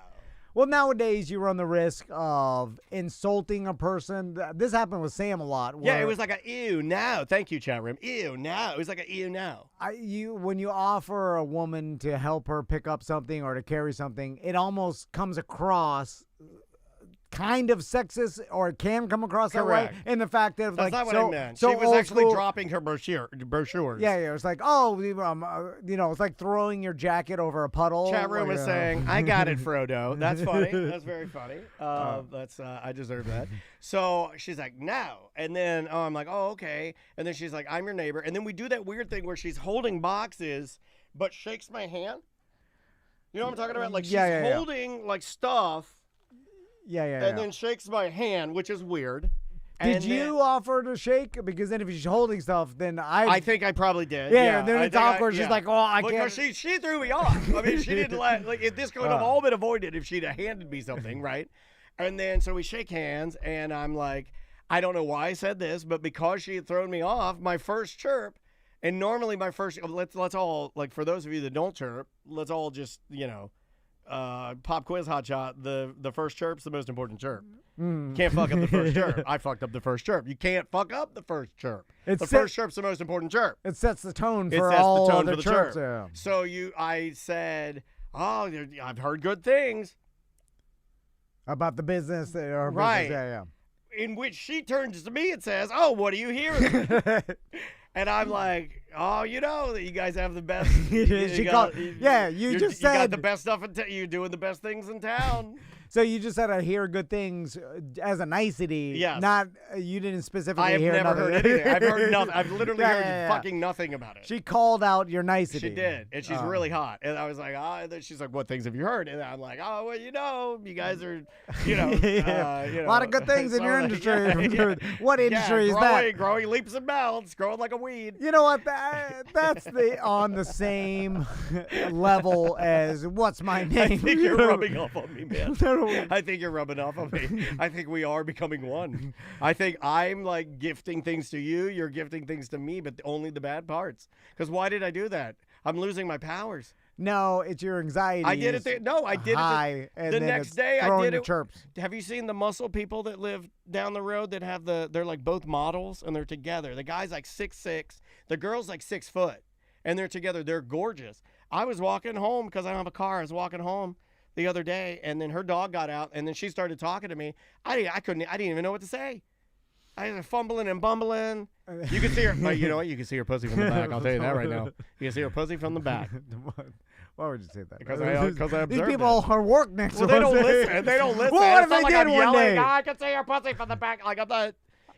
Well, nowadays you run the risk of insulting a person. This happened with Sam a lot. Yeah, it was like a ew, no. Thank you, chat room. Ew, no. It was like a ew, no. When you offer a woman to help her pick up something or to carry something, it almost comes across kind of sexist, or it can come across that way, in the fact that That's not what I meant. So she was actually dropping her brochures. Yeah, it's like, it's like throwing your jacket over a puddle. Chat room is saying, I got it, Frodo. That's funny. That's very funny. I deserve that. So she's like, no. And then I'm like, oh, okay. And then she's like, I'm your neighbor. And then we do that weird thing where she's holding boxes, but shakes my hand. You know what I'm talking about? She's holding stuff. And then shakes my hand, which is weird. Did you offer to shake? Because then if she's holding stuff, then I think I probably did. Yeah, then it's awkward. She's like, oh, I can't. Because she threw me off. I mean, she didn't this could have all been avoided if she'd have handed me something, right? And then so we shake hands, and I'm like, I don't know why I said this, but because she had thrown me off, my first chirp, and normally my first, let's all, for those of you that don't chirp, let's all just, pop quiz hotshot, the first chirp's the most important chirp. Can't fuck up the first chirp. I fucked up the first chirp. You can't fuck up the first chirp. First chirp's the most important chirp. It sets the tone for all other chirps. Yeah. So I said, oh, I've heard good things about the business or right. Business, in which she turns to me and says, oh, what are you hearing? And I'm like, oh, you guys have the best. You got the best stuff in town. You're doing the best things in town. So you just said I hear good things as a nicety. Yes. Not you didn't specifically hear. I have never nothing. heard anything. I've heard nothing. I've literally heard fucking nothing about it. She called out your nicety. She did, and she's really hot. And I was like, and then she's like, what things have you heard? And I'm like, oh, well, you guys are, a lot of good things in your industry. What industry is that? Growing leaps and bounds, growing like a weed. You know what? That's on the same level as what's my name. I think you're rubbing off on me, man. I think you're rubbing off on me. I think we are becoming one. I think I'm gifting things to you. You're gifting things to me, but only the bad parts. Because why did I do that? I'm losing my powers. No, it's your anxiety. I did it. I did it. The next day, I did it. Chirps. Have you seen the muscle people that live down the road that have they're both models and they're together? The guy's 6'6", the girl's 6 foot, and they're together. They're gorgeous. I was walking home because I don't have a car. I was walking home the other day, and then her dog got out, and then she started talking to me. I didn't even know what to say. I was fumbling and bumbling. You can see her, but you know what? You can see her pussy from the back. I'll tell you that right now. You can see her pussy from the back. Why would you say that? Because I observed these people are work next to us. They don't listen. They don't listen. Well, what if they did one yelling, day? I can see her pussy from the back. I'm not.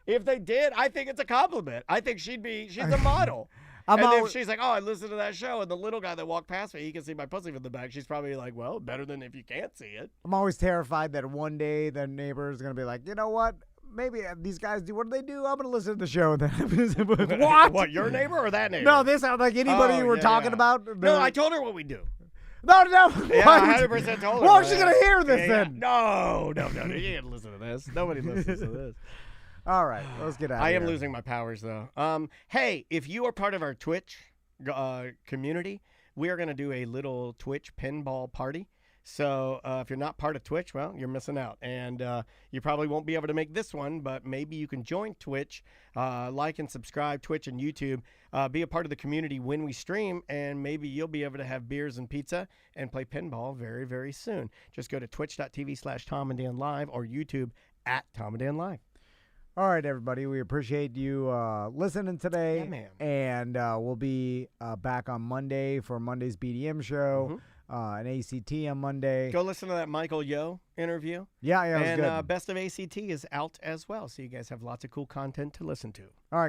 If they did, I think it's a compliment. I think she's a model. And then she's like, oh, I listened to that show, and the little guy that walked past me, he can see my pussy from the back. She's probably like, well, better than if you can't see it. I'm always terrified that one day the neighbor is going to be like, you know what? Maybe these guys do. What do they do? I'm going to listen to the show. What? What, your neighbor or that neighbor? No, this sounds like anybody you were talking about. No, I told her what we do. No. Yeah, 100% told her. Well, she's going to hear this then. No. You can't listen to this. Nobody listens to this. All right, let's get out of I here. am losing my powers, though. Hey, if you are part of our Twitch community, we are going to do a little Twitch pinball party. So if you're not part of Twitch, well, you're missing out. And you probably won't be able to make this one, but maybe you can join Twitch, like and subscribe, Twitch and YouTube, be a part of the community when we stream, and maybe you'll be able to have beers and pizza and play pinball very, very soon. Just go to twitch.tv/Tom and Dan Live or YouTube @Tom and Dan Live. All right, everybody. We appreciate you listening today. Yeah, man. And we'll be back on Monday for Monday's BDM show. An ACT on Monday. Go listen to that Michael Yo interview. Yeah, it was and good. Best of ACT is out as well, so you guys have lots of cool content to listen to. All right, guys.